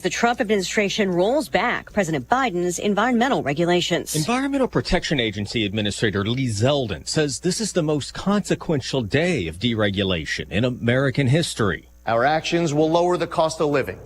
The Trump administration rolls back President Biden's environmental regulations. Environmental Protection Agency Administrator Lee Zeldin says this is the most consequential day of deregulation in American history. Our actions will lower the cost of living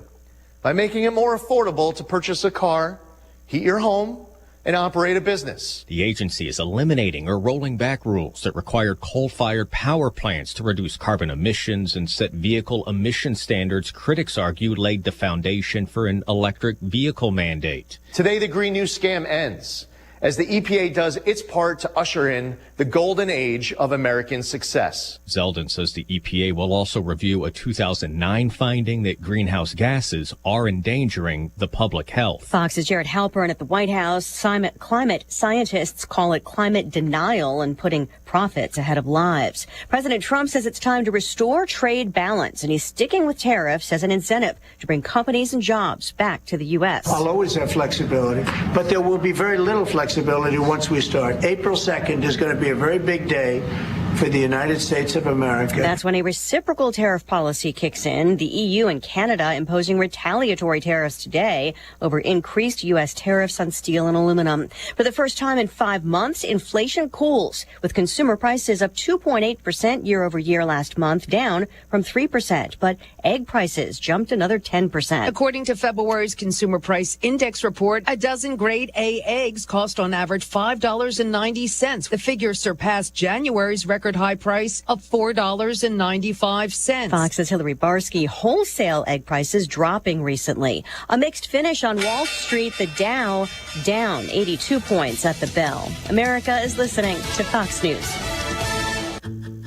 by making it more affordable to purchase a car, heat your home, and operate a business. The agency is eliminating or rolling back rules that required coal-fired power plants to reduce carbon emissions and set vehicle emission standards critics argue laid the foundation for an electric vehicle mandate. Today, the Green New Scam ends as the EPA does its part to usher in the golden age of American success. Zeldin says the EPA will also review a 2009 finding that greenhouse gases are endangering the public health. Fox's Jared Halpern at the White House. Climate scientists call it climate denial and putting profits ahead of lives. President Trump says it's time to restore trade balance, and he's sticking with tariffs as an incentive to bring companies and jobs back to the U.S. I'll always have flexibility, but there will be very little flexibility once we start. April 2nd is going to be a very big day for the United States of America. That's when a reciprocal tariff policy kicks in. The EU and Canada imposing retaliatory tariffs today over increased U.S. tariffs on steel and aluminum. For the first time in 5 months, inflation cools, with consumer prices up 2.8% year over year last month, down from 3%. But egg prices jumped another 10%. According to February's Consumer Price Index report, a dozen grade A eggs cost on average $5.90. The figure surpassed January's record high price of $4.95. Fox's Hillary Barsky. Wholesale egg prices dropping recently. A mixed finish on Wall Street. The Dow down 82 points at the bell. America is listening to Fox News.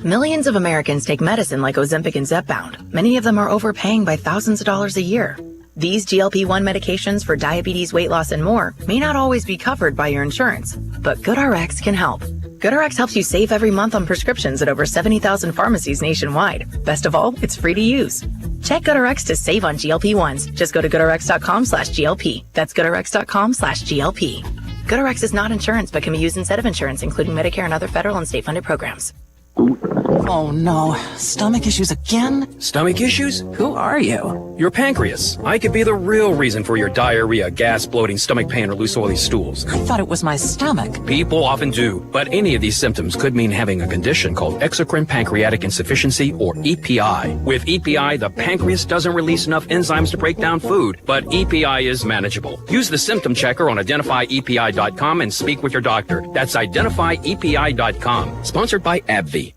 Millions of Americans take medicine like Ozempic and Zepbound. Many of them are overpaying by thousands of dollars a year. These GLP-1 medications for diabetes, weight loss, and more may not always be covered by your insurance, but GoodRx can help. GoodRx helps you save every month on prescriptions at over 70,000 pharmacies nationwide. Best of all, it's free to use. Check GoodRx to save on GLP-1s. Just go to GoodRx.com/GLP. That's GoodRx.com/GLP. GoodRx is not insurance, but can be used instead of insurance, including Medicare and other federal and state-funded programs. Oh no, stomach issues again? Stomach issues? Who are you? Your pancreas. I could be the real reason for your diarrhea, gas, bloating, stomach pain, or loose oily stools. I thought it was my stomach. People often do, but any of these symptoms could mean having a condition called exocrine pancreatic insufficiency, or EPI. With EPI, the pancreas doesn't release enough enzymes to break down food, but EPI is manageable. Use the symptom checker on identifyepi.com and speak with your doctor. That's identifyepi.com. Sponsored by AbbVie.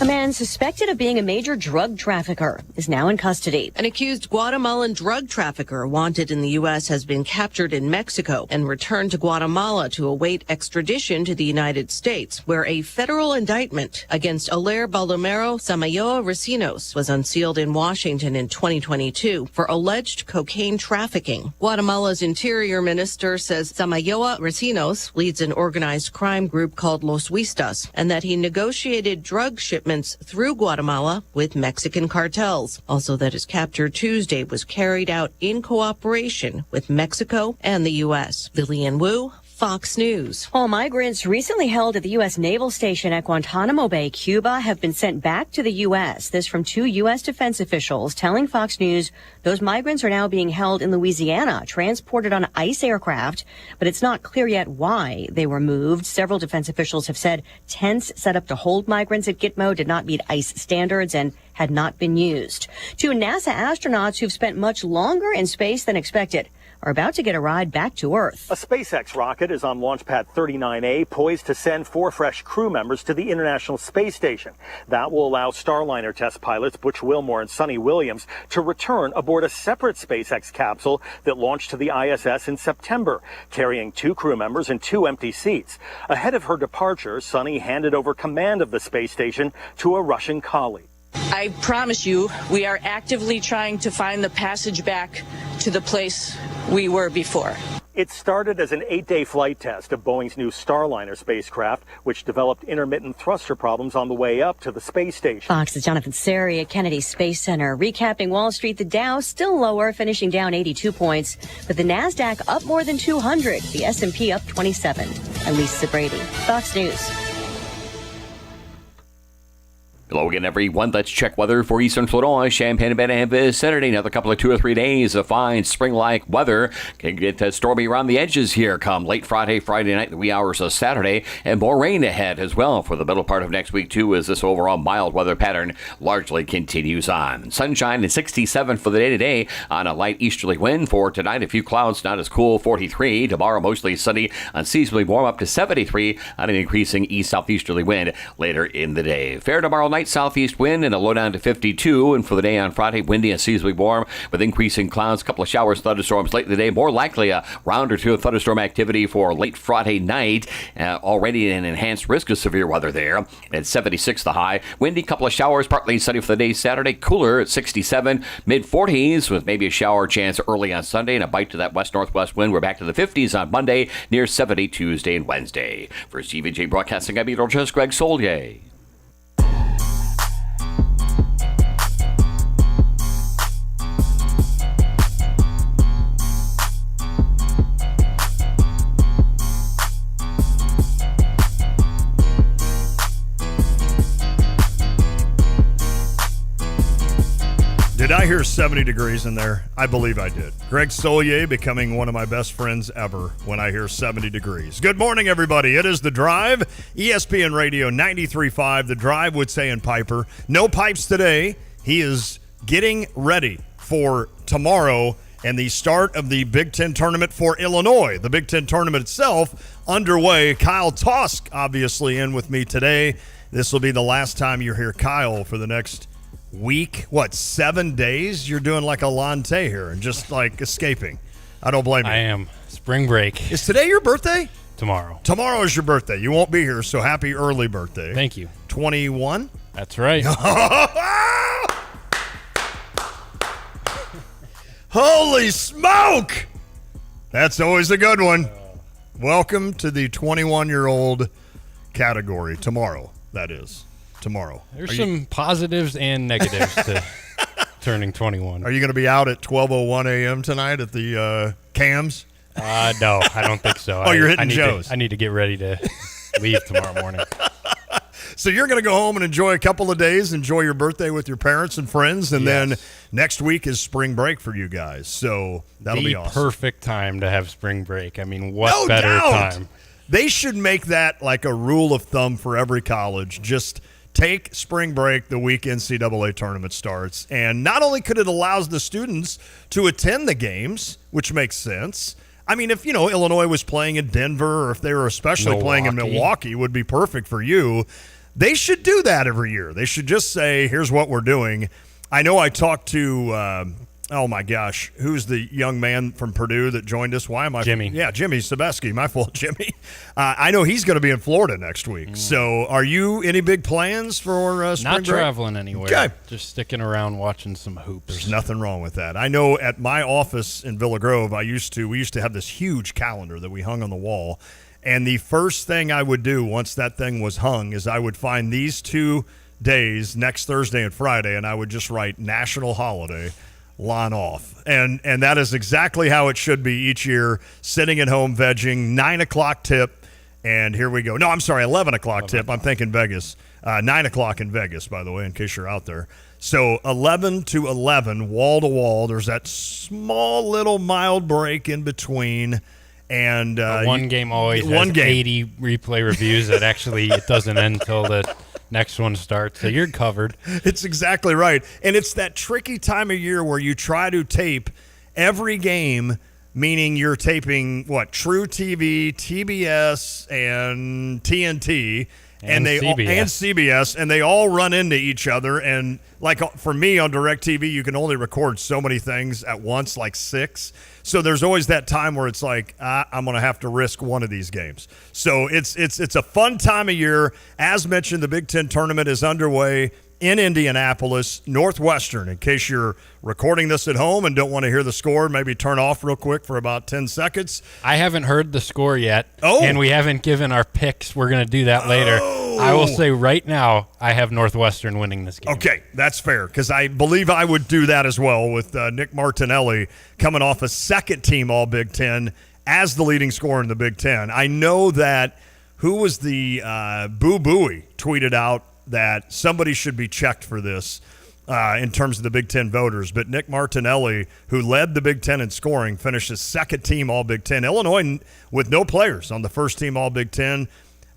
A man suspected of being a major drug trafficker is now in custody. An accused Guatemalan drug trafficker wanted in the U.S. has been captured in Mexico and returned to Guatemala to await extradition to the United States, where a federal indictment against Alair Baldomero Samayoa Recinos was unsealed in Washington in 2022 for alleged cocaine trafficking. Guatemala's Interior Minister says Samayoa Recinos leads an organized crime group called Los Huistas, and that he negotiated drug shipments through Guatemala with Mexican cartels. Also, that his capture Tuesday was carried out in cooperation with Mexico and the U.S. Lillian Wu, Fox News. All migrants recently held at the U.S. Naval Station at Guantanamo Bay, Cuba, have been sent back to the U.S. This from two U.S. defense officials telling Fox News those migrants are now being held in Louisiana, transported on ICE aircraft, but it's not clear yet why they were moved. Several defense officials have said tents set up to hold migrants at Gitmo did not meet ICE standards and had not been used. Two NASA astronauts who've spent much longer in space than expected are about to get a ride back to Earth. A SpaceX rocket is on Launch Pad 39A, poised to send 4 fresh crew members to the International Space Station. That will allow Starliner test pilots Butch Wilmore and Sonny Williams to return aboard a separate SpaceX capsule that launched to the ISS in September, carrying 2 crew members and 2 empty seats. Ahead of her departure, Sonny handed over command of the space station to a Russian colleague. I promise you, we are actively trying to find the passage back to the place we were before. It started as an 8-day flight test of Boeing's new Starliner spacecraft, which developed intermittent thruster problems on the way up to the space station. Fox's Jonathan Seri at Kennedy Space Center. Recapping Wall Street, the Dow still lower, finishing down 82 points, but the NASDAQ up more than 200, the S&P up 27. I'm Lisa Brady, Fox News. Hello again, everyone. Let's check weather for eastern Florida, Champaign-Urbana, and Vicinity. Another couple of 2 or 3 days of fine spring-like weather. Can get stormy around the edges here come late Friday night, the wee hours of Saturday, and more rain ahead as well for the middle part of next week, too, as this overall mild weather pattern largely continues on. Sunshine at 67 for the day today on a light easterly wind. For tonight, a few clouds, not as cool, 43. Tomorrow, mostly sunny, unseasonably warm up to 73 on an increasing east-southeasterly wind later in the day. Fair tomorrow night. Southeast wind and a low down to 52. And for the day on Friday, windy and seasonably warm with increasing clouds, a couple of showers, thunderstorms late in the day. More likely a round or two of thunderstorm activity for late Friday night. Already an enhanced risk of severe weather there. At 76 the high. Windy, couple of showers, partly sunny for the day Saturday. Cooler at 67. Mid-40s with maybe a shower chance early on Sunday and a bite to that west-northwest wind. We're back to the 50s on Monday, near 70 Tuesday and Wednesday. For CVJ Broadcasting, I'm meteorologist Greg Solier. Did I hear 70 degrees in there? I believe I did. Greg Solier becoming one of my best friends ever when I hear 70 degrees. Good morning, everybody. It is The Drive, ESPN Radio 93.5. The Drive would say in Piper. No Pipes today. He is getting ready for tomorrow and the start of the Big Ten tournament for Illinois. The Big Ten tournament itself underway. Kyle Tosk obviously in with me today. This will be the last time you hear Kyle for the next week. 7 days? You're doing like a latte here and just like escaping. I don't blame you. I am. Spring break. Is today your birthday? Tomorrow. Tomorrow is your birthday. You won't be here, so happy early birthday. Thank you. 21? That's right. Holy smoke! That's always a good one. Welcome to the 21-year-old category. Tomorrow, that is. Tomorrow. There's some positives and negatives to turning 21. Are you going to be out at 12:01 a.m. tonight at the Cams? No, I don't think so. Oh, you're hitting Joe's. I need to get ready to leave tomorrow morning. So you're going to go home and enjoy a couple of days, enjoy your birthday with your parents and friends, and then next week is spring break for you guys. So that'll be awesome. Perfect time to have spring break. I mean, what better time? They should make that like a rule of thumb for every college. Just take spring break the week NCAA tournament starts. And not only could it allow the students to attend the games, which makes sense. I mean, if, Illinois was playing in Denver or if they were especially playing in Milwaukee, it would be perfect for you. They should do that every year. They should just say, here's what we're doing. I know I talked to, oh my gosh, who's the young man from Purdue that joined us? Why am I? Jimmy. Yeah, Jimmy Sebeski. My fault, Jimmy. I know he's going to be in Florida next week. So are you any big plans for spring break? Not traveling anywhere. Okay. Just sticking around watching some hoops. There's nothing wrong with that. I know at my office in Villa Grove, we used to have this huge calendar that we hung on the wall. And the first thing I would do once that thing was hung is I would find these 2 days, next Thursday and Friday, and I would just write national holiday, line off. And that is exactly how it should be each year, sitting at home vegging, 9 o'clock tip, and here we go. No, I'm sorry, 11 o'clock tip. I'm thinking Vegas. 9 o'clock in Vegas, by the way, in case you're out there. So 11 to 11, wall to wall. There's that small little mild break in between. And one game always has 80 replay reviews that actually it doesn't end until the next one starts. So you're covered. It's exactly right. And it's that tricky time of year where you try to tape every game, meaning you're taping, True TV, TBS, and TNT. And CBS, and they all run into each other. And like for me on DirecTV, you can only record so many things at once, like 6. So there's always that time where it's like, I'm going to have to risk one of these games. So it's a fun time of year. As mentioned, the Big Ten tournament is underway in Indianapolis. Northwestern, in case you're recording this at home and don't want to hear the score, maybe turn off real quick for about 10 seconds. I haven't heard the score yet, and we haven't given our picks. We're going to do that later. I will say right now I have Northwestern winning this game. Okay, that's fair, because I believe I would do that as well with Nick Martinelli coming off a second-team All-Big Ten as the leading scorer in the Big Ten. I know that who was the Boo Buie tweeted out that somebody should be checked for this in terms of the Big Ten voters. But Nick Martinelli, who led the Big Ten in scoring, finished as second team All-Big Ten. Illinois with no players on the first team All-Big Ten.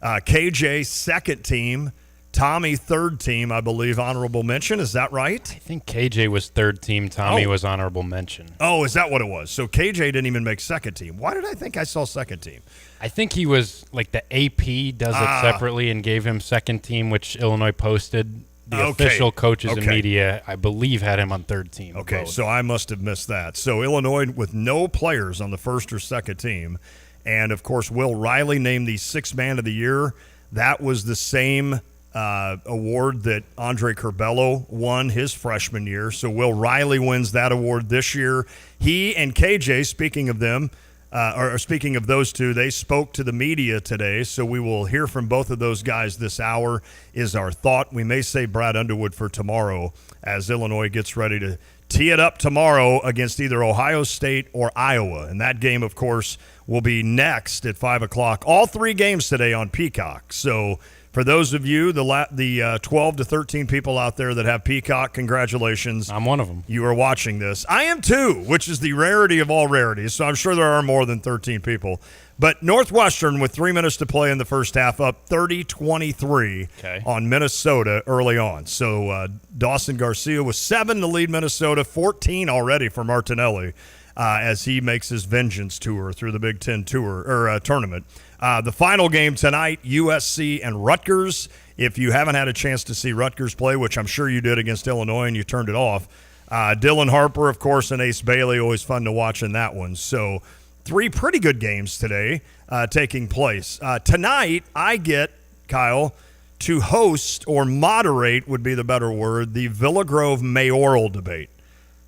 KJ, second team. Tommy, third team, I believe, honorable mention. Is that right? I think KJ was third team. Tommy was honorable mention. Oh, is that what it was? So KJ didn't even make second team. Why did I think I saw second team? I think he was like the AP does it separately and gave him second team, which Illinois posted. The official coaches and media, I believe, had him on third team. Okay, so I must have missed that. So Illinois with no players on the first or second team. And, of course, Will Riley named the Sixth Man of the Year. That was the same award that Andre Curbelo won his freshman year. So Will Riley wins that award this year. He and KJ, speaking of them, or speaking of those two, they spoke to the media today, so we will hear from both of those guys this hour is our thought. We may save Brad Underwood for tomorrow as Illinois gets ready to tee it up tomorrow against either Ohio State or Iowa. And that game, of course, will be next at 5 o'clock. All three games today on Peacock. So for those of you, the 12 to 13 people out there that have Peacock, congratulations. I'm one of them. You are watching this. I am too, which is the rarity of all rarities, so I'm sure there are more than 13 people. But Northwestern, with 3 minutes to play in the first half, up 30-23 on Minnesota early on. So Dawson Garcia with 7 to lead Minnesota, 14 already for Martinelli as he makes his vengeance tour through the Big Ten tournament. The final game tonight, USC and Rutgers. If you haven't had a chance to see Rutgers play, which I'm sure you did against Illinois and you turned it off, Dylan Harper, of course, and Ace Bailey, always fun to watch in that one. So 3 pretty good games today taking place. Tonight, I get, Kyle, to host or moderate would be the better word, the Villa Grove mayoral debate.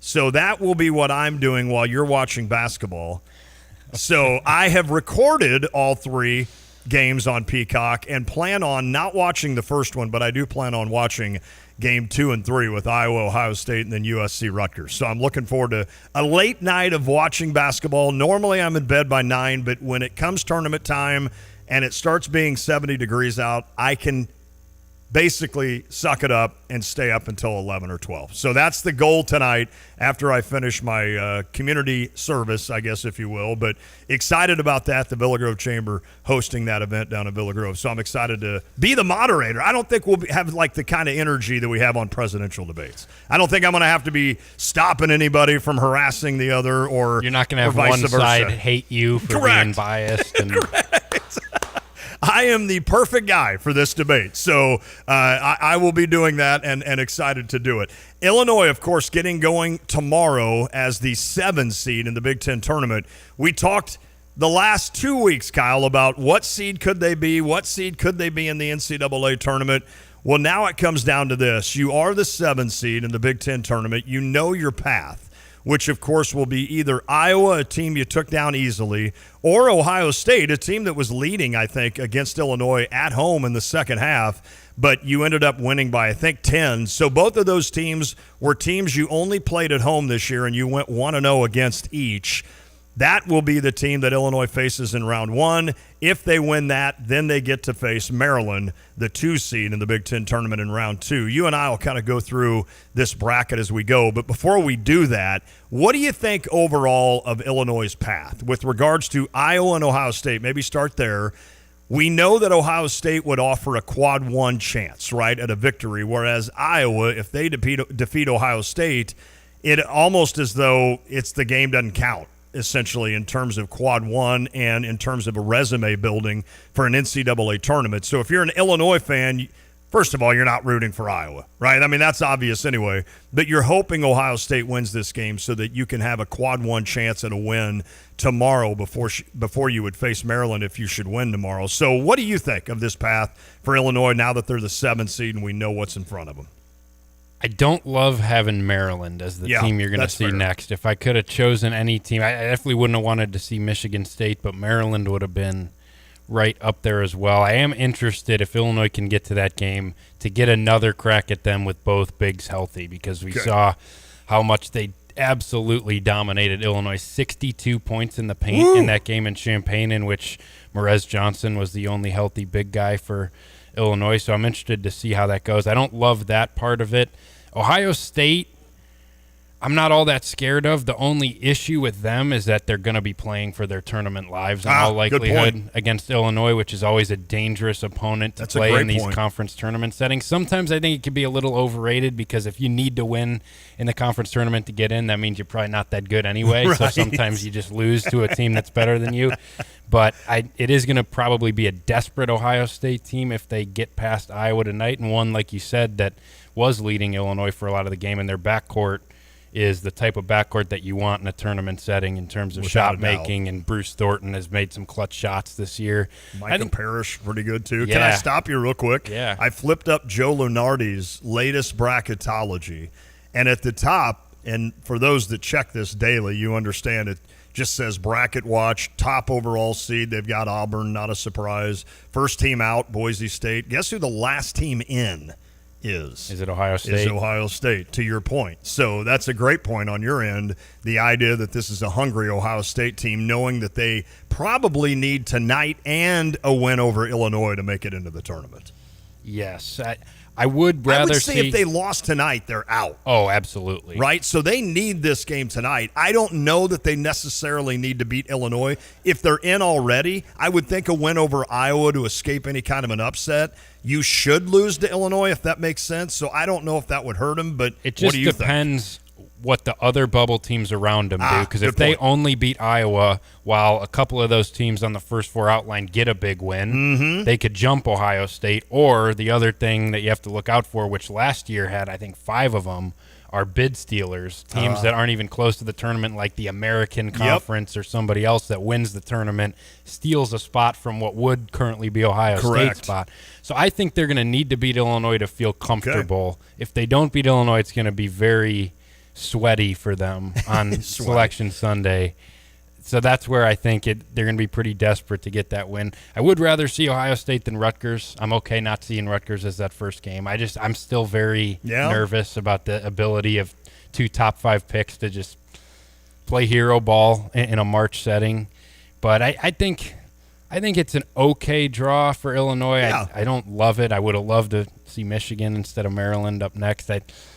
So that will be what I'm doing while you're watching basketball. So I have recorded all 3 games on Peacock and plan on not watching the first one, but I do plan on watching game 2 and 3 with Iowa, Ohio State, and then USC Rutgers. So I'm looking forward to a late night of watching basketball. Normally I'm in bed by 9, but when it comes tournament time and it starts being 70 degrees out, I can basically suck it up and stay up until 11 or 12. So that's the goal tonight after I finish my community service, I guess, if you will. But excited about that, the Villa Grove Chamber hosting that event down in Villa Grove. So I'm excited to be the moderator. I don't think we'll have like the kind of energy that we have on presidential debates. I don't think I'm going to have to be stopping anybody from harassing the other or you're not going to have one side hate you for being biased. And I am the perfect guy for this debate, so I will be doing that and excited to do it. Illinois, of course, getting going tomorrow as the 7 seed in the Big Ten tournament. We talked the last 2 weeks, Kyle, about what seed could they be, what seed could they be in the NCAA tournament. Well, now it comes down to this. You are the 7 seed in the Big Ten tournament. You know your path, which, of course, will be either Iowa, a team you took down easily, or Ohio State, a team that was leading, I think, against Illinois at home in the second half, but you ended up winning by, I think, 10. So both of those teams were teams you only played at home this year, and you went 1-0 against each. That will be the team that Illinois faces in round 1. If they win that, then they get to face Maryland, the 2 seed in the Big Ten tournament in round 2. You and I will kind of go through this bracket as we go. But before we do that, what do you think overall of Illinois' path with regards to Iowa and Ohio State? Maybe start there. We know that Ohio State would offer a quad 1 chance, right, at a victory, whereas Iowa, if they defeat Ohio State, it almost as though it's the game doesn't count, essentially, in terms of quad 1 and in terms of a resume building for an NCAA tournament. So if you're an Illinois fan, first of all, you're not rooting for Iowa, right? I mean, that's obvious anyway. But you're hoping Ohio State wins this game so that you can have a quad 1 chance at a win tomorrow before you would face Maryland if you should win tomorrow. So what do you think of this path for Illinois now that they're the 7th seed and we know what's in front of them? I don't love having Maryland as the team you're going to see next. If I could have chosen any team, I definitely wouldn't have wanted to see Michigan State, but Maryland would have been right up there as well. I am interested, if Illinois can get to that game, to get another crack at them with both bigs healthy, because we saw how much they absolutely dominated Illinois. 62 points in the paint in that game in Champaign, in which Morez Johnson was the only healthy big guy for Illinois, so I'm interested to see how that goes. I don't love that part of it. Ohio State, I'm not all that scared of. The only issue with them is that they're going to be playing for their tournament lives in all likelihood against Illinois, which is always a dangerous opponent to play in these conference tournament settings. Sometimes I think it can be a little overrated because if you need to win in the conference tournament to get in, that means you're probably not that good anyway. Right. So sometimes you just lose to a team that's better than you. But it is going to probably be a desperate Ohio State team if they get past Iowa tonight, and one, like you said, that was leading Illinois for a lot of the game, and their backcourt is the type of backcourt that you want in a tournament setting in terms of shot making, and Bruce Thornton has made some clutch shots this year. Micah Parrish, pretty good too. Yeah. Can I stop you real quick? Yeah. I flipped up Joe Lunardi's latest bracketology, and at the top, and for those that check this daily, you understand it just says Bracket Watch, top overall seed. They've got Auburn, not a surprise. First team out, Boise State. Guess who the last team in is? Is it Ohio State? Is Ohio State, to your point. So that's a great point on your end, the idea that this is a hungry Ohio State team, knowing that they probably need tonight and a win over Illinois to make it into the tournament. Yes. I would rather say if they lost tonight, they're out. Oh, absolutely. Right? So they need this game tonight. I don't know that they necessarily need to beat Illinois. If they're in already, I would think a win over Iowa to escape any kind of an upset. You should lose to Illinois, if that makes sense. So I don't know if that would hurt them, but it just what do you depends what the other bubble teams around them do. Because if they only beat Iowa while a couple of those teams on the first four outline get a big win, they could jump Ohio State. Or the other thing that you have to look out for, which last year had, I think, 5 of them, are bid stealers, teams that aren't even close to the tournament, like the American Conference or somebody else that wins the tournament, steals a spot from what would currently be Ohio State's spot. So I think they're going to need to beat Illinois to feel comfortable. If they don't beat Illinois, it's going to be very sweaty for them on Selection Sunday. So that's where I think they're going to be pretty desperate to get that win. I would rather see Ohio State than Rutgers. I'm okay not seeing Rutgers as that first game. I'm still very nervous about the ability of 2 top 5 picks to just play hero ball in a March setting. But I think it's an okay draw for Illinois. Yeah. I don't love it. I would have loved to see Michigan instead of Maryland up next.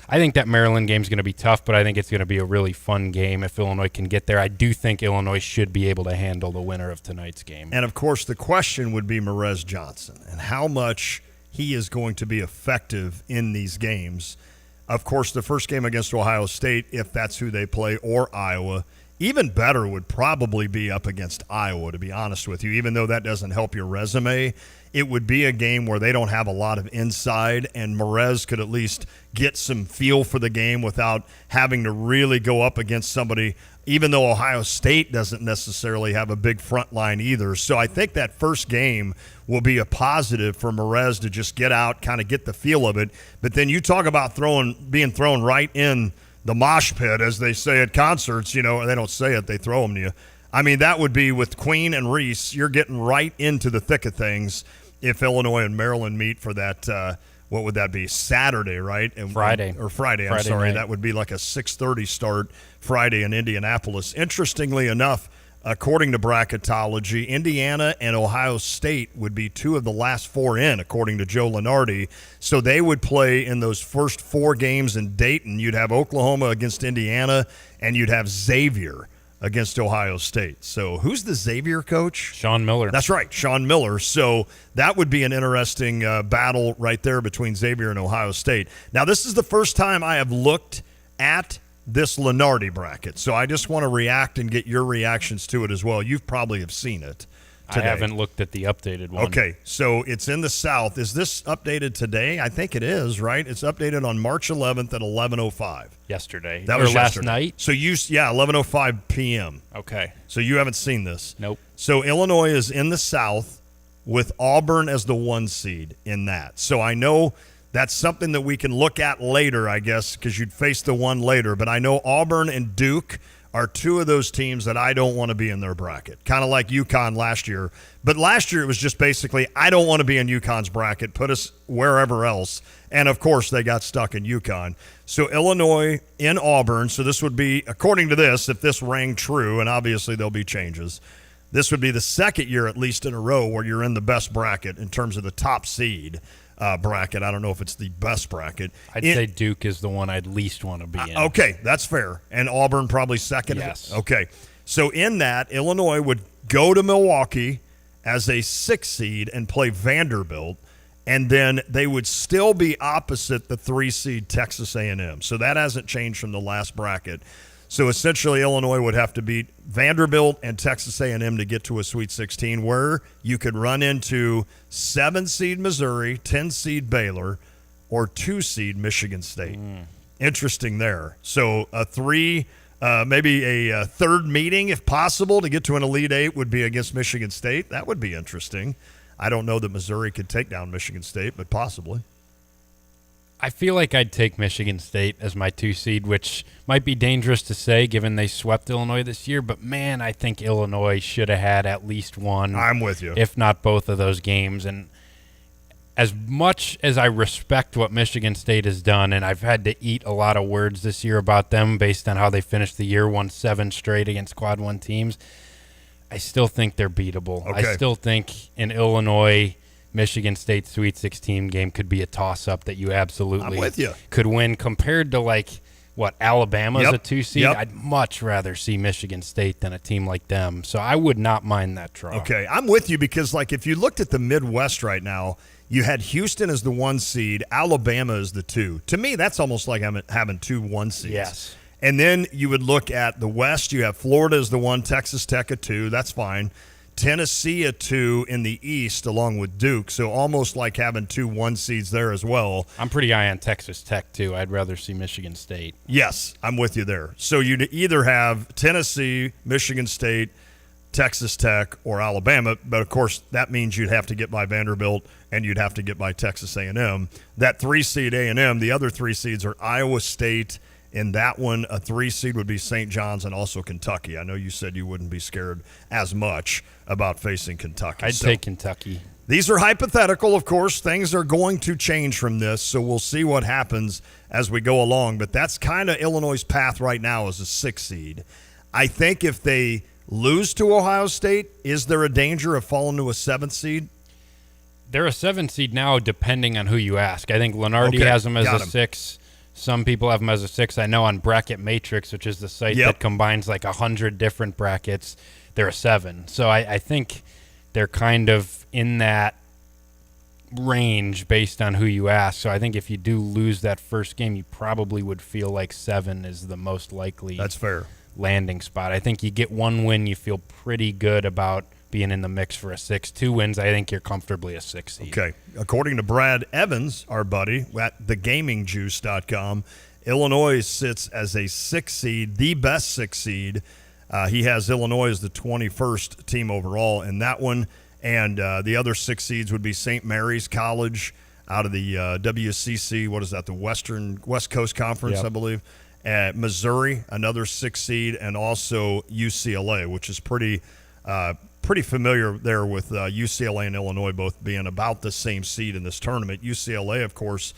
I think that Maryland game is going to be tough, but I think it's going to be a really fun game if Illinois can get there. I do think Illinois should be able to handle the winner of tonight's game. And, of course, the question would be Merez Johnson and how much he is going to be effective in these games. Of course, the first game against Ohio State, if that's who they play, or Iowa, even better would probably be up against Iowa, to be honest with you. Even though that doesn't help your resume, it would be a game where they don't have a lot of inside, and Merez could at least get some feel for the game without having to really go up against somebody, even though Ohio State doesn't necessarily have a big front line either. So I think that first game will be a positive for Merez to just get out, kind of get the feel of it. But then you talk about being thrown right in the mosh pit, as they say at concerts. You know, they don't say it, they throw them to you. I mean, that would be with Queen and Reese. You're getting right into the thick of things if Illinois and Maryland meet for that, what would that be, Saturday, right? Friday. Friday, I'm sorry. Night. That would be like a 6:30 start Friday in Indianapolis. Interestingly enough, according to bracketology, Indiana and Ohio State would be 2 of the last 4 in, according to Joe Lunardi. So they would play in those first 4 games in Dayton. You'd have Oklahoma against Indiana, and you'd have Xavier against Ohio State. So who's the Xavier coach? Sean Miller. That's right, Sean Miller. So that would be an interesting battle right there between Xavier and Ohio State. Now, this is the first time I have looked at this Lunardi bracket, so I just want to react and get your reactions to it as well. You probably have seen it today. I haven't looked at the updated one. Okay, so it's in the South. Is this updated today? I think it is, right? It's updated on March 11th at 11:05. Yesterday. That was last yesterday. night? So 11:05 p.m. Okay. So you haven't seen this? Nope. So Illinois is in the South with Auburn as the 1 seed in that. So I know that's something that we can look at later, I guess, because you'd face the 1 later. But I know Auburn and Duke are 2 of those teams that I don't want to be in their bracket, kind of like UConn last year. But last year it was just basically, I don't want to be in UConn's bracket, put us wherever else. And, of course, they got stuck in UConn. So Illinois in Auburn, so this would be, according to this, if this rang true, and obviously there'll be changes, This would be the second year, at least in a row, where you're in the best bracket in terms of the top seed bracket. I don't know if it's the best bracket. I'd say Duke is the one I'd least want to be in. Okay, that's fair. And Auburn probably second? Yes. Okay. So in that, Illinois would go to Milwaukee as a 6 seed and play Vanderbilt, and then they would still be opposite the 3 seed Texas A&M. So that hasn't changed from the last bracket. So essentially, Illinois would have to beat Vanderbilt and Texas A&M to get to a Sweet 16, where you could run into 7 seed Missouri, 10 seed Baylor, or 2 seed Michigan State. Interesting there. So a 3, maybe a third meeting, if possible, to get to an Elite 8 would be against Michigan State. That would be interesting. I don't know that Missouri could take down Michigan State, but possibly. I feel like I'd take Michigan State as my 2 seed, which might be dangerous to say given they swept Illinois this year. But, man, I think Illinois should have had at least one. I'm with you. If not both of those games. And as much as I respect what Michigan State has done, and I've had to eat a lot of words this year about them based on how they finished the year, won 7 straight against Quad 1 teams, I still think they're beatable. Okay. I still think in Illinois – Michigan State Sweet 16 game could be a toss-up that you absolutely could win compared to, Alabama's a 2 seed. I'd much rather see Michigan State than a team like them. So I would not mind that draw. Okay, I'm with you because, if you looked at the Midwest right now, you had Houston as the 1 seed, Alabama as the 2. To me, that's almost like having 2 1 seeds. Yes. And then you would look at the West. You have Florida as the 1, Texas Tech a 2. That's fine. Tennessee a 2 in the East along with Duke, so almost like having 2 1 seeds there as well. I'm pretty high on Texas Tech, too. I'd rather see Michigan State. Yes, I'm with you there. So you'd either have Tennessee, Michigan State, Texas Tech, or Alabama, but of course that means you'd have to get by Vanderbilt and you'd have to get by Texas A&M. That 3 seed A&M, the other 3 seeds are Iowa State. In that one, a 3 seed would be St. John's and also Kentucky. I know you said you wouldn't be scared as much about facing Kentucky. I'd take Kentucky. These are hypothetical, of course. Things are going to change from this, so we'll see what happens as we go along. But that's kind of Illinois' path right now as a 6 seed. I think if they lose to Ohio State, is there a danger of falling to a 7th seed? They're a 7 seed now, depending on who you ask. I think Lenardi has them as a 6. Some people have them as a 6. I know on Bracket Matrix, which is the site that combines 100 different brackets, they're a 7. So I think they're kind of in that range based on who you ask. So I think if you do lose that first game, you probably would feel like 7 is the most likely landing spot. I think you get 1 win, you feel pretty good about being in the mix for a 6. 2 wins, I think you're comfortably a 6 seed. Okay. According to Brad Evans, our buddy, at thegamingjuice.com, Illinois sits as a 6 seed, the best 6 seed. He has Illinois as the 21st team overall in that one. And the other 6 seeds would be St. Mary's College out of the WCC. What is that? The West Coast Conference, I believe. Missouri, another 6 seed, and also UCLA, which is pretty familiar there with UCLA and Illinois both being about the same seed in this tournament. UCLA, of course,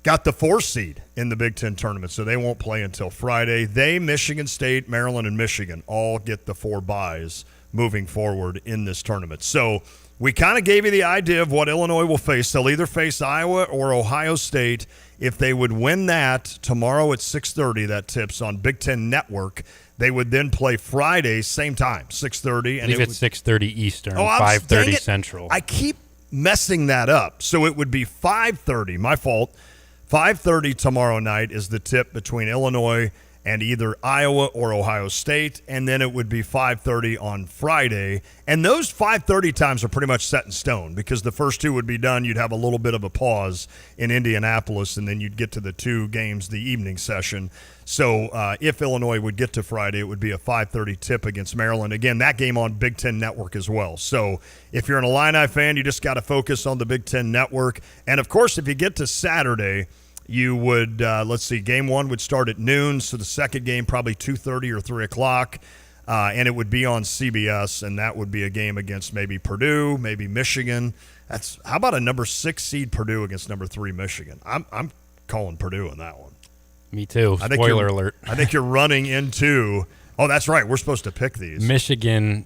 got the 4 seed in the Big Ten tournament, so they won't play until Friday. They, Michigan State, Maryland, and Michigan all get the 4 byes moving forward in this tournament. So we kind of gave you the idea of what Illinois will face. They'll either face Iowa or Ohio State. If they would win that tomorrow at 6:30, that tips on Big Ten Network, they would then play Friday, same time, 6:30. I believe it's 6:30 Eastern, 5:30 Central. I keep messing that up. So it would be 5:30, my fault. 5:30 tomorrow night is the tip between Illinois and either Iowa or Ohio State, and then it would be 5:30 on Friday. And those 5:30 times are pretty much set in stone because the first 2 would be done. You'd have a little bit of a pause in Indianapolis, and then you'd get to the 2 games, the evening session. So if Illinois would get to Friday, it would be a 5:30 tip against Maryland. Again, that game on Big Ten Network as well. So if you're an Illini fan, you just got to focus on the Big Ten Network. And, of course, if you get to Saturday, you would, game 1 would start at noon, so the second game probably 2:30 or 3 o'clock, and it would be on CBS, and that would be a game against maybe Purdue, maybe Michigan. How about a number 6 seed Purdue against number 3 Michigan? I'm calling Purdue in that one. Me too. Spoiler alert. I think you're running into Oh, that's right. We're supposed to pick these. Michigan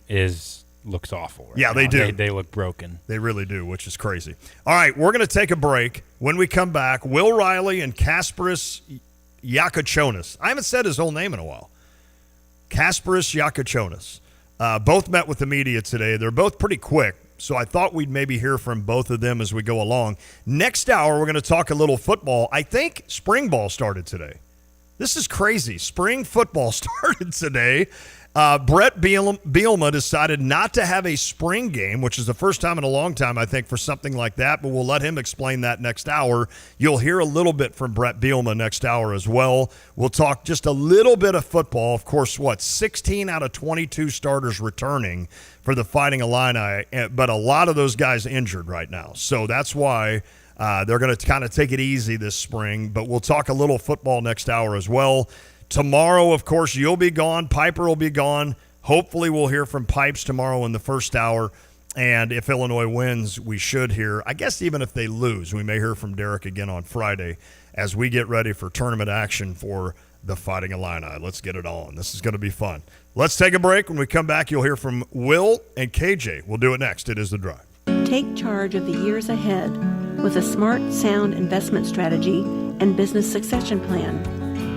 looks awful. Right yeah, they now. do. They look broken. They really do, which is crazy. All right, we're going to take a break. When we come back, Will Riley and Kasparis Yakochonis. I haven't said his whole name in a while. Kasparis Yakochonis. Both met with the media today. They're both pretty quick, so I thought we'd maybe hear from both of them as we go along. Next hour, we're going to talk a little football. I think spring ball started today. This is crazy. Spring football started today. Brett Bielema decided not to have a spring game, which is the first time in a long time, I think, for something like that, but we'll let him explain that next hour. You'll hear a little bit from Brett Bielema next hour as well. We'll talk just a little bit of football. Of course, 16 out of 22 starters returning for the Fighting Illini, but a lot of those guys injured right now. So that's why they're going to kind of take it easy this spring, but we'll talk a little football next hour as well. Tomorrow, of course, you'll be gone. Piper will be gone. Hopefully we'll hear from Pipes tomorrow in the first hour. And if Illinois wins, we should hear. I guess even if they lose, we may hear from Derek again on Friday as we get ready for tournament action for the Fighting Illini. Let's get it on. This is going to be fun. Let's take a break. When we come back, you'll hear from Will and KJ. We'll do it next. It is The Drive. Take charge of the years ahead with a smart, sound investment strategy and business succession plan.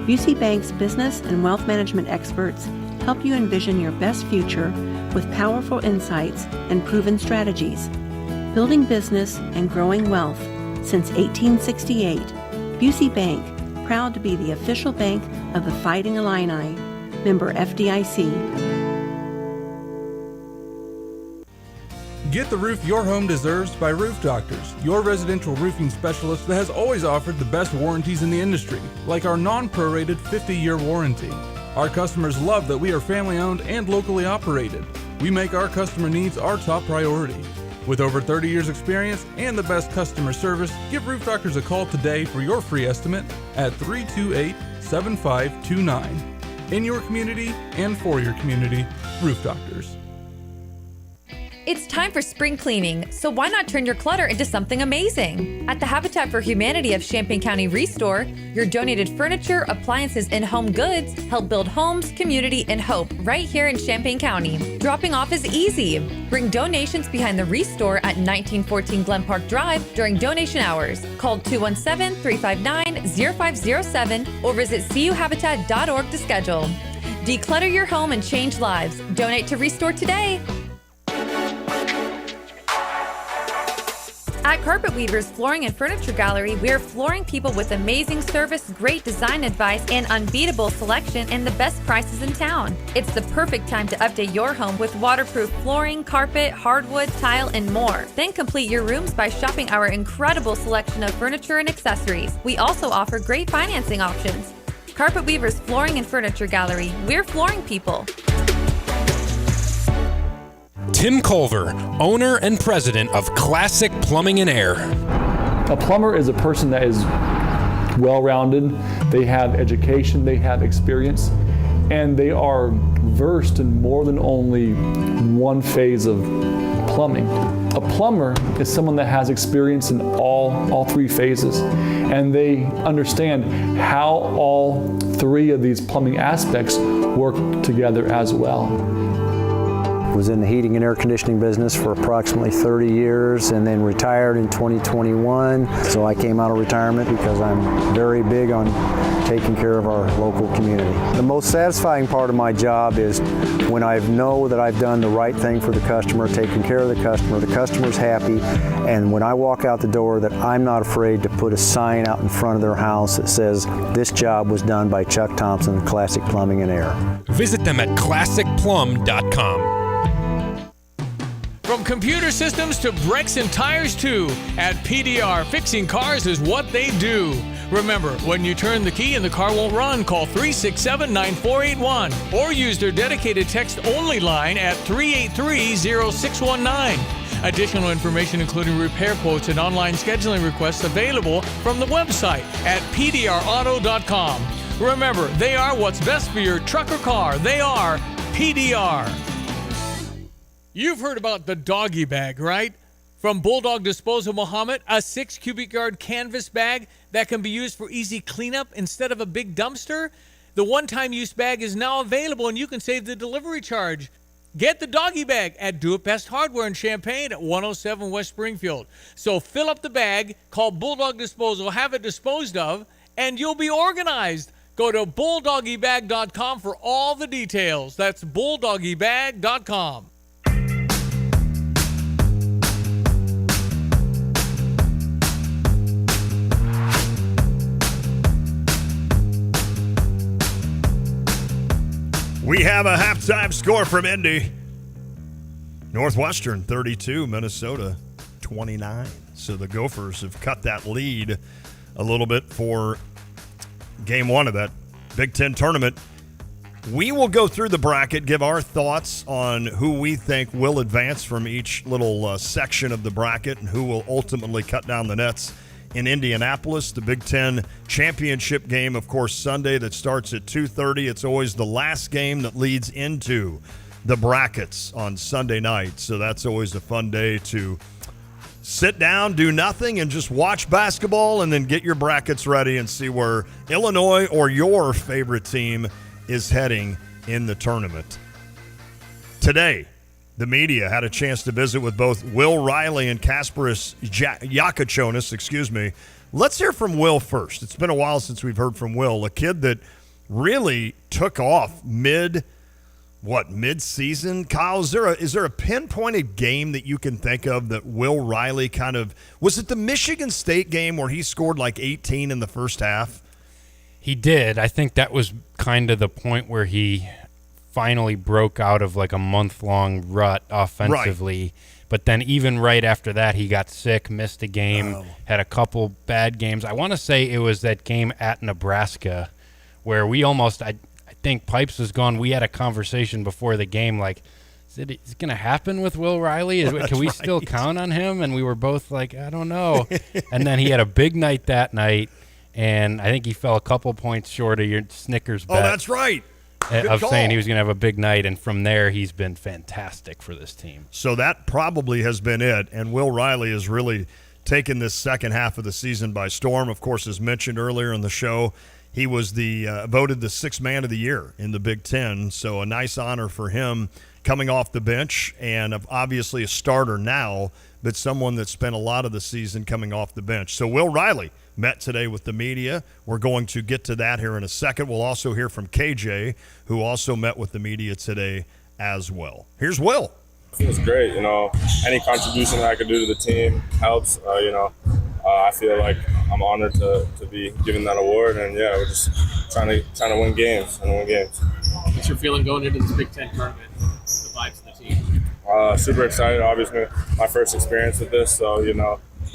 Busey Bank's business and wealth management experts help you envision your best future with powerful insights and proven strategies. Building business and growing wealth since 1868, Busey Bank, proud to be the official bank of the Fighting Illini. Member FDIC. Get the roof your home deserves by Roof Doctors, your residential roofing specialist that has always offered the best warranties in the industry, like our non-prorated 50-year warranty. Our customers love that we are family-owned and locally operated. We make our customer needs our top priority. With over 30 years experience and the best customer service, give Roof Doctors a call today for your free estimate at 328-7529. In your community and for your community, Roof Doctors. It's time for spring cleaning, so why not turn your clutter into something amazing? At the Habitat for Humanity of Champaign County Restore, your donated furniture, appliances, and home goods help build homes, community, and hope right here in Champaign County. Dropping off is easy. Bring donations behind the Restore at 1914 Glen Park Drive during donation hours. Call 217-359-0507 or visit cuhabitat.org to schedule. Declutter your home and change lives. Donate to Restore today. At Carpet Weavers Flooring and Furniture Gallery, we're flooring people with amazing service, great design advice, and unbeatable selection and the best prices in town. It's the perfect time to update your home with waterproof flooring, carpet, hardwood, tile, and more. Then complete your rooms by shopping our incredible selection of furniture and accessories. We also offer great financing options. Carpet Weavers Flooring and Furniture Gallery, we're flooring people. Tim Culver, owner and president of Classic Plumbing and Air. A plumber is a person that is well-rounded. They have education, they have experience, and they are versed in more than only one phase of plumbing. A plumber is someone that has experience in all three phases, and they understand how all three of these plumbing aspects work together as well. Was in the heating and air conditioning business for approximately 30 years and then retired in 2021. So I came out of retirement because I'm very big on taking care of our local community. The most satisfying part of my job is when I know that I've done the right thing for the customer, taking care of the customer's happy, and when I walk out the door that I'm not afraid to put a sign out in front of their house that says, "This job was done by Chuck Thompson, Classic Plumbing and Air." Visit them at classicplum.com. From computer systems to brakes and tires too, at PDR, fixing cars is what they do. Remember, when you turn the key and the car won't run, call 367-9481 or use their dedicated text-only line at 383-0619. Additional information including repair quotes and online scheduling requests available from the website at pdrauto.com. Remember, they are what's best for your truck or car. They are PDR. You've heard about the doggy bag, right? From Bulldog Disposal Muhammad, a 6 cubic yard canvas bag that can be used for easy cleanup instead of a big dumpster. The one-time use bag is now available, and you can save the delivery charge. Get the doggy bag at Do It Best Hardware in Champaign at 107 West Springfield. So fill up the bag, call Bulldog Disposal, have it disposed of, and you'll be organized. Go to bulldoggybag.com for all the details. That's bulldoggybag.com. We have a halftime score from Indy. Northwestern 32, Minnesota 29. So the Gophers have cut that lead a little bit for game one of that Big Ten tournament. We will go through the bracket, give our thoughts on who we think will advance from each little section of the bracket and who will ultimately cut down the nets in Indianapolis. The Big Ten championship game, of course, Sunday, that starts at 2:30. It's always the last game that leads into the brackets on Sunday night. So that's always a fun day to sit down, do nothing, and just watch basketball and then get your brackets ready and see where Illinois or your favorite team is heading in the tournament. Today, the media had a chance to visit with both Will Riley and Kasparas Yakachonis, Let's hear from Will first. It's been a while since we've heard from Will, a kid that really took off mid-season? Kyle, is there a pinpointed game that you can think of that Will Riley was it the Michigan State game where he scored like 18 in the first half? He did. I think that was kind of the point where he finally broke out of like a month-long rut offensively. Right. But then even right after that, he got sick, missed a game, had a couple bad games. I want to say it was that game at Nebraska where we almost, I think Pipes was gone. We had a conversation before the game like, is it going to happen with Will Riley? Can we still count on him? And we were both like, I don't know. And then he had a big night that night, and I think he fell a couple points short of your Snickers bet. Oh, that's right. Of saying he was going to have a big night, and from there he's been fantastic for this team. So that probably has been it, and Will Riley has really taken this second half of the season by storm. Of course, as mentioned earlier in the show, he was voted the sixth man of the year in the Big Ten, so a nice honor for him coming off the bench, and obviously a starter now, but someone that spent a lot of the season coming off the bench. So Will Riley met today with the media. We're going to get to that here in a second. We'll also hear from KJ, who also met with the media today as well. Here's Will. It feels great. Any contribution that I could do to the team helps. I feel like I'm honored to be given that award, and we're just trying to win games and win games. What's your feeling going into this Big Ten tournament? The vibes of the team? Super excited. Obviously, my first experience with this, so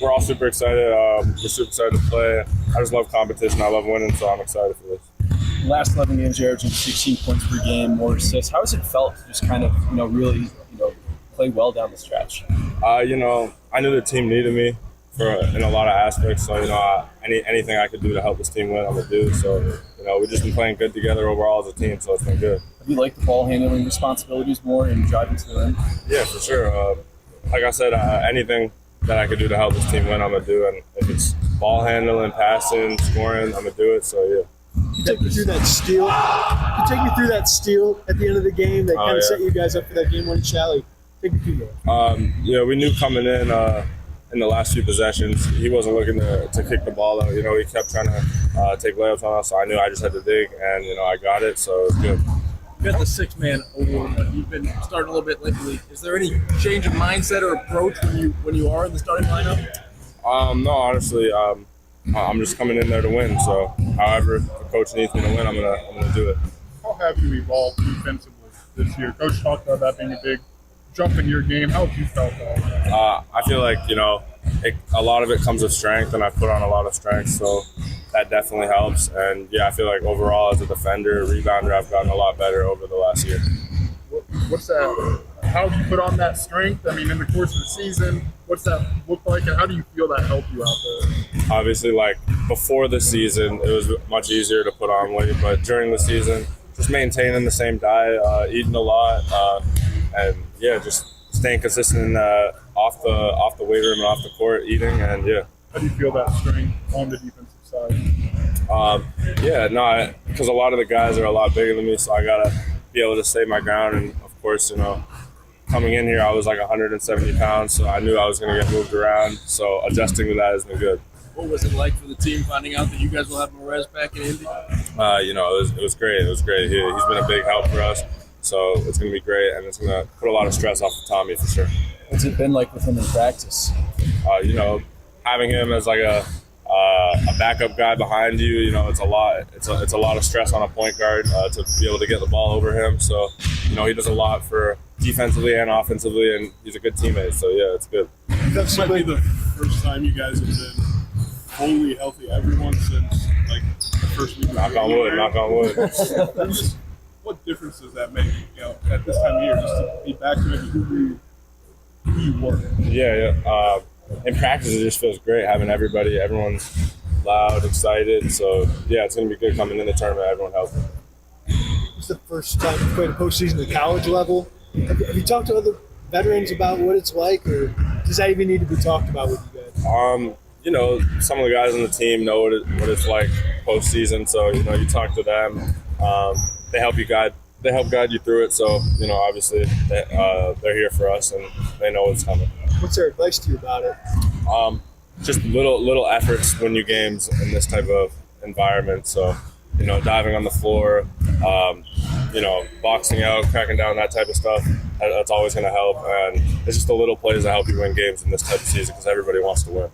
we're all super excited. We're super excited to play. I just love competition. I love winning, so I'm excited for this. Last 11 games, you're averaging 16 points per game, more assists. How has it felt to just kind of, really, play well down the stretch? I knew the team needed me in a lot of aspects. So, anything I could do to help this team win, I'm going to do. So, we've just been playing good together overall as a team, so it's been good. Have you liked the ball handling responsibilities more and driving to the rim? Yeah, for sure. Like I said, anything that I could do to help this team win, I'm going to do. And if it's ball handling, passing, scoring, I'm going to do it. So, yeah. You take me through that steal. At the end of the game that kind of set you guys up for that game-winning shally. Take me through that. We knew coming in the last few possessions, he wasn't looking to kick the ball out. He kept trying to take layups on us, so I knew I just had to dig, and I got it, so it was good. You got the six-man award, but you've been starting a little bit lately. Is there any change of mindset or approach when you are in the starting lineup? No, honestly, I'm just coming in there to win. So, however the coach needs me to win, I'm gonna do it. How have you evolved defensively this year? Coach talked about that being a big jump in your game. How have you felt that? I feel like a lot of it comes with strength, and I put on a lot of strength, so that definitely helps. And I feel like overall as a defender, rebounder, I've gotten a lot better over the last year. What's that? How have you put on that strength? I mean, in the course of the season, what's that look like, and how do you feel that helped you out there? Obviously, before the season, it was much easier to put on weight, but during the season, just maintaining the same diet, eating a lot, and just staying consistent off the weight room and off the court, eating, and How do you feel that strength on the defensive side? Because a lot of the guys are a lot bigger than me, so I gotta be able to stay my ground. And of course, coming in here, I was like 170 pounds, so I knew I was gonna get moved around. So adjusting to that has been good. What was it like for the team finding out that you guys will have Morez back in Indy? It was great. It was great. He's been a big help for us, so it's gonna be great, and it's gonna put a lot of stress off of Tommy for sure. What's it been like with him in practice? Having him as like a backup guy behind you, it's a lot. It's a lot of stress on a point guard to be able to get the ball over him. So, he does a lot for defensively and offensively, and he's a good teammate. So yeah, it's good. That might be the first time you guys have been fully healthy, everyone, since like the first week. Knock on wood. What difference does that make? At this time of year, just to be back to maybe who you were. Yeah. In practice, it just feels great having everyone's loud, excited. So, yeah, it's going to be good coming in the tournament, everyone healthy. It's the first time you played a postseason at the college level. Have you talked to other veterans about what it's like, or does that even need to be talked about with you guys? Some of the guys on the team know what it's like postseason. So, you talk to them. They help you guide. They help guide you through it. So, obviously they're here for us and they know what's coming. What's their advice to you about it? Just little efforts win you games in this type of environment. So, diving on the floor, boxing out, cracking down, that type of stuff, that's always going to help. And it's just the little plays that help you win games in this type of season because everybody wants to win.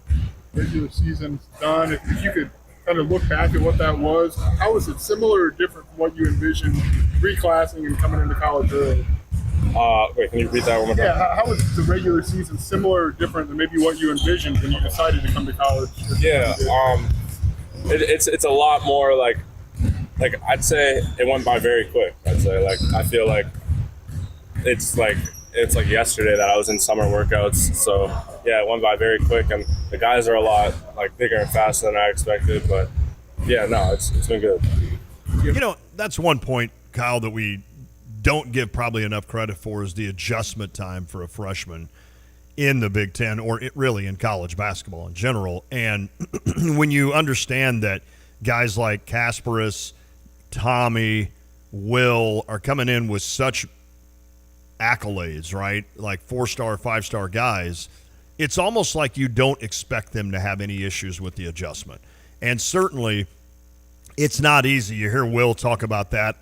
Regular season's done. If you could kind of look back at what that was, how was it similar or different from what you envisioned reclassing and coming into college early? Wait, can you repeat that one more time? Yeah, how was the regular season similar or different than maybe what you envisioned when you decided to come to college? Yeah, it's a lot more like I'd say it went by very quick. I'd say I feel like it's like yesterday that I was in summer workouts. So yeah, it went by very quick, and the guys are a lot bigger and faster than I expected. But yeah, no, it's been good. That's one point, Kyle, that we don't give probably enough credit for is the adjustment time for a freshman in the Big Ten, or really in college basketball in general. And when you understand that guys like Kasparis, Tommy, Will are coming in with such accolades, right? Like 4-star, 5-star guys, it's almost like you don't expect them to have any issues with the adjustment. And certainly it's not easy. You hear Will talk about that,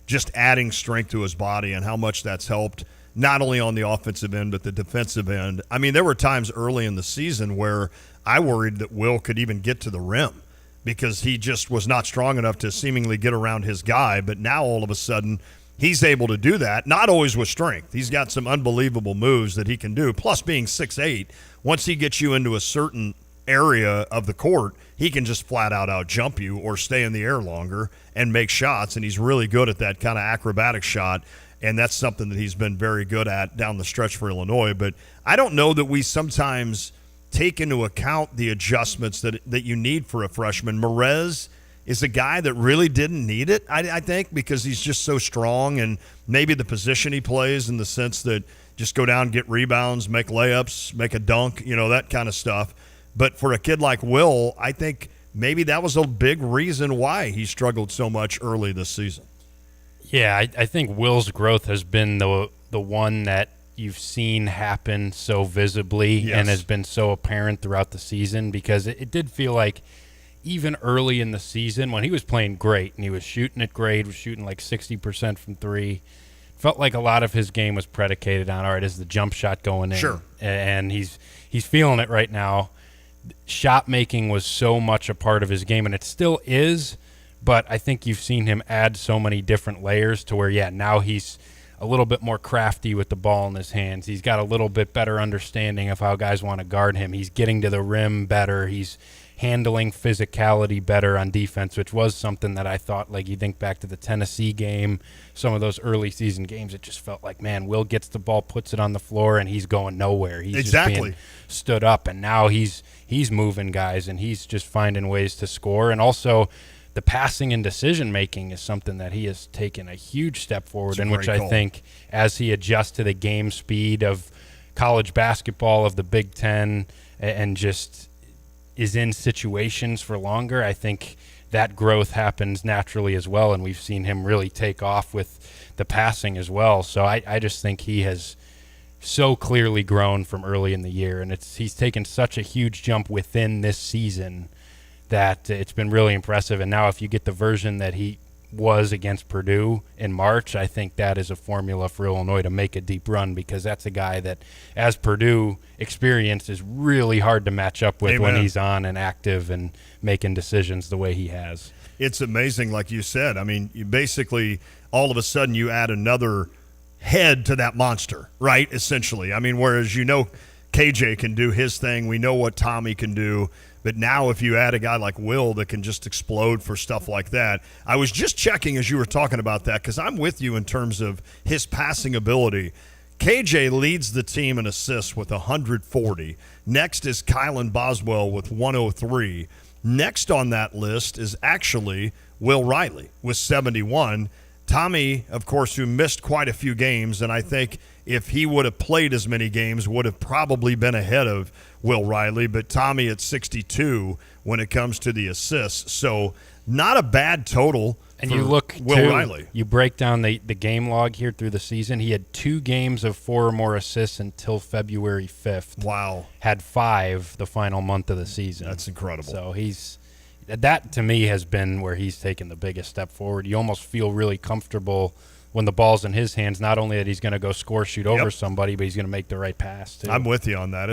just adding strength to his body and how much that's helped, not only on the offensive end, but the defensive end. I mean, there were times early in the season where I worried that Will could even get to the rim because he just was not strong enough to seemingly get around his guy. But now all of a sudden he's able to do that, not always with strength. He's got some unbelievable moves that he can do. Plus being 6'8", once he gets you into a certain area of the court, he can just flat out jump you or stay in the air longer and make shots, and he's really good at that kind of acrobatic shot, and that's something that he's been very good at down the stretch for Illinois. But I don't know that we sometimes take into account the adjustments that you need for a freshman. Morez is a guy that really didn't need it, I think, because he's just so strong, and maybe the position he plays in the sense that just go down, get rebounds, make layups, make a dunk, that kind of stuff. But for a kid like Will, I think maybe that was a big reason why he struggled so much early this season. Yeah, I think Will's growth has been the one that you've seen happen so visibly and has been so apparent throughout the season, because it did feel like even early in the season when he was playing great and he was shooting it great, was shooting 60% from three, felt like a lot of his game was predicated on, all right, is the jump shot going in? Sure. And he's feeling it right now. Shot making was so much a part of his game, and it still is, but I think you've seen him add so many different layers to where, now he's a little bit more crafty with the ball in his hands. He's got a little bit better understanding of how guys want to guard him. He's getting to the rim better. He's handling physicality better on defense, which was something that I thought, you think back to the Tennessee game, some of those early season games, it just felt like, man, Will gets the ball, puts it on the floor, and he's going nowhere. He's just being stood up, and now he's moving guys, and he's just finding ways to score. And also the passing and decision-making is something that he has taken a huge step forward in, which I think as he adjusts to the game speed of college basketball, of the Big Ten, and just is in situations for longer, I think that growth happens naturally as well, and we've seen him really take off with the passing as well. So I just think he has so clearly grown from early in the year, and he's taken such a huge jump within this season that it's been really impressive. And now if you get the version that he was against Purdue in March, I think that is a formula for Illinois to make a deep run, because that's a guy that, as Purdue experienced, is really hard to match up with when he's on and active and making decisions the way he has. It's amazing, like you said. I mean, you basically, all of a sudden, you add another head to that monster, right, essentially. I mean, whereas KJ can do his thing, we know what Tommy can do, but now if you add a guy like Will that can just explode for stuff like that. I was just checking as you were talking about that, because I'm with you in terms of his passing ability. KJ leads the team in assists with 140. Next is Kylan Boswell with 103. Next on that list is actually Will Riley with 71. Tommy, of course, who missed quite a few games, and I think if he would have played as many games, would have probably been ahead of Will Riley, but Tommy at 62 when it comes to the assists. So not a bad total. And you look Will Riley. You break down the game log here through the season. He had 2 games of 4 or more assists until February 5th. Wow. Had 5 the final month of the season. That's incredible. So that to me has been where he's taken the biggest step forward. You almost feel really comfortable when the ball's in his hands, not only that he's going to go shoot over somebody, but he's going to make the right pass too. I'm with you on that.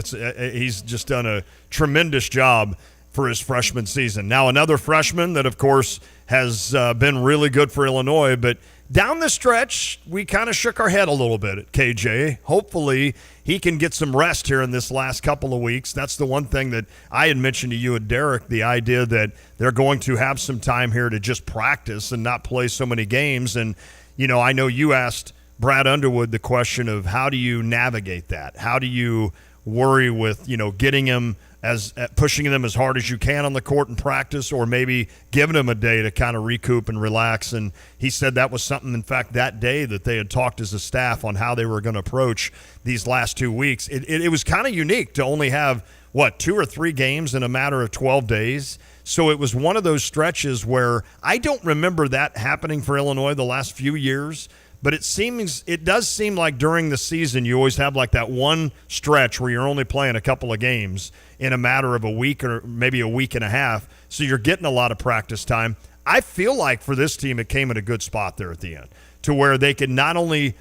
He's just done a tremendous job for his freshman season. Now another freshman that, of course, has been really good for Illinois, but down the stretch, we kind of shook our head a little bit at KJ. Hopefully he can get some rest here in this last couple of weeks. That's the one thing that I had mentioned to you and Derek, the idea that they're going to have some time here to just practice and not play so many games. And, you know, I know you asked Brad Underwood the question of how do you navigate that? How do you worry with, getting him pushing them as hard as you can on the court in practice, or maybe giving them a day to kind of recoup and relax? And he said that was something, in fact, that day that they had talked as a staff on how they were going to approach these last 2 weeks. It was kind of unique to only have, 2 or 3 games in a matter of 12 days. So it was one of those stretches where I don't remember that happening for Illinois the last few years. But it does seem like during the season you always have like that one stretch where you're only playing a couple of games in a matter of a week or maybe a week and a half. So you're getting a lot of practice time. I feel like for this team it came at a good spot there at the end, to where they could not only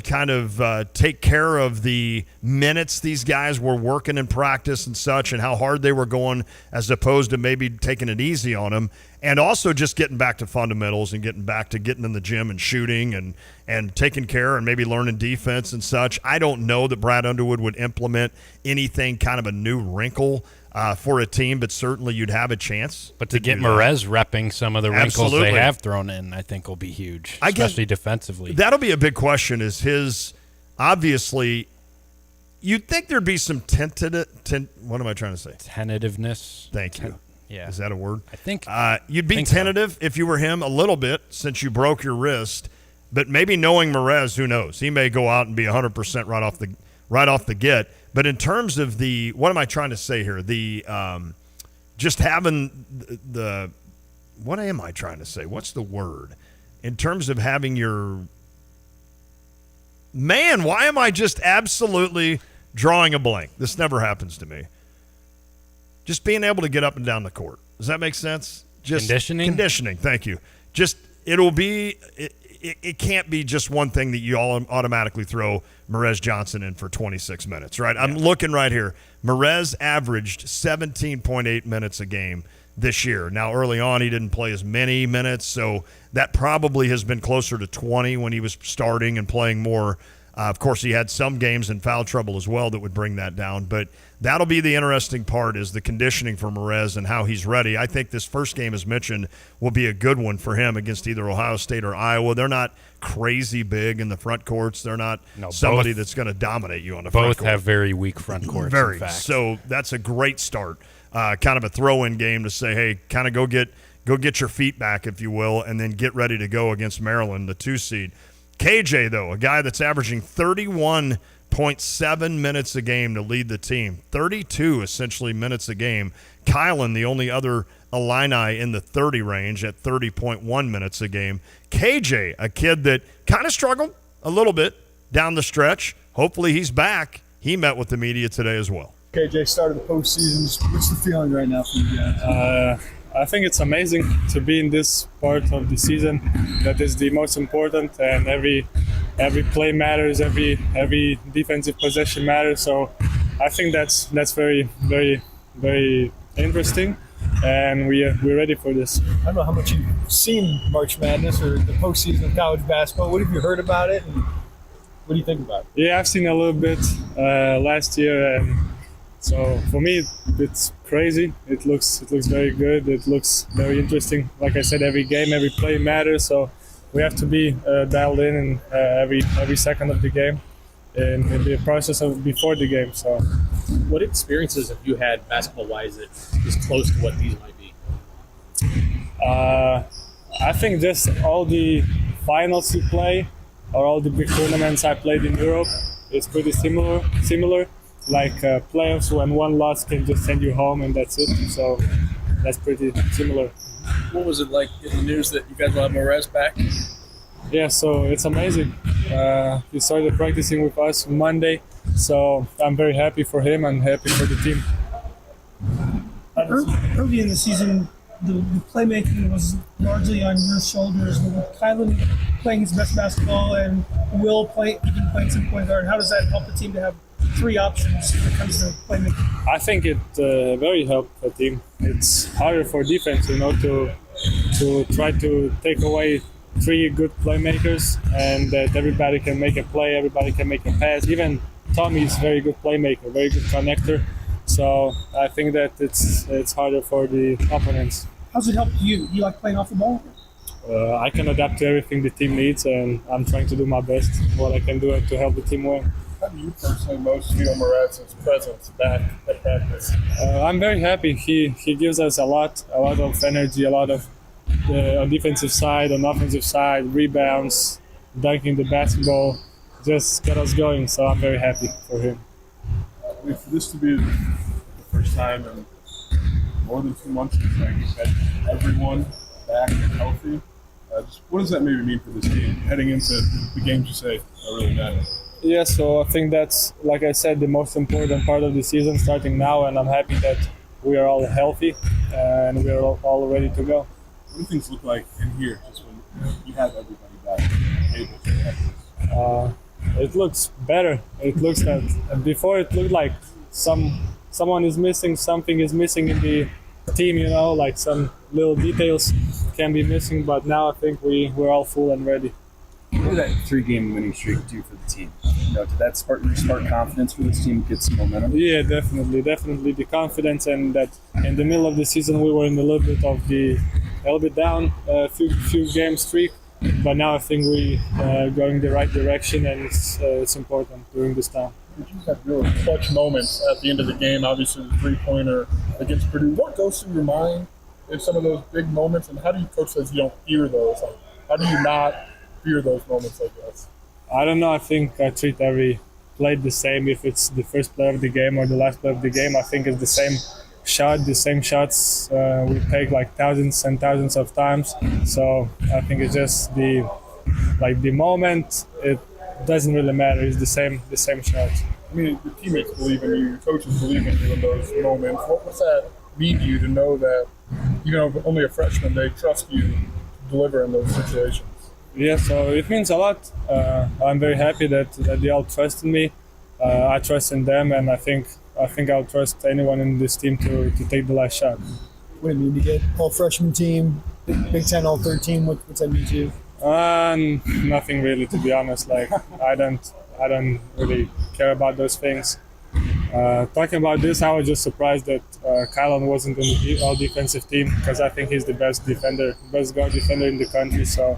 kind of take care of the minutes these guys were working in practice and such, and how hard they were going, as opposed to maybe taking it easy on them, and also just getting back to fundamentals and getting back to getting in the gym and shooting and taking care and maybe learning defense and such. I don't know that Brad Underwood would implement anything kind of a new wrinkle for a team, but certainly you'd have a chance. But to get Merez repping some of the wrinkles they have thrown in, I think will be huge, especially defensively. That'll be a big question. Is his, obviously, you'd think there'd be some what am I trying to say? Tentativeness. Thank you. Yeah. Is that a word? I think. You'd be tentative if you were him a little bit, since you broke your wrist. But maybe knowing Merez, who knows? He may go out and be 100% right off the get. But in terms of what am I trying to say here? Just having what am I trying to say? What's the word? In terms of having why am I just absolutely drawing a blank? This never happens to me. Just being able to get up and down the court. Does that make sense? Just Conditioning, thank you. It can't be just one thing that you all automatically throw Merez Johnson in for 26 minutes, right? Yeah. I'm looking right here. Merez averaged 17.8 minutes a game this year. Now, early on, he didn't play as many minutes, so that probably has been closer to 20 when he was starting and playing more. Of course, he had some games in foul trouble as well that would bring that down. But that'll be the interesting part, is the conditioning for Merez and how he's ready. I think this first game, as mentioned, will be a good one for him against either Ohio State or Iowa. They're not crazy big in the front courts. They're not somebody that's going to dominate you on the front court. Both have very weak front courts, Very. In fact. So that's a great start. Kind of a throw-in game to say, hey, kind of go get your feet back, if you will, and then get ready to go against Maryland, the 2 seed. KJ, though, a guy that's averaging 31.2 30.7 minutes a game to lead the team. 32 essentially minutes a game. Kylan, the only other Illini in the 30 range at 30.1 minutes a game. KJ, a kid that kind of struggled a little bit down the stretch. Hopefully he's back. He met with the media today as well. KJ started the postseason. What's the feeling right now for you guys? I think it's amazing to be in this part of the season that is the most important, and every play matters, every defensive possession matters. So I think that's very, very, very interesting, and we're ready for this. I don't know how much you've seen March Madness or the postseason of college basketball. What have you heard about it, and what do you think about it? Yeah, I've seen a little bit last year, and so for me it's crazy. It looks very good. It looks very interesting. Like I said, every game, every play matters. So we have to be dialed in every second of the game, and the process of before the game. So, what experiences have you had basketball-wise that is close to what these might be? I think just all the finals you play, or all the big tournaments I played in Europe, it's pretty similar. Like playoffs, when one loss can just send you home and that's it. So that's pretty similar. What was it like getting the news that you guys will have Morez back? Yeah, so it's amazing. He started practicing with us Monday, so I'm very happy for him and happy for the team. Early in the season, the playmaking was largely on your shoulders. But with Kylan playing his best basketball and Will playing some point guard, how does that help the team to have three options when it comes to playmaking? I think it very helped the team. It's harder for defense, to try to take away three good playmakers and that everybody can make a play, everybody can make a pass. Even Tommy is a very good playmaker, very good connector. So I think that it's harder for the opponents. How's it help you? Do you like playing off the ball? I can adapt to everything the team needs, and I'm trying to do my best, what I can do to help the team win. How do you personally most feel Morez's presence back at practice? I'm very happy. He gives us a lot of energy, a lot of on defensive side, on offensive side, rebounds, dunking the basketball, just get us going. So I'm very happy for him. For this to be the first time in more than 2 months, you've had everyone back and healthy. What does that maybe mean for this team heading into the games you say are really matter? Yeah, so I think that's, like I said, the most important part of the season starting now, and I'm happy that we are all healthy and we are all ready to go. What do things look like in here just when you have everybody back able to practice? It looks better. It looks that before it looked like someone is missing, something is missing in the team, like some little details can be missing, but now I think we're all full and ready. What did that 3-game winning streak do for the team? Did that spark confidence for this team, get some momentum? Yeah, definitely the confidence, and that in the middle of the season we were in a little bit down, a few game streak, but now I think we going the right direction, and it's important during this time. You have really clutch moments at the end of the game. Obviously, the 3-pointer against Purdue. What goes through your mind in some of those big moments, and how do you coach says you don't fear those? Like, how do you not fear those moments like this? I don't know. I think I treat every play the same. If it's the first play of the game or the last play of the game, I think it's the same shot, the same shots we take like thousands and thousands of times. So I think it's just the moment. It doesn't really matter. It's the same shots. I mean, your teammates believe in you, your coaches believe in you in those moments. What does that mean to you to know that, only a freshman, they trust you to deliver in those situations? Yeah, so it means a lot. I'm very happy that they all trust in me. I trust in them, and I think I'll trust anyone in this team to take the last shot. What do you mean to get all freshman team, Big Ten all 13? What's that mean to you? Nothing really, to be honest. Like I don't really care about those things. Talking about this, I was just surprised that Kylan wasn't in the all-defensive team, because I think he's the best guard defender in the country. So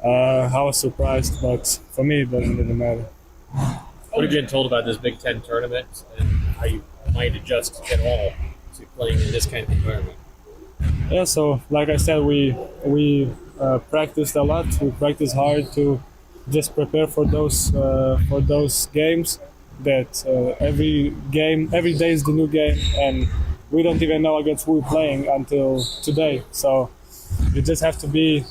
I was surprised, but for me, it doesn't really matter. What have you been told about this Big Ten tournament, and how you might adjust at all to playing in this kind of environment? Yeah, so like I said, we practiced a lot. We practiced hard to just prepare for those games. That every day is the new game, and we don't even know against who we're playing until today. So we just have to be.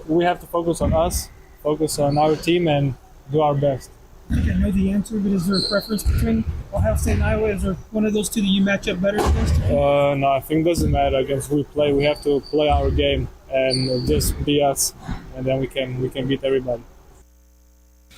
We have to focus on us, focus on our team, and do our best. I think I know the answer, but is there a preference between Ohio State and Iowa? Is there one of those two that you match up better against? No, I think it doesn't matter against who we play. We have to play our game and just be us, and then we can beat everybody.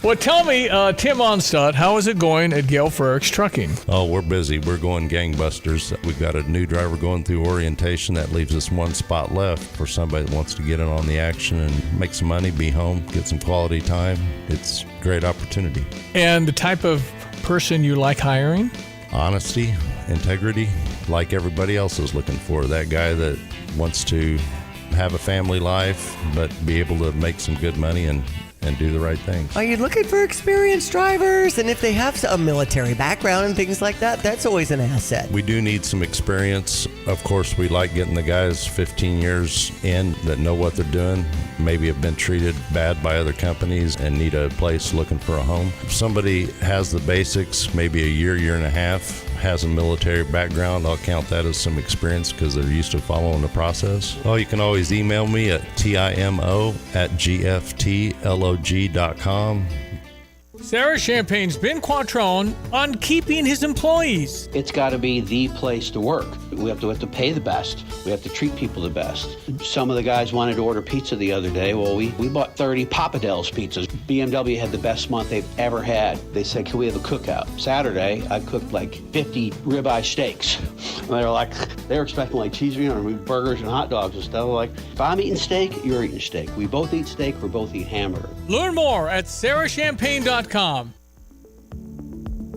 Well, tell me, Tim Onstad, how is it going at Gale Frericks Trucking? Oh, we're busy. We're going gangbusters. We've got a new driver going through orientation. That leaves us one spot left for somebody that wants to get in on the action and make some money, be home, get some quality time. It's a great opportunity. And the type of person you like hiring? Honesty, integrity, like everybody else is looking for. That guy that wants to have a family life, but be able to make some good money and do the right things. Are you looking for experienced drivers? And if they have a military background and things like that, that's always an asset. We do need some experience. Of course, we like getting the guys 15 years in that know what they're doing, maybe have been treated bad by other companies and need a place looking for a home. If somebody has the basics, maybe a year and a half, has a military background, I'll count that as some experience because they're used to following the process. Oh, you can always email me at timo@gftlog.com. Sarah Champagne's Ben Quattrone on keeping his employees. It's got to be the place to work. We have to pay the best. We have to treat people the best. Some of the guys wanted to order pizza the other day. Well, we bought 30 Papa Del's pizzas. BMW had the best month they've ever had. They said, can we have a cookout? Saturday, I cooked like 50 ribeye steaks. And they were expecting like burgers and hot dogs and stuff. Like, if I'm eating steak, you're eating steak. We both eat steak, we both eat hamburger. Learn more at sarahchampagne.com.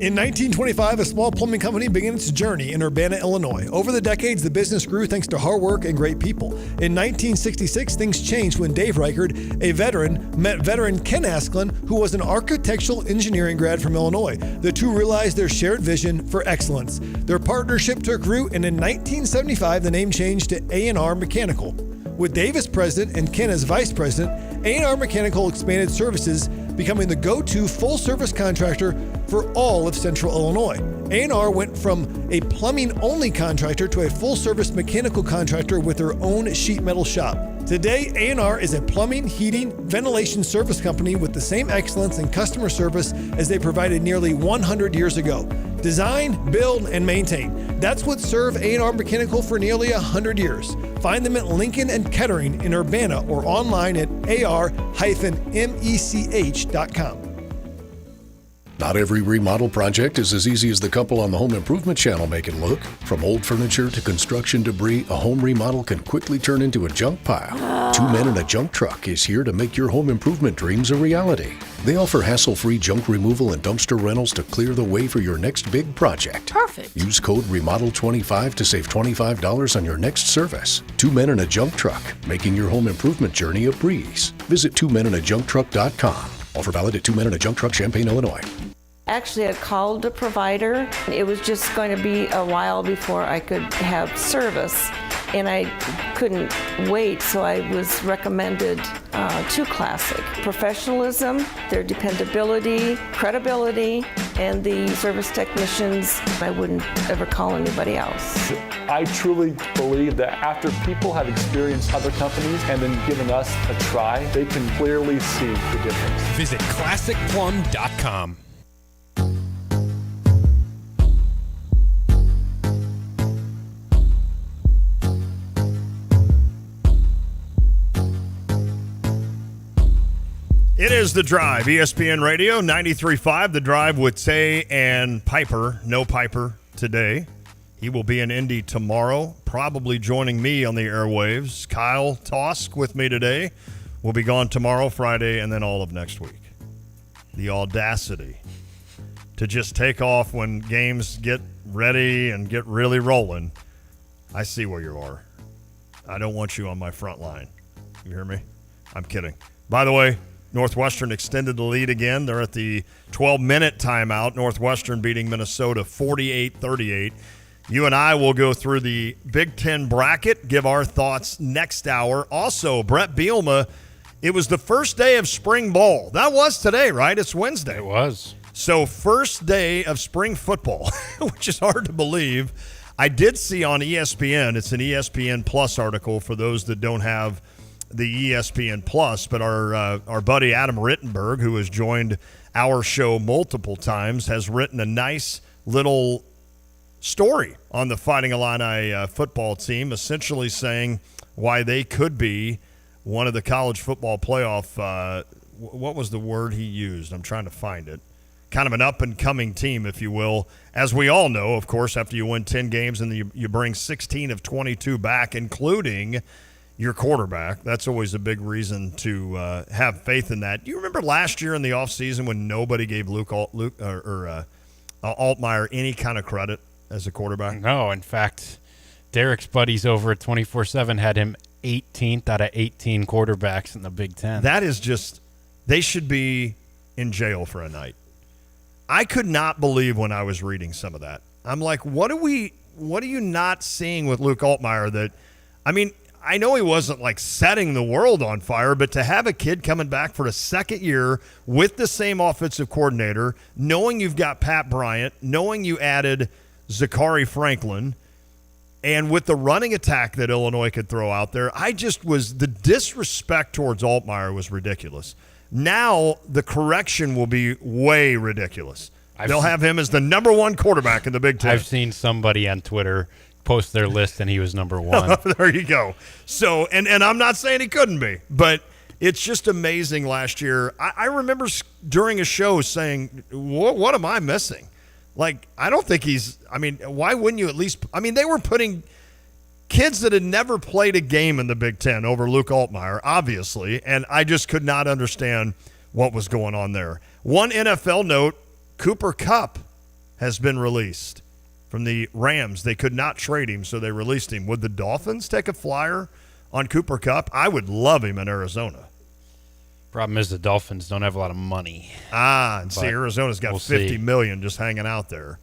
In 1925, a small plumbing company began its journey in Urbana, Illinois. Over the decades, the business grew thanks to hard work and great people. In 1966, things changed when Dave Reichard, a veteran, met veteran Ken Asklin, who was an architectural engineering grad from Illinois. The two realized their shared vision for excellence. Their partnership took root, and in 1975, the name changed to A&R Mechanical. With Dave as president and Ken as vice president, A&R Mechanical expanded services, becoming the go-to full-service contractor for all of Central Illinois. A&R went from a plumbing-only contractor to a full-service mechanical contractor with their own sheet metal shop. Today, A&R is a plumbing, heating, ventilation service company with the same excellence in customer service as they provided nearly 100 years ago. Design, build, and maintain. That's what served A&R Mechanical for nearly 100 years. Find them at Lincoln and Kettering in Urbana or online at ar-mech.com. Not every remodel project is as easy as the couple on the Home Improvement Channel make it look. From old furniture to construction debris, a home remodel can quickly turn into a junk pile. Two Men in a Junk Truck is here to make your home improvement dreams a reality. They offer hassle-free junk removal and dumpster rentals to clear the way for your next big project. Perfect. Use code REMODEL25 to save $25 on your next service. Two Men in a Junk Truck, making your home improvement journey a breeze. Visit twomeninajunktruck.com. Offer valid at Two Men in a Junk Truck, Champaign, Illinois. Actually, I called the provider. It was just going to be a while before I could have service, and I couldn't wait, so I was recommended to Classic. Professionalism, their dependability, credibility, and the service technicians, I wouldn't ever call anybody else. I truly believe that after people have experienced other companies and then given us a try, they can clearly see the difference. Visit ClassicPlum.com. It is The Drive, ESPN Radio, 93.5, The Drive with Tay and Piper. No Piper today. He will be in Indy tomorrow, probably joining me on the airwaves. Kyle Tosk with me today. Will be gone tomorrow, Friday, and then all of next week. The audacity to just take off when games get ready and get really rolling. I see where you are. I don't want you on my front line. You hear me? I'm kidding. By the way, Northwestern extended the lead again. They're at the 12-minute timeout. Northwestern beating Minnesota 48-38. You and I will go through the Big Ten bracket, give our thoughts next hour. Also, Brett Bielema It was the first day of spring ball. That was today, right? It's Wednesday. It was. So first day of spring football, which is hard to believe. I did see on ESPN, it's an ESPN Plus article for those that don't have the ESPN Plus, but our buddy Adam Rittenberg, who has joined our show multiple times, has written a nice little story on the Fighting Illini football team, essentially saying why they could be one of the college football playoff, what was the word he used? I'm trying to find it. Kind of an up-and-coming team, if you will. As we all know, of course, after you win 10 games and you bring 16 of 22 back, including your quarterback, that's always a big reason to have faith in that. You remember last year in the offseason when nobody gave Altmyer any kind of credit as a quarterback? No, in fact, Derek's buddies over at 24/7 had him 18th out of 18 quarterbacks in the Big Ten. That is just – they should be in jail for a night. I could not believe when I was reading some of that. I'm like, what are you not seeing with Luke Altmyer that – I mean, I know he wasn't like setting the world on fire, but to have a kid coming back for a second year with the same offensive coordinator, knowing you've got Pat Bryant, knowing you added Zachary Franklin, and with the running attack that Illinois could throw out there, the disrespect towards Altmyer was ridiculous. Now the correction will be way ridiculous. They'll have him as the number one quarterback in the Big Ten. I've seen somebody on Twitter post their list, and he was number one. There you go. So, and I'm not saying he couldn't be, but it's just amazing last year. I remember during a show saying, what am I missing? Like, I don't think why wouldn't you at least – they were putting kids that had never played a game in the Big Ten over Luke Altmyer, obviously, and I just could not understand what was going on there. One NFL note, Cooper Kupp has been released from the Rams. They could not trade him, so they released him. Would the Dolphins take a flyer on Cooper Kupp? I would love him in Arizona. Problem is the Dolphins don't have a lot of money. And see, Arizona's got $50 million just hanging out there.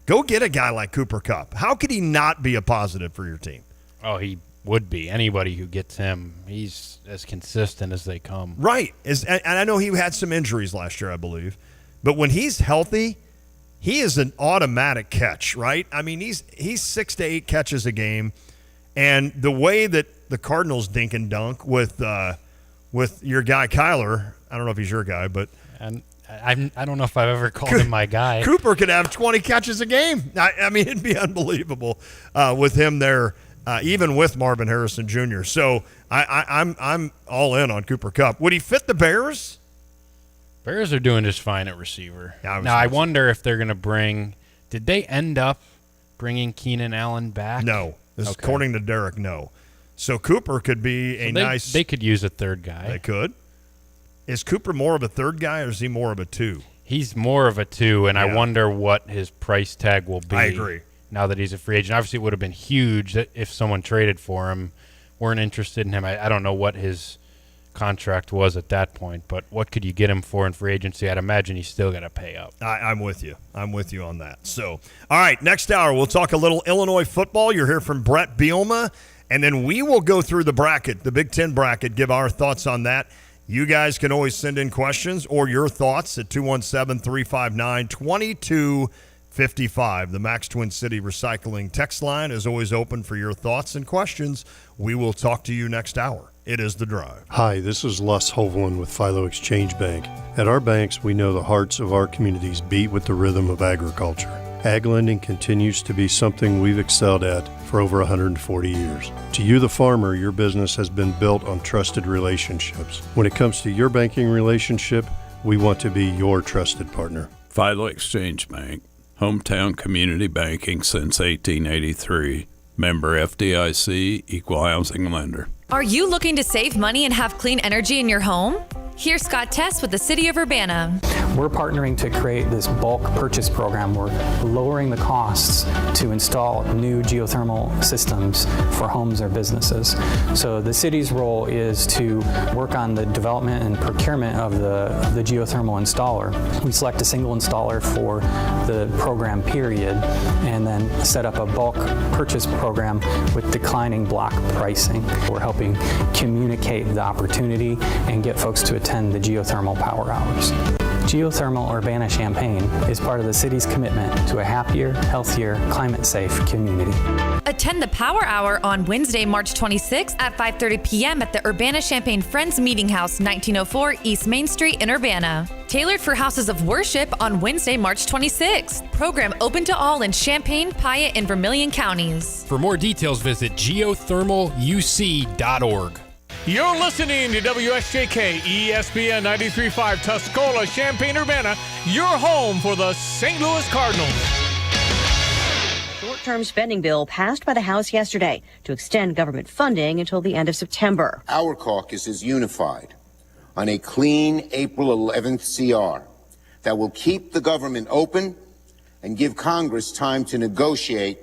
Go get a guy like Cooper Kupp. How could he not be a positive for your team? Oh, he would be. Anybody who gets him, he's as consistent as they come. Right. And I know he had some injuries last year, I believe. But when he's healthy, he is an automatic catch, right? I mean, he's 6 to 8 catches a game. And the way that the Cardinals dink and dunk with your guy Kyler, I don't know if he's your guy, but and I don't know if I've ever called him my guy. Cooper could have 20 catches a game. I mean, it'd be unbelievable with him there, even with Marvin Harrison Jr. So I'm all in on Cooper Kupp. Would he fit the Bears? Bears are doing just fine at receiver. Now I wonder if they're going to bring. Did they end up bringing Keenan Allen back? No, according to Derek, no. So Cooper could be nice. They could use a third guy. They could. Is Cooper more of a third guy, or is he more of a 2? He's more of a 2, and I wonder what his price tag will be. I agree. Now that he's a free agent, obviously it would have been huge if someone traded for him, weren't interested in him. I don't know what his contract was at that point, but what could you get him for in free agency? I'd imagine he's still got to pay up. I'm with you. I'm with you on that. So, all right, next hour we'll talk a little Illinois football. You'll hear from Brett Bielema. And then we will go through the bracket, the Big Ten bracket, give our thoughts on that. You guys can always send in questions or your thoughts at 217-359-2255. The Max Twin City Recycling text line is always open for your thoughts and questions. We will talk to you next hour. It is The Drive. Hi, this is Les Hovland with Philo Exchange Bank. At our banks, we know the hearts of our communities beat with the rhythm of agriculture. Ag lending continues to be something we've excelled at for over 140 years. To you, the farmer, your business has been built on trusted relationships. When it comes to your banking relationship, we want to be your trusted partner. Philo Exchange Bank, hometown community banking since 1883. Member FDIC, equal housing lender. Are you looking to save money and have clean energy in your home? Here's Scott Tess with the City of Urbana. We're partnering to create this bulk purchase program. We're lowering the costs to install new geothermal systems for homes or businesses. So the city's role is to work on the development and procurement of the geothermal installer. We select a single installer for the program period and then set up a bulk purchase program with declining block pricing. We're helping communicate the opportunity and get folks to attend the geothermal power hours. Geothermal Urbana-Champaign is part of the city's commitment to a happier, healthier, climate-safe community. Attend the Power Hour on Wednesday, March 26th at 5:30 p.m. at the Urbana-Champaign Friends Meeting House, 1904 East Main Street in Urbana. Tailored for houses of worship on Wednesday, March 26th. Program open to all in Champaign, Piatt, and Vermilion counties. For more details, visit geothermaluc.org. You're listening to WSJK ESPN 93.5 Tuscola, Champaign-Urbana, your home for the St. Louis Cardinals. Short-term spending bill passed by the House yesterday to extend government funding until the end of September. Our caucus is unified on a clean April 11th CR that will keep the government open and give Congress time to negotiate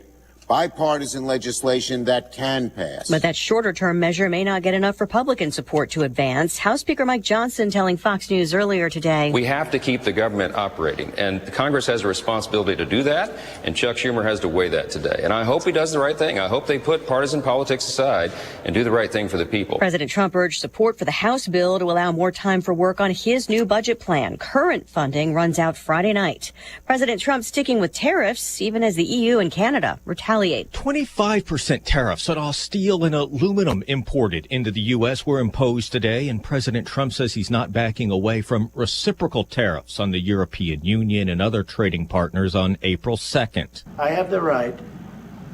bipartisan legislation that can pass. But that shorter-term measure may not get enough Republican support to advance. House Speaker Mike Johnson telling Fox News earlier today. We have to keep the government operating, and Congress has a responsibility to do that, and Chuck Schumer has to weigh that today. And I hope he does the right thing. I hope they put partisan politics aside and do the right thing for the people. President Trump urged support for the House bill to allow more time for work on his new budget plan. Current funding runs out Friday night. President Trump sticking with tariffs, even as the EU and Canada retaliate. 25% tariffs on all steel and aluminum imported into the U.S. were imposed today, and President Trump says he's not backing away from reciprocal tariffs on the European Union and other trading partners on April 2nd. I have the right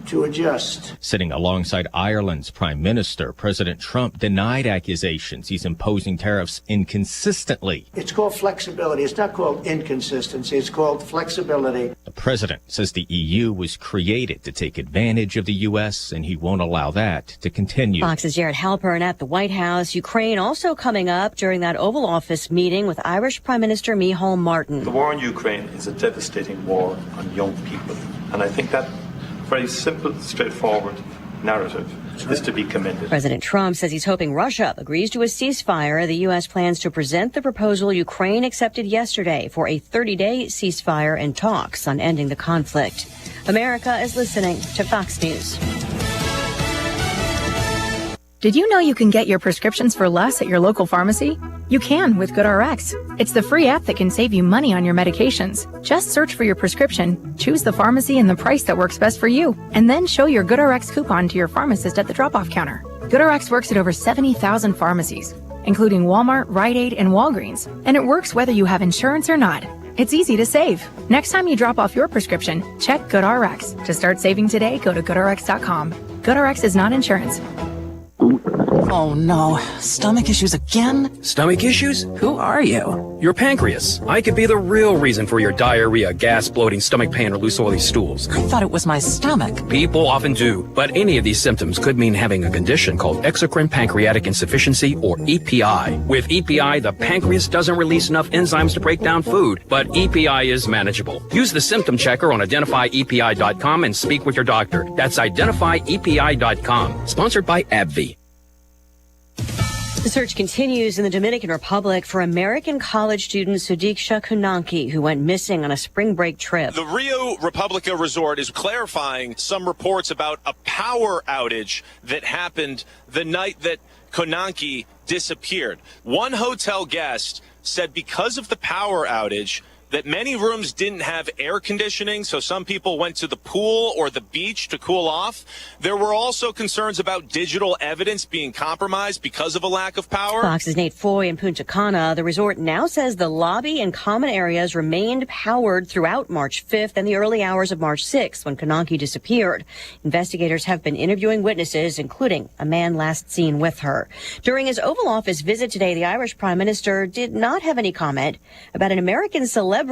to adjust. Sitting alongside Ireland's Prime Minister, President Trump denied accusations he's imposing tariffs inconsistently. It's called flexibility. It's not called inconsistency. It's called flexibility. The president says the EU was created to take advantage of the U.S., and he won't allow that to continue. Fox's Jared Halpern at the White House. Ukraine also coming up during that Oval Office meeting with Irish Prime Minister Micheál Martin. The war in Ukraine is a devastating war on young people, and I think that very simple, straightforward narrative is to be commended. President Trump says he's hoping Russia agrees to a ceasefire. The U.S. plans to present the proposal Ukraine accepted yesterday for a 30-day ceasefire and talks on ending the conflict. America is listening to Fox News. Did you know you can get your prescriptions for less at your local pharmacy? You can with GoodRx. It's the free app that can save you money on your medications. Just search for your prescription, choose the pharmacy and the price that works best for you, and then show your GoodRx coupon to your pharmacist at the drop-off counter. GoodRx works at over 70,000 pharmacies, including Walmart, Rite Aid, and Walgreens, and it works whether you have insurance or not. It's easy to save. Next time you drop off your prescription, check GoodRx. To start saving today, go to GoodRx.com. GoodRx is not insurance. Oh no, stomach issues again? Stomach issues? Who are you? Your pancreas. I could be the real reason for your diarrhea, gas, bloating, stomach pain, or loose oily stools. I thought it was my stomach. People often do, but any of these symptoms could mean having a condition called exocrine pancreatic insufficiency, or EPI. With EPI, the pancreas doesn't release enough enzymes to break down food, but EPI is manageable. Use the symptom checker on identifyepi.com and speak with your doctor. That's identifyepi.com. Sponsored by AbbVie. The search continues in the Dominican Republic for American college student Sudiksha Kunanki, who went missing on a spring break trip. The Rio Republica Resort is clarifying some reports about a power outage that happened the night that Kunanki disappeared. One hotel guest said because of the power outage, that many rooms didn't have air conditioning, so some people went to the pool or the beach to cool off. There were also concerns about digital evidence being compromised because of a lack of power. Fox's Nate Foy in Punta Cana. The resort now says the lobby and common areas remained powered throughout March 5th and the early hours of March 6th when Kunanki disappeared. Investigators have been interviewing witnesses, including a man last seen with her. During his Oval Office visit today, the Irish Prime Minister did not have any comment about an American celebrity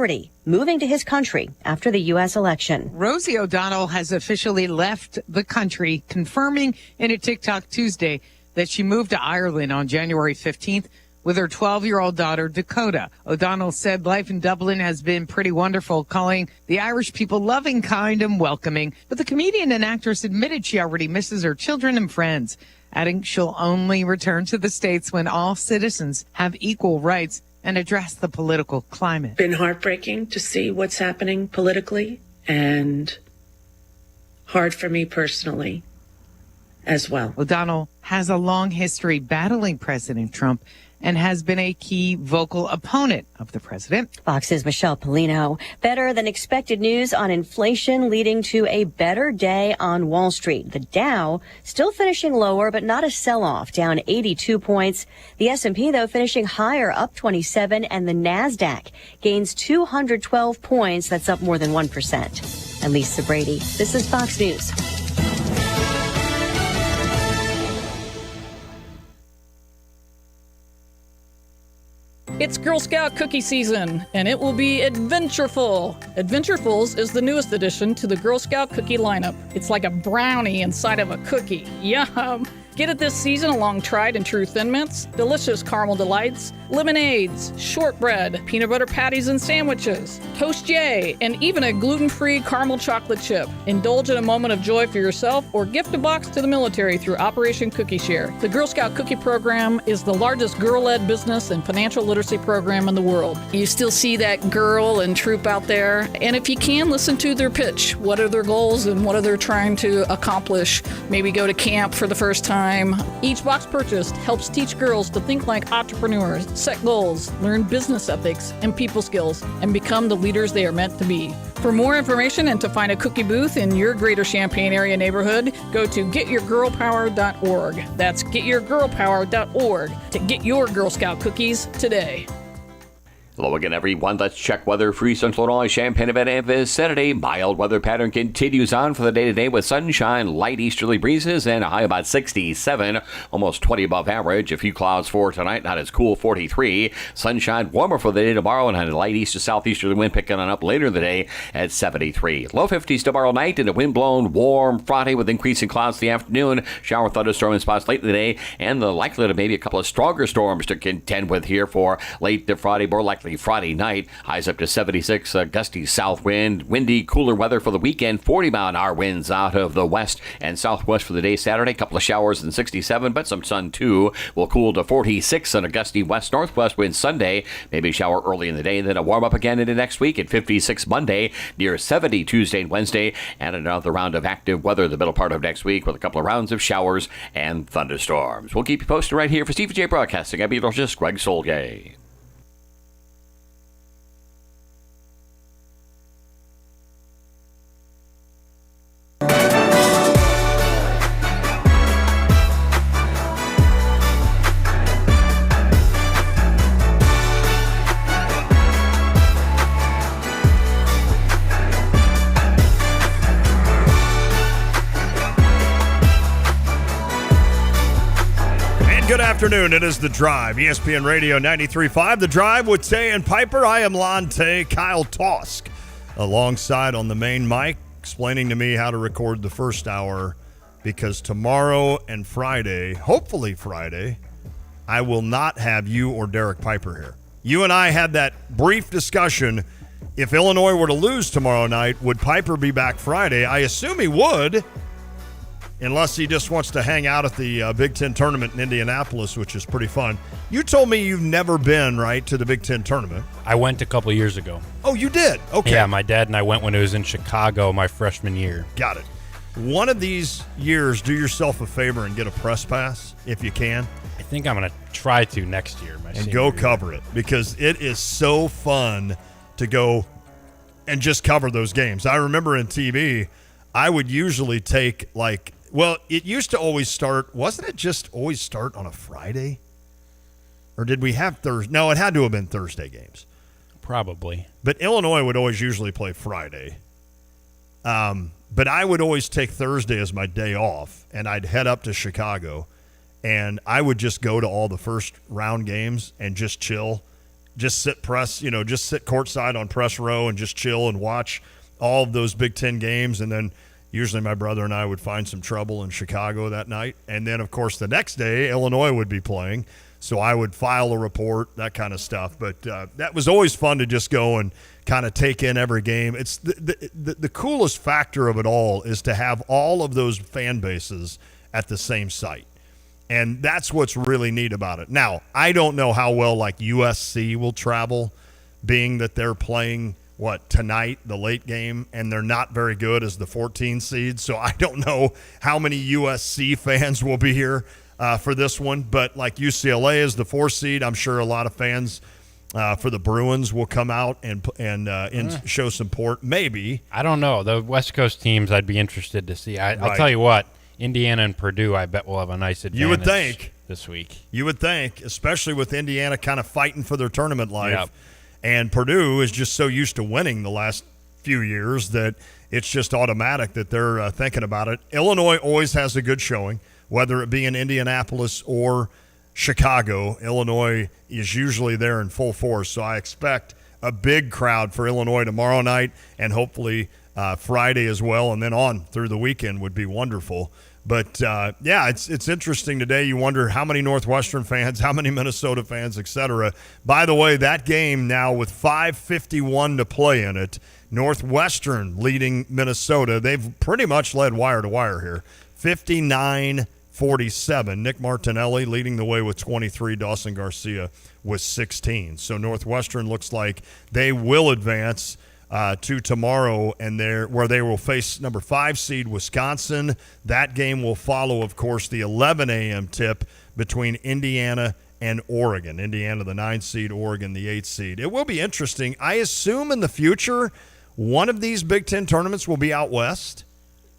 moving to his country after the U.S. election. Rosie O'Donnell has officially left the country, confirming in a TikTok Tuesday that she moved to Ireland on January 15th with her 12-year-old daughter, Dakota. O'Donnell said life in Dublin has been pretty wonderful, calling the Irish people loving, kind, and welcoming. But the comedian and actress admitted she already misses her children and friends, adding she'll only return to the States when all citizens have equal rights and address the political climate. Been heartbreaking to see what's happening politically, and hard for me personally as well. O'Donnell has a long history battling President Trump and has been a key vocal opponent of the president. Fox's Michelle Polino. Better than expected news on inflation leading to a better day on Wall Street. The Dow still finishing lower, but not a sell-off, down 82 points. The S&P, though, finishing higher, up 27, and the NASDAQ gains 212 points. That's up more than 1%. I'm Lisa Brady. This is Fox News. It's Girl Scout cookie season, and it will be adventureful. Adventurefuls is the newest addition to the Girl Scout cookie lineup. It's like a brownie inside of a cookie. Yum! Get it this season along tried and true Thin Mints, delicious caramel delights, lemonades, shortbread, peanut butter patties and sandwiches, Toast J, and even a gluten-free caramel chocolate chip. Indulge in a moment of joy for yourself or gift a box to the military through Operation Cookie Share. The Girl Scout Cookie Program is the largest girl-led business and financial literacy program in the world. You still see that girl and troop out there, and if you can, listen to their pitch. What are their goals and what are they trying to accomplish? Maybe go to camp for the first time. Each box purchased helps teach girls to think like entrepreneurs, set goals, learn business ethics and people skills, and become the leaders they are meant to be. For more information and to find a cookie booth in your greater Champaign area neighborhood, go to getyourgirlpower.org. That's getyourgirlpower.org to get your Girl Scout cookies today. Hello again, everyone. Let's check weather for Central Illinois, Champaign, and vicinity. Mild weather pattern continues on for the day today with sunshine, light easterly breezes, and a high about 67, almost 20 above average. A few clouds for tonight, not as cool, 43. Sunshine, warmer for the day tomorrow, and a light east to southeasterly wind picking on up later in the day at 73. Low 50s tomorrow night, and a wind-blown, warm Friday with increasing clouds in the afternoon. Shower thunderstorm in spots late in the day, and the likelihood of maybe a couple of stronger storms to contend with here for late to Friday, more likely Friday night. Highs up to 76, gusty south wind, windy, cooler weather for the weekend. 40-mile-an-hour winds out of the west and southwest for the day Saturday. Couple of showers and 67, but some sun too. Will cool to 46 and a gusty west-northwest wind Sunday. Maybe a shower early in the day, and then a warm up again into next week at 56 Monday, near 70 Tuesday and Wednesday, and another round of active weather the middle part of next week with a couple of rounds of showers and thunderstorms. We'll keep you posted right here for Stephen J. Broadcasting. I'm meteorologist Greg Solgay. Good afternoon. It is The Drive, ESPN Radio 93.5. The Drive with Tay and Piper. I am Lon Tay, Kyle Tosk, alongside on the main mic, explaining to me how to record the first hour, because tomorrow and Friday, hopefully Friday, I will not have you or Derek Piper here. You and I had that brief discussion. If Illinois were to lose tomorrow night, would Piper be back Friday? I assume he would, unless he just wants to hang out at the Big Ten tournament in Indianapolis, which is pretty fun. You told me you've never been, right, to the Big Ten tournament. I went a couple years ago. Oh, you did? Okay. Yeah, my dad and I went when it was in Chicago my freshman year. Got it. One of these years, do yourself a favor and get a press pass, if you can. I think I'm going to try to next year. And go cover it, because it is so fun to go and just cover those games. I remember in TV, I would usually take it used to always start, wasn't it just always start on a Friday? Or did we have Thursday? No, it had to have been Thursday games. Probably. But Illinois would always usually play Friday. But I would always take Thursday as my day off, and I'd head up to Chicago, and I would just go to all the first round games and just chill. Just sit courtside on press row and just chill and watch all of those Big Ten games, and then usually my brother and I would find some trouble in Chicago that night. And then, of course, the next day, Illinois would be playing. So I would file a report, that kind of stuff. But that was always fun to just go and kind of take in every game. It's the coolest factor of it all is to have all of those fan bases at the same site. And that's what's really neat about it. Now, I don't know how well like USC will travel, being that they're playing, tonight, the late game, and they're not very good as the 14 seed. So I don't know how many USC fans will be here for this one. But like UCLA is the 4 seed, I'm sure a lot of fans for the Bruins will come out and show support. Maybe. I don't know. The West Coast teams I'd be interested to see. I'll tell you what. Indiana and Purdue, I bet will have a nice advantage. You would think this week. You would think, especially with Indiana kind of fighting for their tournament life. Yep. And Purdue is just so used to winning the last few years that it's just automatic that they're thinking about it. Illinois always has a good showing, whether it be in Indianapolis or Chicago. Illinois is usually there in full force, so I expect a big crowd for Illinois tomorrow night and hopefully Friday as well, and then on through the weekend would be wonderful. But, it's interesting today. You wonder how many Northwestern fans, how many Minnesota fans, et cetera. By the way, that game now with 5:51 to play in it, Northwestern leading Minnesota. They've pretty much led wire to wire here, 59-47. Nick Martinelli leading the way with 23, Dawson Garcia with 16. So Northwestern looks like they will advance to tomorrow, and where they will face number 5 seed Wisconsin. That game will follow, of course, the 11 a.m. tip between Indiana and Oregon. Indiana, the 9 seed, Oregon, the 8 seed. It will be interesting. I assume in the future one of these Big Ten tournaments will be out west.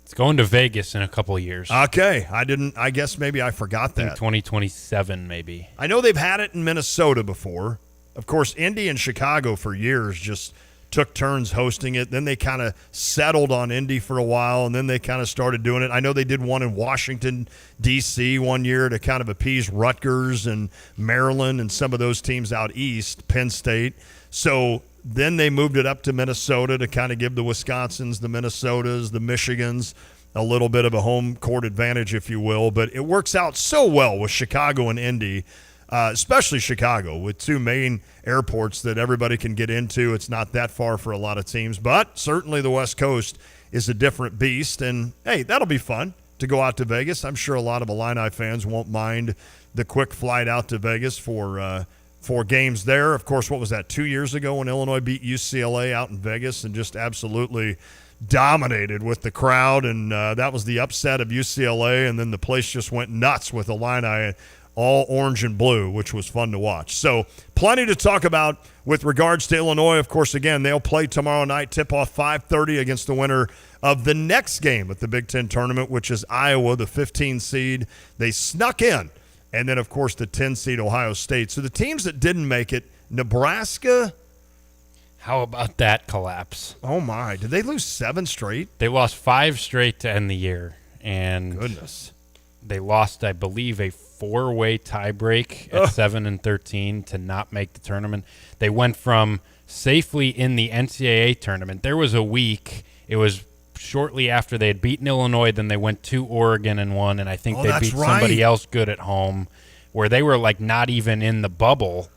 It's going to Vegas in a couple of years. Okay. I guess maybe I forgot that. 2027 maybe. I know they've had it in Minnesota before. Of course, Indy and Chicago for years just took turns hosting it. Then they kind of settled on Indy for a while, and then they kind of started doing it. I know they did one in Washington, D.C. one year to kind of appease Rutgers and Maryland and some of those teams out east, Penn State. So then they moved it up to Minnesota to kind of give the Wisconsins, the Minnesotas, the Michigans a little bit of a home court advantage, if you will. But it works out so well with Chicago and Indy, especially Chicago, with 2 main airports that everybody can get into. It's not that far for a lot of teams, but certainly the West Coast is a different beast. And, hey, that'll be fun to go out to Vegas. I'm sure a lot of Illini fans won't mind the quick flight out to Vegas for games there. Of course, what was that, 2 years ago when Illinois beat UCLA out in Vegas and just absolutely dominated with the crowd, and that was the upset of UCLA, and then the place just went nuts with Illini all orange and blue, which was fun to watch. So plenty to talk about with regards to Illinois. Of course, again, they'll play tomorrow night, tip-off 5:30 against the winner of the next game at the Big Ten tournament, which is Iowa, the 15 seed. They snuck in. And then, of course, the 10 seed Ohio State. So the teams that didn't make it, Nebraska. How about that collapse? Oh, my. Did they lose 7 straight? They lost 5 straight to end the year. And goodness. They lost, I believe, a 4-way tiebreak at 7-13 to not make the tournament. They went from safely in the NCAA tournament. There was a week. It was shortly after they had beaten Illinois, then they went to Oregon and won, and I think they beat somebody else good at home, where they were like not even in the bubble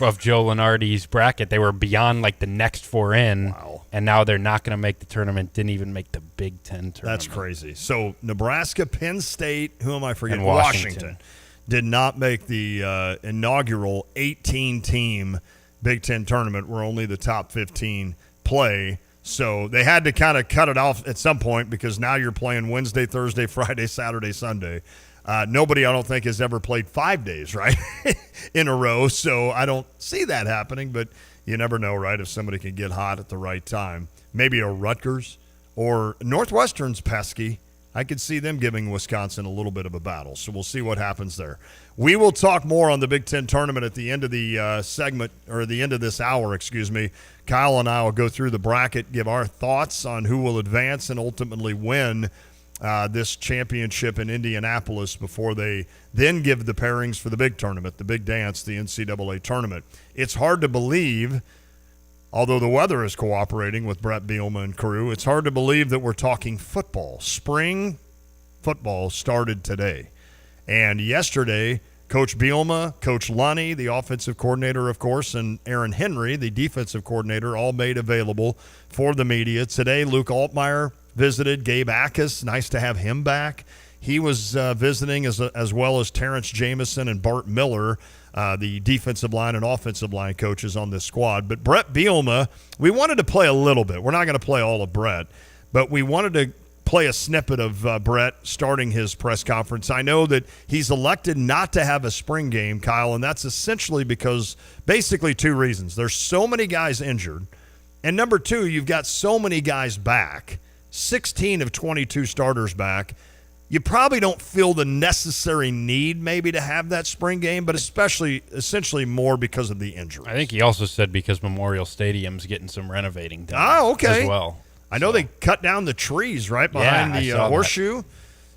of Joe Lunardi's bracket. They were beyond like the next 4 in, and now they're not going to make the tournament, didn't even make the Big Ten tournament. That's crazy. So Nebraska, Penn State, who am I forgetting? And Washington did not make the inaugural 18-team Big Ten tournament where only the top 15 play. So they had to kind of cut it off at some point because now you're playing Wednesday, Thursday, Friday, Saturday, Sunday. Nobody, I don't think, has ever played 5 days, right, in a row. So I don't see that happening, but you never know, right, if somebody can get hot at the right time. Maybe a Rutgers or Northwestern's pesky. I could see them giving Wisconsin a little bit of a battle. So we'll see what happens there. We will talk more on the Big Ten tournament at the end of the segment, or the end of this hour, excuse me. Kyle and I will go through the bracket, give our thoughts on who will advance and ultimately win this championship in Indianapolis before they then give the pairings for the big tournament, the big dance, the NCAA tournament. It's hard to believe, although the weather is cooperating with Brett Bielema and crew, it's hard to believe that we're talking football. Spring football started today. And yesterday, Coach Bielema, Coach Lunny, the offensive coordinator, of course, and Aaron Henry, the defensive coordinator, all made available for the media. Today, Luke Altmaier visited. Gabe Ackus, nice to have him back. He was visiting as well as Terrence Jamison and Bart Miller, the defensive line and offensive line coaches on this squad. But Brett Bielema, we wanted to play a little bit. We're not going to play all of Brett, but we wanted to play a snippet of Brett starting his press conference. I know that he's elected not to have a spring game, Kyle, and that's essentially because basically two reasons. There's so many guys injured, and number two, you've got so many guys back, 16 of 22 starters back. You probably don't feel the necessary need maybe to have that spring game, but essentially more because of the injury. I think he also said because Memorial Stadium's getting some renovating done as well. I know they cut down the trees right behind the horseshoe,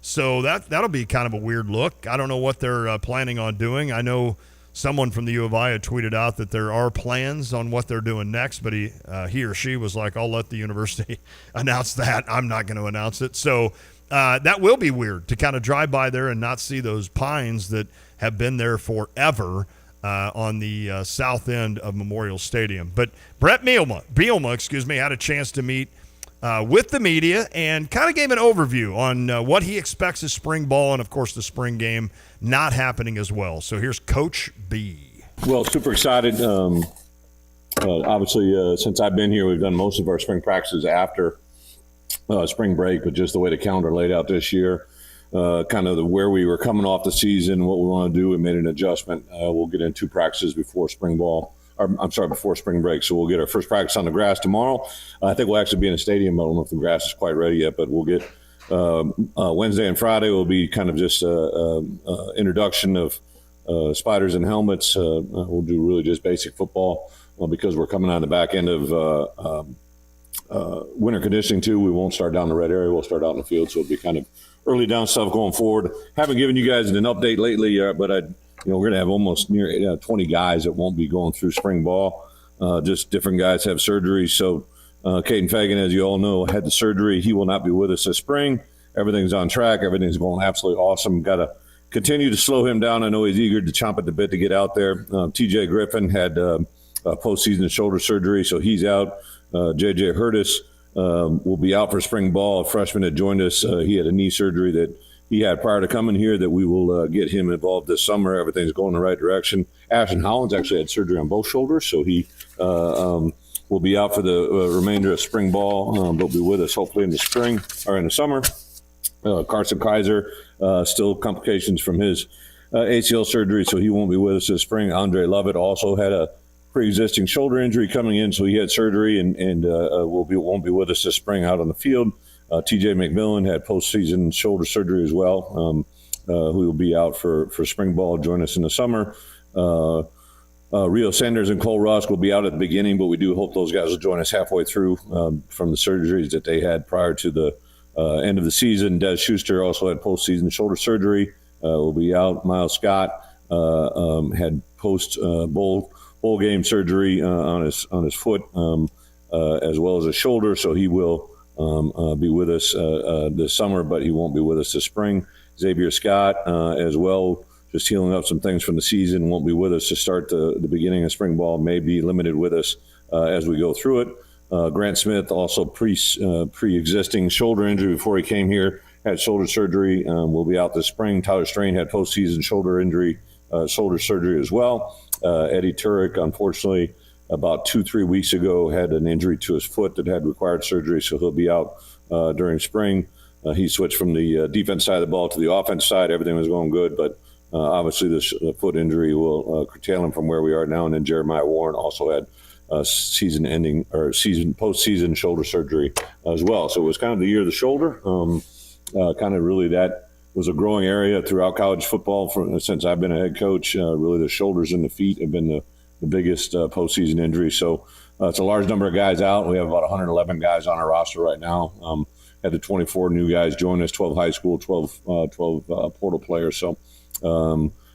so that'll be kind of a weird look. I don't know what they're planning on doing. I know someone from the U of I had tweeted out that there are plans on what they're doing next, but he or she was like, I'll let the university announce that. I'm not going to announce it. So that will be weird to kind of drive by there and not see those pines that have been there forever on the south end of Memorial Stadium. But Brett Bielema, had a chance to meet with the media and kind of gave an overview on what he expects as spring ball and, of course, the spring game not happening as well. So here's Coach B. Well, super excited. Obviously, since I've been here, we've done most of our spring practices after spring break, but just the way the calendar laid out this year, kind of where we were coming off the season, what we want to do, we made an adjustment. We'll get in 2 practices before before spring break. So we'll get our first practice on the grass tomorrow. I think we'll actually be in a stadium. I don't know if the grass is quite ready yet, but we'll get Wednesday and Friday will be kind of just introduction of spiders and helmets. We'll do really just basic football because we're coming on the back end of winter conditioning too. We won't start down the red area. We'll start out in the field. So it'll be kind of early down stuff going forward. Haven't given you guys an update lately, but we're going to have almost near 20 guys that won't be going through spring ball. Just different guys have surgery. So Caden Fagan, as you all know, had the surgery. He will not be with us this spring. Everything's on track. Everything's going absolutely awesome. Got to continue to slow him down. I know he's eager to chomp at the bit to get out there. TJ Griffin had postseason shoulder surgery, so he's out. JJ Hurtis will be out for spring ball. A freshman that joined us, he had a knee surgery that he had prior to coming here that we will get him involved this summer. Everything's going in the right direction. Ashton Hollins actually had surgery on both shoulders, so he will be out for the remainder of spring ball, but be with us hopefully in the spring or in the summer. Carson Kaiser, still complications from his ACL surgery, so he won't be with us this spring. Andre Lovett also had a pre-existing shoulder injury coming in, so he had surgery and won't be with us this spring out on the field. TJ McMillan had postseason shoulder surgery as well, who will be out for spring ball, join us in the summer. Rio Sanders and Cole Rusk will be out at the beginning, but we do hope those guys will join us halfway through from the surgeries that they had prior to the end of the season. Des Schuster also had postseason shoulder surgery, will be out. Miles Scott had post-bowl game surgery on his foot as well as his shoulder, so he will be with us this summer, but he won't be with us this spring. Xavier Scott as well, just healing up some things from the season, won't be with us to start the beginning of spring ball, may be limited with us as we go through it. Grant Smith, also pre-existing shoulder injury before he came here, had shoulder surgery, will be out this spring. Tyler Strain had postseason shoulder surgery as well. Eddie Turek, unfortunately, about 2-3 weeks ago, had an injury to his foot that had required surgery, so he'll be out during spring. He switched from the defense side of the ball to the offense side. Everything was going good, but obviously this foot injury will curtail him from where we are now. And then Jeremiah Warren also had postseason shoulder surgery as well. So it was kind of the year of the shoulder. Kind of really that was a growing area throughout college football since I've been a head coach. Really the shoulders and the feet have been the biggest postseason injury. So it's a large number of guys out. We have about 111 guys on our roster right now. Had the 24 new guys join us, 12 high school, 12 portal players. So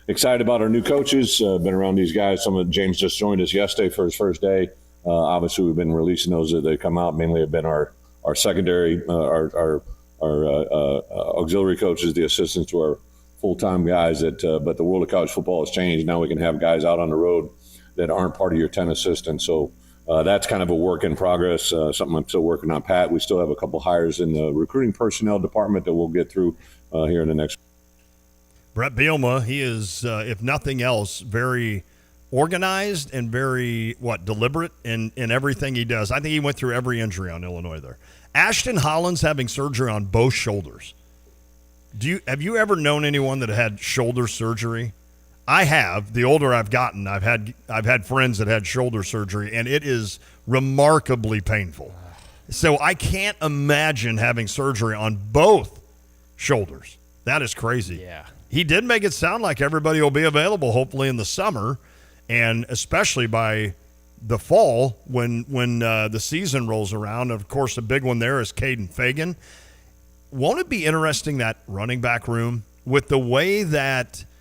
excited about our new coaches. Been around these guys. James just joined us yesterday for his first day. Obviously, we've been releasing those as they come out. Mainly have been our secondary, our auxiliary coaches, the assistants to full-time guys but the world of college football has changed. Now we can have guys out on the road that aren't part of your 10 assistants. So that's kind of a work in progress, something I'm still working on. Pat, we still have a couple hires in the recruiting personnel department that we'll get through here in the next. Brett Bielema, he is, if nothing else, very organized and very, deliberate in everything he does. I think he went through every injury on Illinois there. Ashton Holland's having surgery on both shoulders. Have you ever known anyone that had shoulder surgery? I have. The older I've gotten, I've had friends that had shoulder surgery, and it is remarkably painful. So I can't imagine having surgery on both shoulders. That is crazy. Yeah. He did make it sound like everybody will be available hopefully in the summer, and especially by the fall when the season rolls around. Of course, the big one there is Caden Fagan. Won't it be interesting, that running back room, with the way that –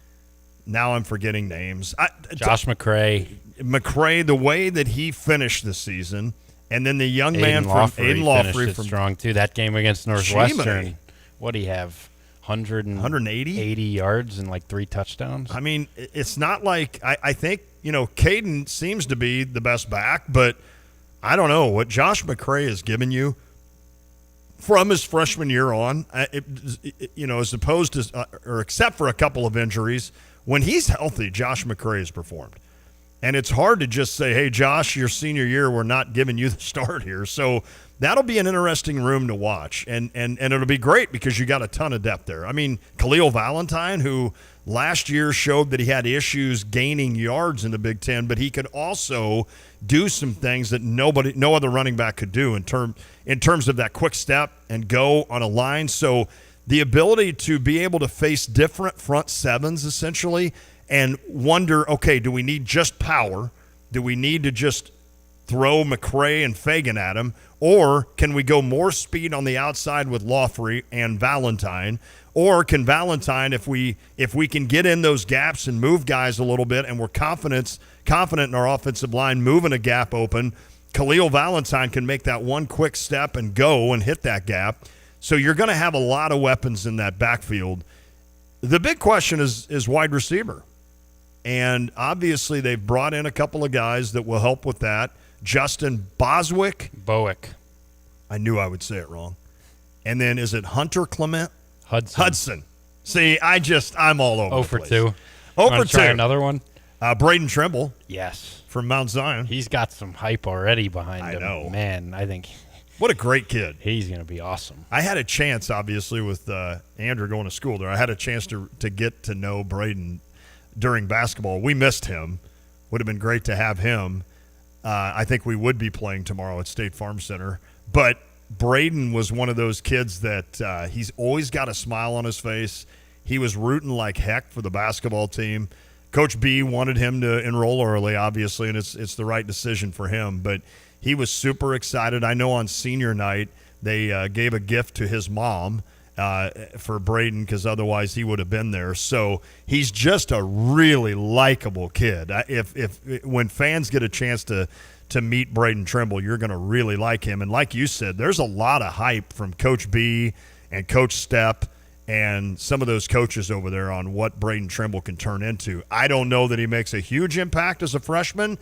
now I'm forgetting names. Josh McCray. McCray, the way that he finished the season, and then the young man from Aiden Lawfrey finished strong too. That game against Northwestern, what do you have? 180 yards and like 3 touchdowns. I mean, it's not like I think, Caden seems to be the best back, but I don't know what Josh McCray has given you from his freshman year on, as opposed to, or except for a couple of injuries. When he's healthy, Josh McCray has performed. And it's hard to just say, hey, Josh, your senior year, we're not giving you the start here. So that'll be an interesting room to watch. And it'll be great because you got a ton of depth there. I mean, Khalil Valentine, who last year showed that he had issues gaining yards in the Big Ten, but he could also do some things that no other running back could do in terms of that quick step and go on a line. So the ability to be able to face different front sevens, essentially, and wonder, okay, do we need just power? Do we need to just throw McCray and Fagan at him? Or can we go more speed on the outside with Lawfrey and Valentine? Or can Valentine, if we can get in those gaps and move guys a little bit, and we're confident in our offensive line moving a gap open, Khalil Valentine can make that one quick step and go and hit that gap. So you're going to have a lot of weapons in that backfield. The big question is wide receiver. And obviously they've brought in a couple of guys that will help with that. Justin Bowick. I knew I would say it wrong. And then is it Hunter Clement? Hudson. See, I'm all over 0 for the place. 2. 0 for 2. Try another one? Braden Trimble. Yes. From Mount Zion. He's got some hype already behind him. I know. Man, I think what a great kid. He's going to be awesome. I had a chance, obviously, with Andrew going to school there. I had a chance to get to know Braden during basketball. We missed him. Would have been great to have him. I think we would be playing tomorrow at State Farm Center. But Braden was one of those kids that he's always got a smile on his face. He was rooting like heck for the basketball team. Coach B wanted him to enroll early, obviously, and it's the right decision for him. But he was super excited. I know on senior night they gave a gift to his mom for Braden because otherwise he would have been there. So he's just a really likable kid. When fans get a chance to meet Braden Trimble, you're going to really like him. And like you said, there's a lot of hype from Coach B and Coach Stepp and some of those coaches over there on what Braden Trimble can turn into. I don't know that he makes a huge impact as a freshman,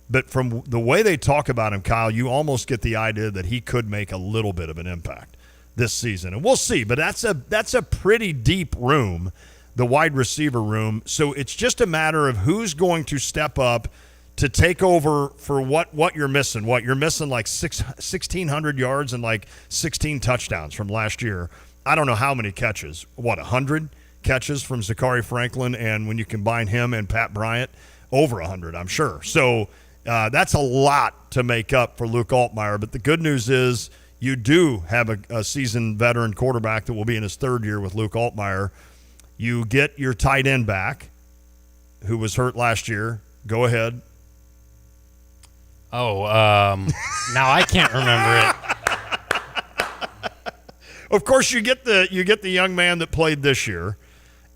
but from the way they talk about him, Kyle, you almost get the idea that he could make a little bit of an impact this season. And we'll see, but that's a pretty deep room, the wide receiver room. So it's just a matter of who's going to step up to take over for what you're missing. What you're missing, like 1,600 yards and like 16 touchdowns from last year. I don't know how many catches. 100 catches from Zachary Franklin, and when you combine him and Pat Bryant, over 100, I'm sure. So that's a lot to make up for Luke Altmaier. But the good news is you do have a seasoned veteran quarterback that will be in his third year with Luke Altmaier. You get your tight end back, who was hurt last year. Go ahead. Oh, now I can't remember it. Of course, you get the young man that played this year,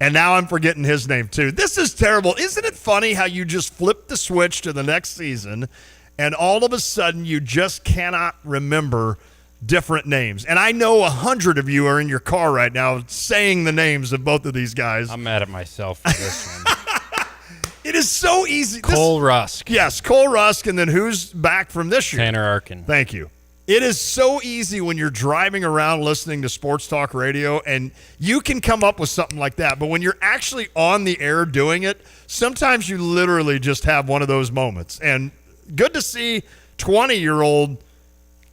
and now I'm forgetting his name too. This is terrible. Isn't it funny how you just flip the switch to the next season, and all of a sudden you just cannot remember different names. And I know 100 of you are in your car right now saying the names of both of these guys. I'm mad at myself for this one. It is so easy. Cole Rusk. Yes, Cole Rusk, and then who's back from this year? Tanner Arkin. Thank you. It is so easy when you're driving around listening to sports talk radio, and you can come up with something like that. But when you're actually on the air doing it, sometimes you literally just have one of those moments. And good to see 20-year-old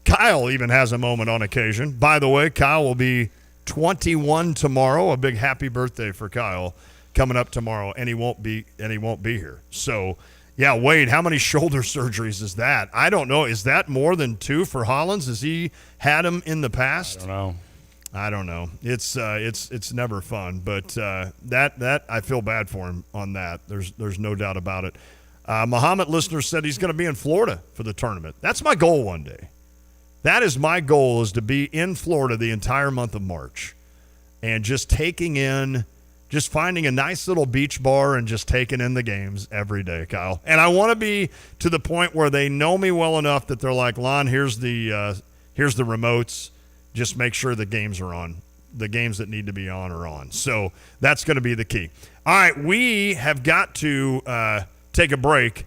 Kyle even has a moment on occasion. By the way, Kyle will be 21 tomorrow. A big happy birthday for Kyle coming up tomorrow, and he won't be here. So, yeah, Wade, how many shoulder surgeries is that? I don't know. Is that more than 2 for Hollins? Has he had them in the past? I don't know. It's never fun, but that I feel bad for him on that. There's no doubt about it. Muhammad listener said he's going to be in Florida for the tournament. That's my goal one day. That is my goal, is to be in Florida the entire month of March and just finding a nice little beach bar and just taking in the games every day, Kyle. And I want to be to the point where they know me well enough that they're like, Lon, here's the remotes. Just make sure the games are on. The games that need to be on are on. So that's going to be the key. All right, we have got to take a break.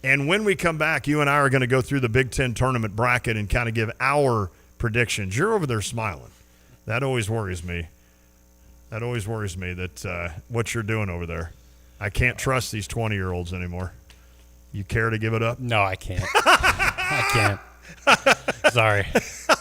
And when we come back, you and I are going to go through the Big Ten tournament bracket and kind of give our predictions. You're over there smiling. That always worries me. That what you're doing over there. I can't trust these 20-year-olds anymore. You care to give it up? No, I can't. I can't. Sorry.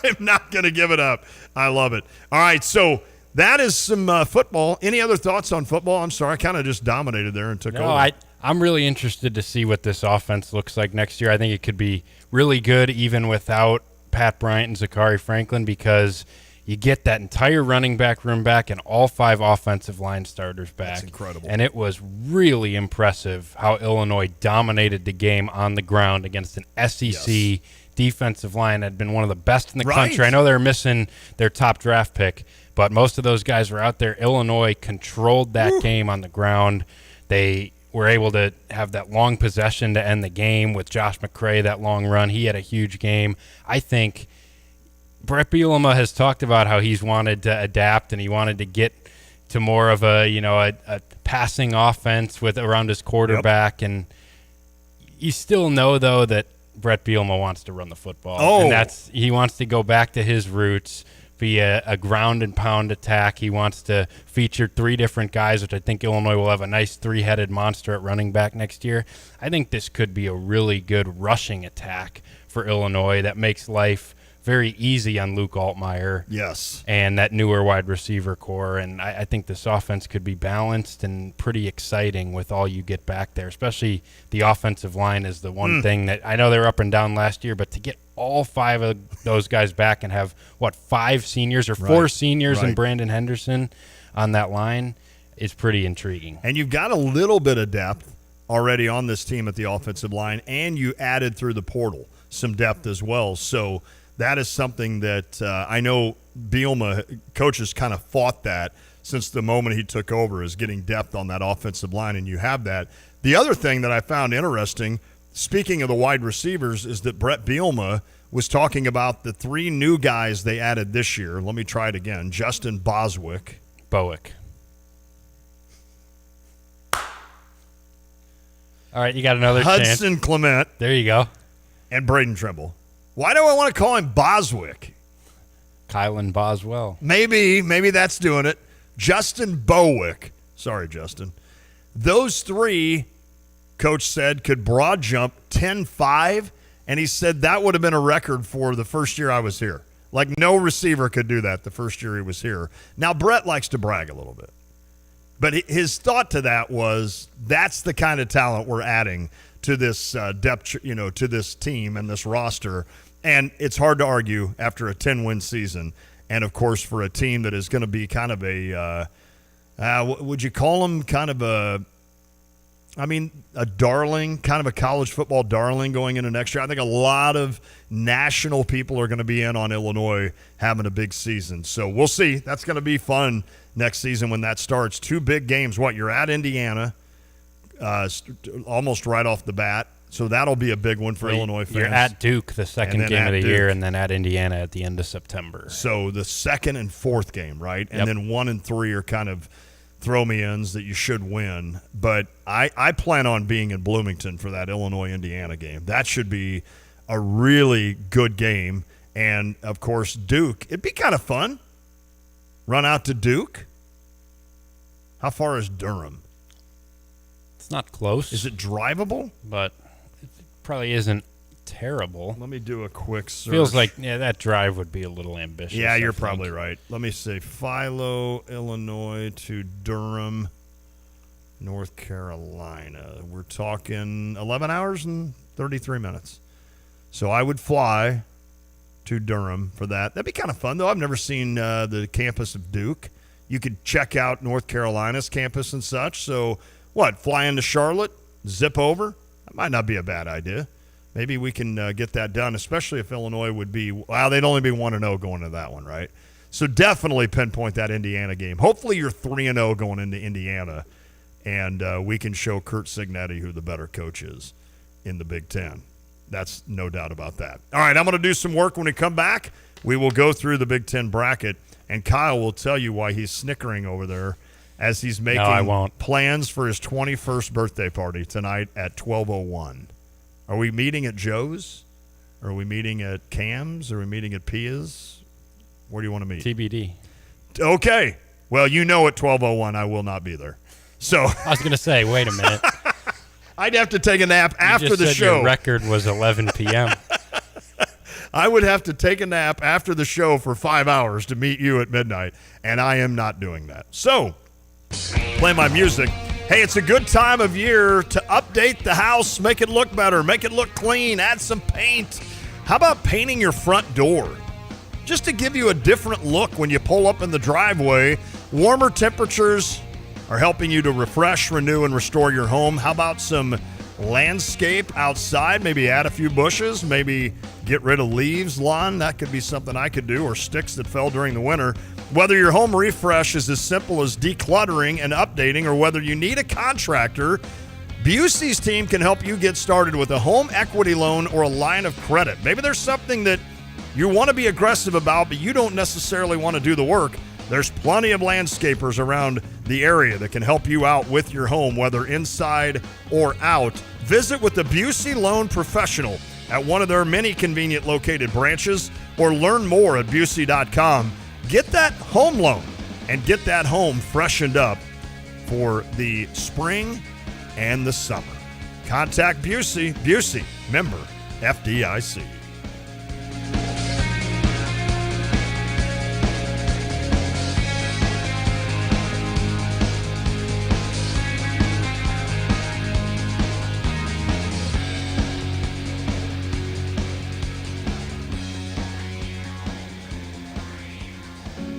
I'm not going to give it up. I love it. All right, so that is some football. Any other thoughts on football? I'm sorry, I kind of just dominated there and took over. I'm really interested to see what this offense looks like next year. I think it could be really good even without Pat Bryant and Zachary Franklin, because you get that entire running back room back and all 5 offensive line starters back. That's incredible. And it was really impressive how Illinois dominated the game on the ground against an SEC defensive line that had been one of the best in the country. I know they're missing their top draft pick, but most of those guys were out there. Illinois controlled that game on the ground. They were able to have that long possession to end the game with Josh McCray, that long run. He had a huge game. I think Brett Bielema has talked about how he's wanted to adapt and he wanted to get to more of a passing offense with around his quarterback. And you still know, though, that Brett Bielema wants to run the football. And he wants to go back to his roots, be a ground and pound attack. He wants to feature 3 different guys, which I think Illinois will have a nice 3-headed monster at running back next year. I think this could be a really good rushing attack for Illinois that makes life very easy on Luke Altmaier. Yes. And that newer wide receiver core. And I think this offense could be balanced and pretty exciting with all you get back there, especially the offensive line is the one thing that I know they were up and down last year, but to get all 5 of those guys back and have, 5 seniors or 4 seniors and Brandon Henderson on that line is pretty intriguing. And you've got a little bit of depth already on this team at the offensive line, and you added through the portal some depth as well. So that is something that I know Bielema coaches kind of fought that since the moment he took over, is getting depth on that offensive line, and you have that. The other thing that I found interesting, speaking of the wide receivers, is that Brett Bielema was talking about the 3 new guys they added this year. Let me try it again. Justin Bowick. All right, you got another Hudson chance. Clement. There you go. And Braden Trimble. Why do I want to call him Boswick? Kylan Boswell. Maybe that's doing it. Justin Bowick. Sorry, Justin. Those 3, Coach said, could broad jump 10.5, and he said that would have been a record for the first year I was here. Like, no receiver could do that the first year he was here. Now, Brett likes to brag a little bit. But his thought to that was, that's the kind of talent we're adding to this depth, to this team and this roster. And it's hard to argue after a 10-win season. And, of course, for a team that is going to be kind of a would you call them kind of a darling, kind of a college football darling going into next year? I think a lot of national people are going to be in on Illinois having a big season. So we'll see. That's going to be fun next season when that starts. 2 big games. You're at Indiana almost right off the bat. So that'll be a big one for Illinois fans. You're at Duke the second game of the year, and then at Indiana at the end of September. So the second and fourth game, right? And then 1 and 3 are kind of throw-me-ins that you should win. But I plan on being in Bloomington for that Illinois-Indiana game. That should be a really good game. And, of course, Duke. It'd be kind of fun. Run out to Duke. How far is Durham? It's not close. Is it drivable? But it probably isn't terrible. Let me do a quick search. Feels like that drive would be a little ambitious. Yeah, you're probably right. Let me say Philo, Illinois to Durham, North Carolina. We're talking 11 hours and 33 minutes. So I would fly to Durham for that. That'd be kind of fun, though. I've never seen the campus of Duke. You could check out North Carolina's campus and such. So, fly into Charlotte, zip over? That might not be a bad idea. Maybe we can get that done, especially if Illinois would be, they'd only be 1-0 going to that one, right? So definitely pinpoint that Indiana game. Hopefully you're 3-0 going into Indiana, and we can show Curt Cignetti who the better coach is in the Big Ten. That's no doubt about that. All right, I'm going to do some work when we come back. We will go through the Big Ten bracket, and Kyle will tell you why he's snickering over there as he's making plans for his 21st birthday party tonight at 12:01. Are we meeting at Joe's? Are we meeting at Cam's? Are we meeting at Pia's? Where do you want to meet? TBD. Okay. Well, at 12:01, I will not be there. So I was going to say, wait a minute. I'd have to take a nap after the show. Your record was 11 p.m. I would have to take a nap after the show for 5 hours to meet you at midnight, and I am not doing that. So, play my music. Hey, it's a good time of year to update the house, make it look better, make it look clean, add some paint. How about painting your front door? Just to give you a different look when you pull up in the driveway. Warmer temperatures are helping you to refresh, renew, and restore your home. How about some landscape outside? Maybe add a few bushes, maybe get rid of leaves, lawn. That could be something I could do, or sticks that fell during the winter. Whether your home refresh is as simple as decluttering and updating, or whether you need a contractor, Busey's team can help you get started with a home equity loan or a line of credit. Maybe there's something that you want to be aggressive about, but you don't necessarily want to do the work. There's plenty of landscapers around the area that can help you out with your home, whether inside or out. Visit with the Busey Loan Professional at one of their many convenient located branches, or learn more at Busey.com. Get that home loan and get that home freshened up for the spring and the summer. Contact Busey. Busey, member FDIC.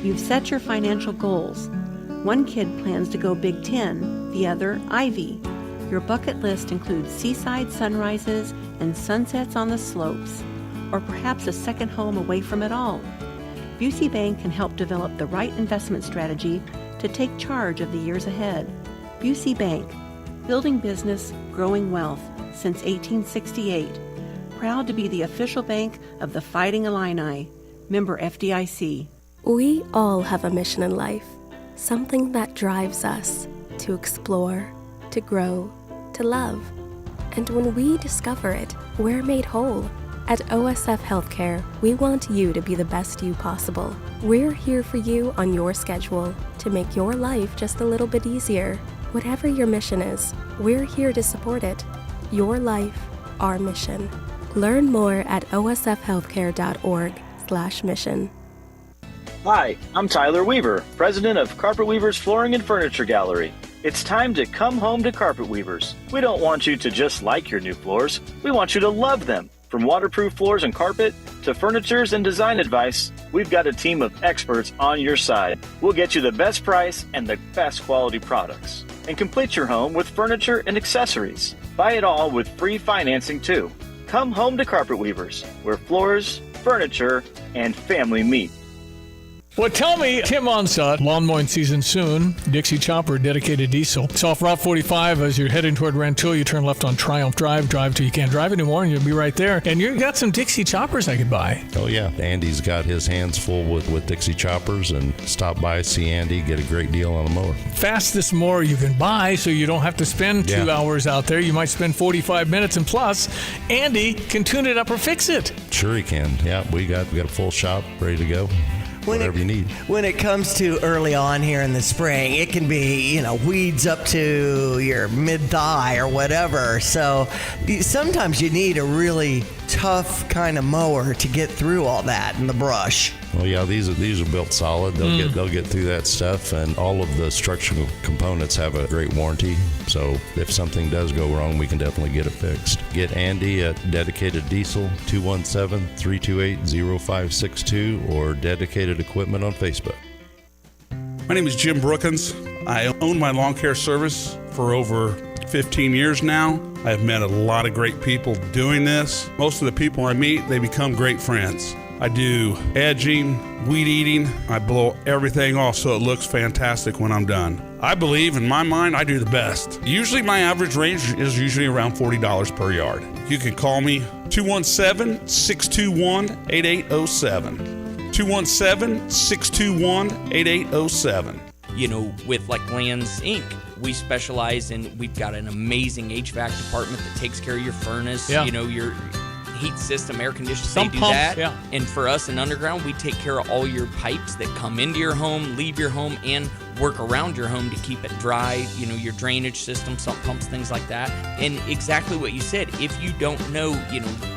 You've set your financial goals. One kid plans to go Big Ten, the other Ivy. Your bucket list includes seaside sunrises and sunsets on the slopes, or perhaps a second home away from it all. Busey Bank can help develop the right investment strategy to take charge of the years ahead. Busey Bank, building business, growing wealth since 1868. Proud to be the official bank of the Fighting Illini. Member FDIC. We all have a mission in life, something that drives us to explore, to grow, to love. And when we discover it, we're made whole. At OSF Healthcare, we want you to be the best you possible. We're here for you on your schedule to make your life just a little bit easier. Whatever your mission is, we're here to support it. Your life, our mission. Learn more at osfhealthcare.org/mission. Hi, I'm Tyler Weaver, president of Carpet Weavers Flooring and Furniture Gallery. It's time to come home to Carpet Weavers. We don't want you to just like your new floors. We want you to love them. From waterproof floors and carpet to furnitures and design advice, we've got a team of experts on your side. We'll get you the best price and the best quality products. And complete your home with furniture and accessories. Buy it all with free financing too. Come home to Carpet Weavers, where floors, furniture, and family meet. Well, tell me, Tim Onsett, lawn mowing season soon, Dixie Chopper, dedicated diesel. It's off Route 45 as you're heading toward Rantoul. You turn left on Triumph Drive till you can't drive anymore, and you'll be right there. And you got some Dixie Choppers I could buy. Oh, yeah. Andy's got his hands full with Dixie Choppers, and stop by, see Andy, get a great deal on a mower. Fastest mower you can buy, so you don't have to spend 2 hours out there. You might spend 45 minutes, and plus, Andy can tune it up or fix it. Sure he can. Yeah, we got a full shop ready to go. Whatever you need. When it comes to early on here in the spring, it can be, weeds up to your mid-thigh or whatever. So sometimes you need a really tough kind of mower to get through all that in the brush. Well, yeah, these are built solid. They'll get through that stuff, and all of the structural components have a great warranty. So if something does go wrong, we can definitely get it fixed. Get Andy at Dedicated Diesel, 217-328-0562, or Dedicated Equipment on Facebook. My name is Jim Brookins. I own my lawn care service for over 15 years now. I've met a lot of great people doing this. Most of the people I meet, they become great friends. I do edging, weed eating. I blow everything off so it looks fantastic when I'm done. I believe, in my mind, I do the best. Usually my average range is usually around $40 per yard. You can call me 217-621-8807. 217-621-8807. With like Lands Inc., we specialize in, we've got an amazing HVAC department that takes care of your furnace, your heat system, air conditioning, they do pumps, that. And for us in Underground, we take care of all your pipes that come into your home, leave your home, and work around your home to keep it dry, your drainage system, sump pumps, things like that. And exactly what you said, if you don't know,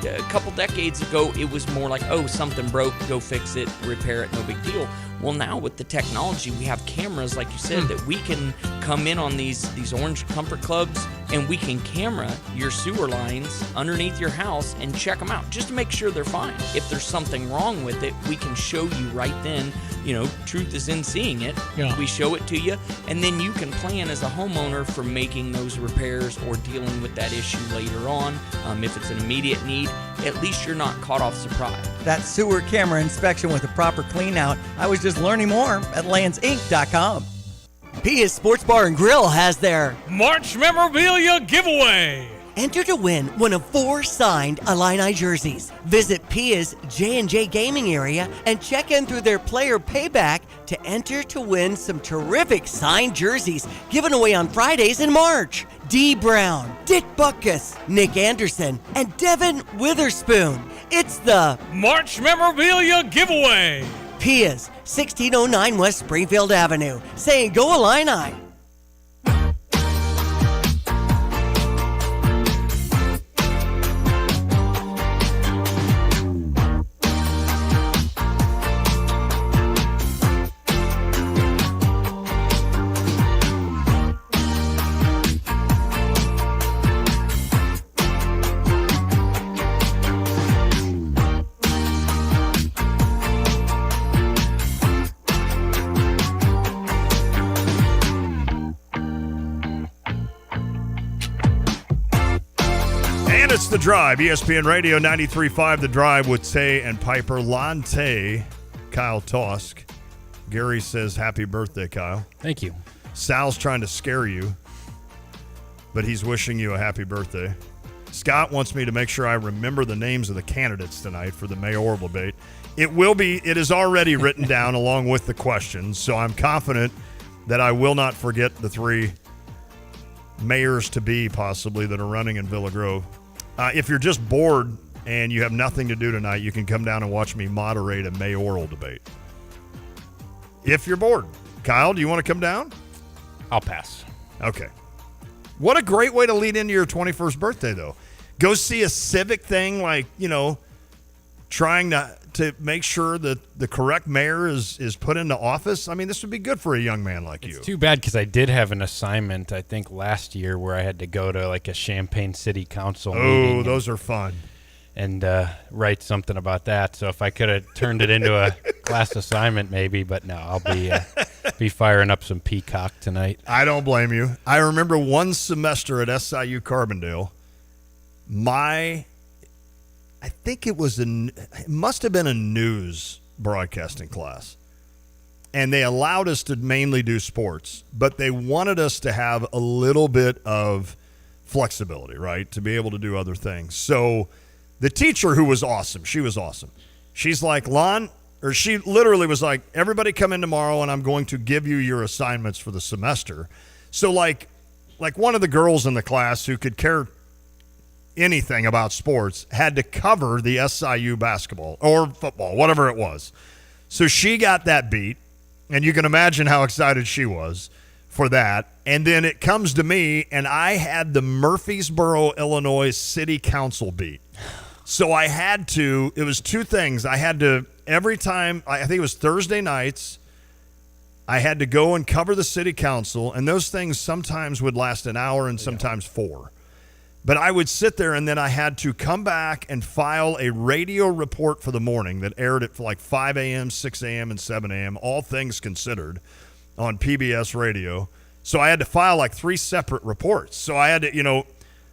a couple decades ago, it was more like, oh, something broke, go fix it, repair it, no big deal. Well, now with the technology, we have cameras, like you said, that we can come in on these orange comfort clubs, and we can camera your sewer lines underneath your house and check them out just to make sure they're fine. If there's something wrong with it, we can show you right then. Truth is in seeing it. We show it to you, and then you can plan as a homeowner for making those repairs or dealing with that issue later on. If it's an immediate need, at least you're not caught off surprise. That sewer camera inspection with a proper clean out, I was just learning more at landsinc.com. Pia's Sports Bar and Grill has their March Memorabilia Giveaway. Enter to win one of 4 signed Illini jerseys. Visit Pia's J&J Gaming area and check in through their player payback to enter to win some terrific signed jerseys given away on Fridays in March. Dee Brown, Dick Butkus, Nick Anderson, and Devin Witherspoon. It's the March Memorabilia Giveaway. Pia's, 1609 West Springfield Avenue, saying go Illini. It's The Drive, ESPN Radio 93.5, The Drive with Tay and Piper. Lante, Kyle Tosk. Gary says, happy birthday, Kyle. Thank you. Sal's trying to scare you, but he's wishing you a happy birthday. Scott wants me to make sure I remember the names of the candidates tonight for the mayoral debate. It is already written down along with the questions, so I'm confident that I will not forget the 3 mayors-to-be, possibly, that are running in Villa Grove. If you're just bored and you have nothing to do tonight, you can come down and watch me moderate a mayoral debate. If you're bored. Kyle, do you want to come down? I'll pass. Okay. What a great way to lead into your 21st birthday, though. Go see a civic thing like, trying to make sure that the correct mayor is put into office. I mean, this would be good for a young man like you. It's too bad because I did have an assignment, I think, last year where I had to go to like a Champaign City Council meeting. Oh, those are fun. And write something about that. So if I could have turned it into a class assignment maybe, but no, I'll be firing up some Peacock tonight. I don't blame you. I remember one semester at SIU Carbondale, I think it must have been a news broadcasting class. and they allowed us to mainly do sports, but they wanted us to have a little bit of flexibility, right, to be able to do other things. So the teacher, who was awesome, she was awesome. She's like, Lon, or she literally was like, everybody come in tomorrow and I'm going to give you your assignments for the semester. So like one of the girls in the class who could care anything about sports had to cover the SIU basketball or football, whatever it was. So she got that beat, and you can imagine how excited she was for that. And then it comes to me, and I had the Murfreesboro, Illinois City Council beat. So I had to, it was two things. I had to, every time, I think it was Thursday nights, I had to go and cover the city council, and those things sometimes would last an hour and sometimes 4. But I would sit there, and then I had to come back and file a radio report for the morning that aired at like 5 a.m., 6 a.m., and 7 a.m., all things considered, on PBS radio. So I had to file like 3 separate reports. So I had to,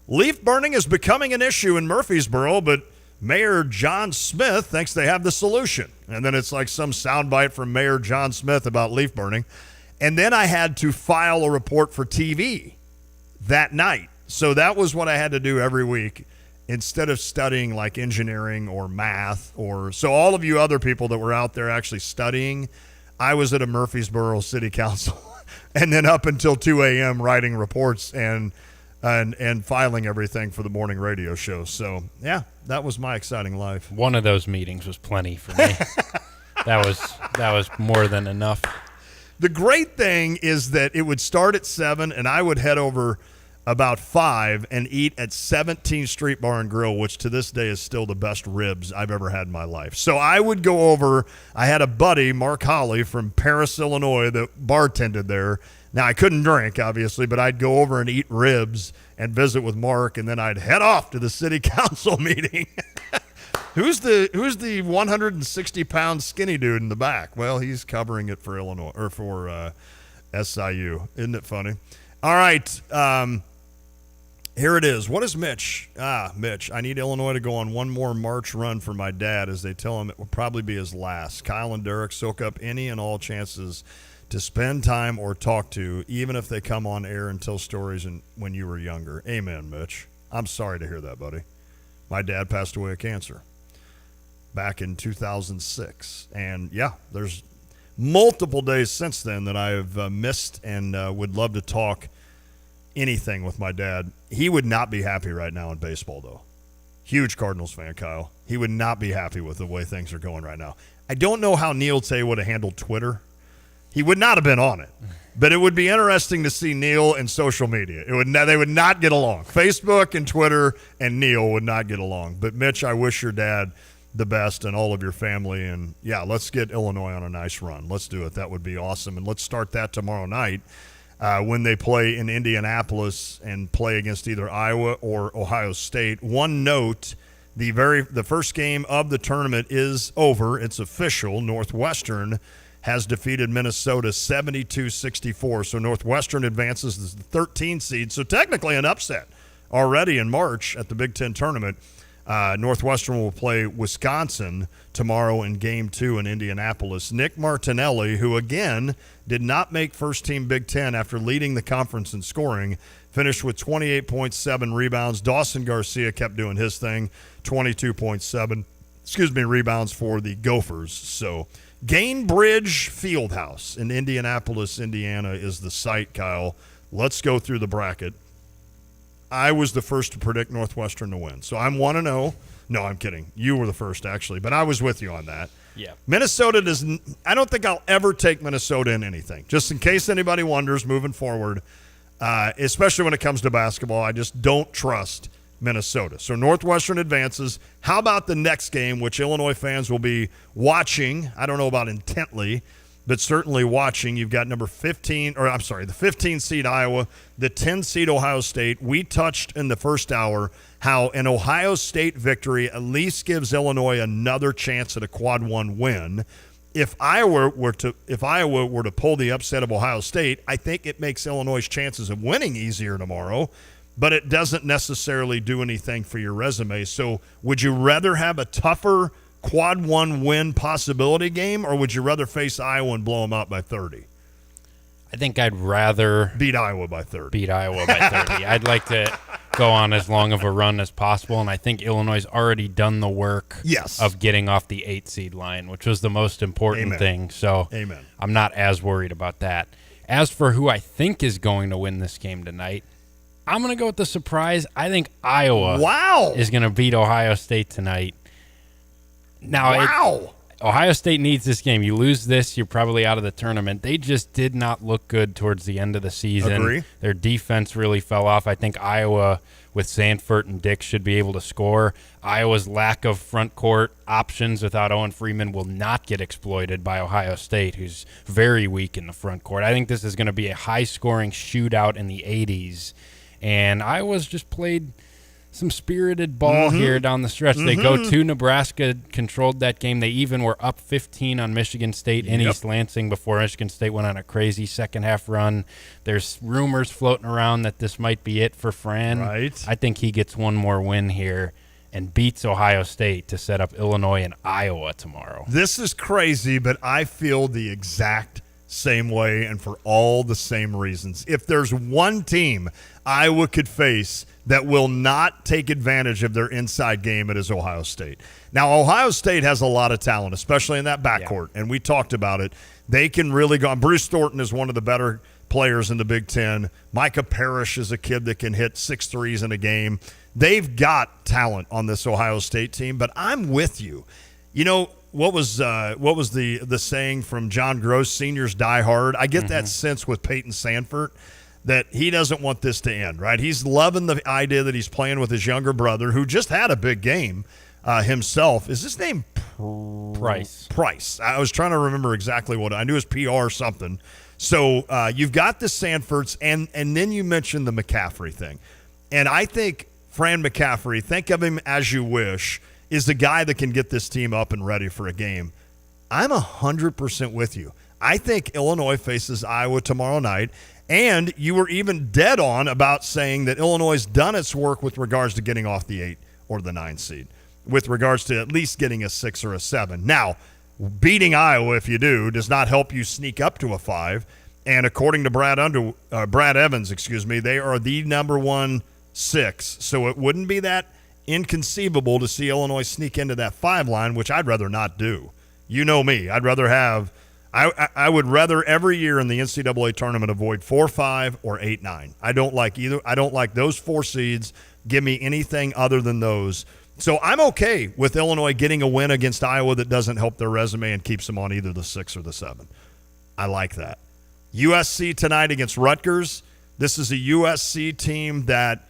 leaf burning is becoming an issue in Murfreesboro, but Mayor John Smith thinks they have the solution. And then it's like some soundbite from Mayor John Smith about leaf burning. And then I had to file a report for TV that night. So that was what I had to do every week instead of studying like engineering or math so all of you other people that were out there actually studying, I was at a Murfreesboro City Council and then up until 2 a.m. writing reports and filing everything for the morning radio show. So, yeah, that was my exciting life. One of those meetings was plenty for me. That was more than enough. The great thing is that it would start at 7, and I would head over about 5 and eat at 17th Street Bar and Grill, which to this day is still the best ribs I've ever had in my life. So I would go over. I had a buddy, Mark Holly, from Paris, Illinois, that bartended there. Now, I couldn't drink, obviously, but I'd go over and eat ribs and visit with Mark, and then I'd head off to the city council meeting. Who's the 160-pound skinny dude in the back? Well, he's covering it for Illinois or for SIU. Isn't it funny? All right. Here it is. What is Mitch? Mitch, I need Illinois to go on one more March run for my dad, as they tell him it will probably be his last. Kyle and Derek soak up any and all chances to spend time or talk to, even if they come on air and tell stories when you were younger. Amen, Mitch. I'm sorry to hear that, buddy. My dad passed away of cancer back in 2006. And, yeah, there's multiple days since then that I have missed and would love to talk anything with my dad. He would not be happy right now in baseball, though. Huge Cardinals fan, Kyle. He would not be happy with the way things are going right now. I don't know how Neil Tay would have handled Twitter. He would not have been on it, but it would be interesting to see Neil and social media. They would not get along. Facebook and Twitter and Neil would not get along. But, Mitch, I wish your dad the best and all of your family. And, yeah, let's get Illinois on a nice run. Let's do it. That would be awesome. And let's start that tomorrow night when they play in Indianapolis and play against either Iowa or Ohio State. One note, the first game of the tournament is over. It's official. Northwestern has defeated Minnesota 72-64. So Northwestern advances as the 13th seed. So technically an upset already in March at the Big Ten tournament. Northwestern will play Wisconsin tomorrow in Game 2 in Indianapolis. Nick Martinelli, who again did not make first-team Big Ten after leading the conference in scoring, finished with 28.7 rebounds. Dawson Garcia kept doing his thing, 22.7 rebounds for the Gophers. So Gainbridge Fieldhouse in Indianapolis, Indiana is the site, Kyle. Let's go through the bracket. I was the first to predict Northwestern to win. So I'm 1-0. No, I'm kidding. You were the first, actually, but I was with you on that. Yeah. Minnesota doesn't – I don't think I'll ever take Minnesota in anything. Just in case anybody wonders moving forward, especially when it comes to basketball, I just don't trust Minnesota. So Northwestern advances. How about the next game, which Illinois fans will be watching? I don't know about intently, but certainly watching. You've got the 15 seed Iowa, the 10 seed Ohio State. We touched in the first hour how an Ohio State victory at least gives Illinois another chance at a quad one win. If Iowa were to pull the upset of Ohio State, I think it makes Illinois' chances of winning easier tomorrow, but it doesn't necessarily do anything for your resume. So would you rather have a tougher quad one win possibility game, or would you rather face Iowa and blow them out by 30? I think I'd rather beat Iowa by 30. I'd like to go on as long of a run as possible, and I think Illinois has already done the work of getting off the 8 seed line, which was the most important thing. So I'm not as worried about that. As for who I think is going to win this game tonight, I'm going to go with the surprise. I think Iowa is going to beat Ohio State tonight. Now, Ohio State needs this game. You lose this, you're probably out of the tournament. They just did not look good towards the end of the season. Agree. Their defense really fell off. I think Iowa, with Sanford and Dix, should be able to score. Iowa's lack of front court options without Owen Freeman will not get exploited by Ohio State, who's very weak in the front court. I think this is going to be a high-scoring shootout in the 80s. And Iowa's just played some spirited ball here down the stretch. They go to Nebraska, controlled that game. They even were up 15 on Michigan State in East Lansing before Michigan State went on a crazy second-half run. There's rumors floating around that this might be it for Fran. Right. I think he gets one more win here and beats Ohio State to set up Illinois and Iowa tomorrow. This is crazy, but I feel the exact same way and for all the same reasons. If there's one team Iowa could face that will not take advantage of their inside game, it is Ohio State. Now, Ohio State has a lot of talent, especially in that backcourt, and we talked about it. They can really go. Bruce Thornton is one of the better players in the Big Ten. Micah Parrish is a kid that can hit 6 threes in a game. They've got talent on this Ohio State team, but I'm with you. You know, what was the saying from John Gross, seniors die hard? I get that sense with Peyton Sanford that he doesn't want this to end, right? He's loving the idea that he's playing with his younger brother, who just had a big game himself. Is his name Price? Price. I was trying to remember exactly what. I knew it was PR something. So you've got the Sanfords, and then you mentioned the McCaffrey thing. And I think Fran McCaffrey, think of him as you wish, is the guy that can get this team up and ready for a game. I'm 100% with you. I think Illinois faces Iowa tomorrow night, and you were even dead on about saying that Illinois has done its work with regards to getting off the 8 or the 9 seed, with regards to at least getting a 6 or a 7. Now, beating Iowa, if you do, does not help you sneak up to a 5. And according to Brad Evans, they are the number 1 6. So it wouldn't be that inconceivable to see Illinois sneak into that 5 line, which I'd rather not do. You know me. I'd rather have I would rather every year in the NCAA tournament avoid 4-5 or 8-9. I don't like either. I don't like those 4 seeds. Give me anything other than those. So I'm okay with Illinois getting a win against Iowa that doesn't help their resume and keeps them on either the 6 or the 7. I like that. USC tonight against Rutgers. This is a USC team that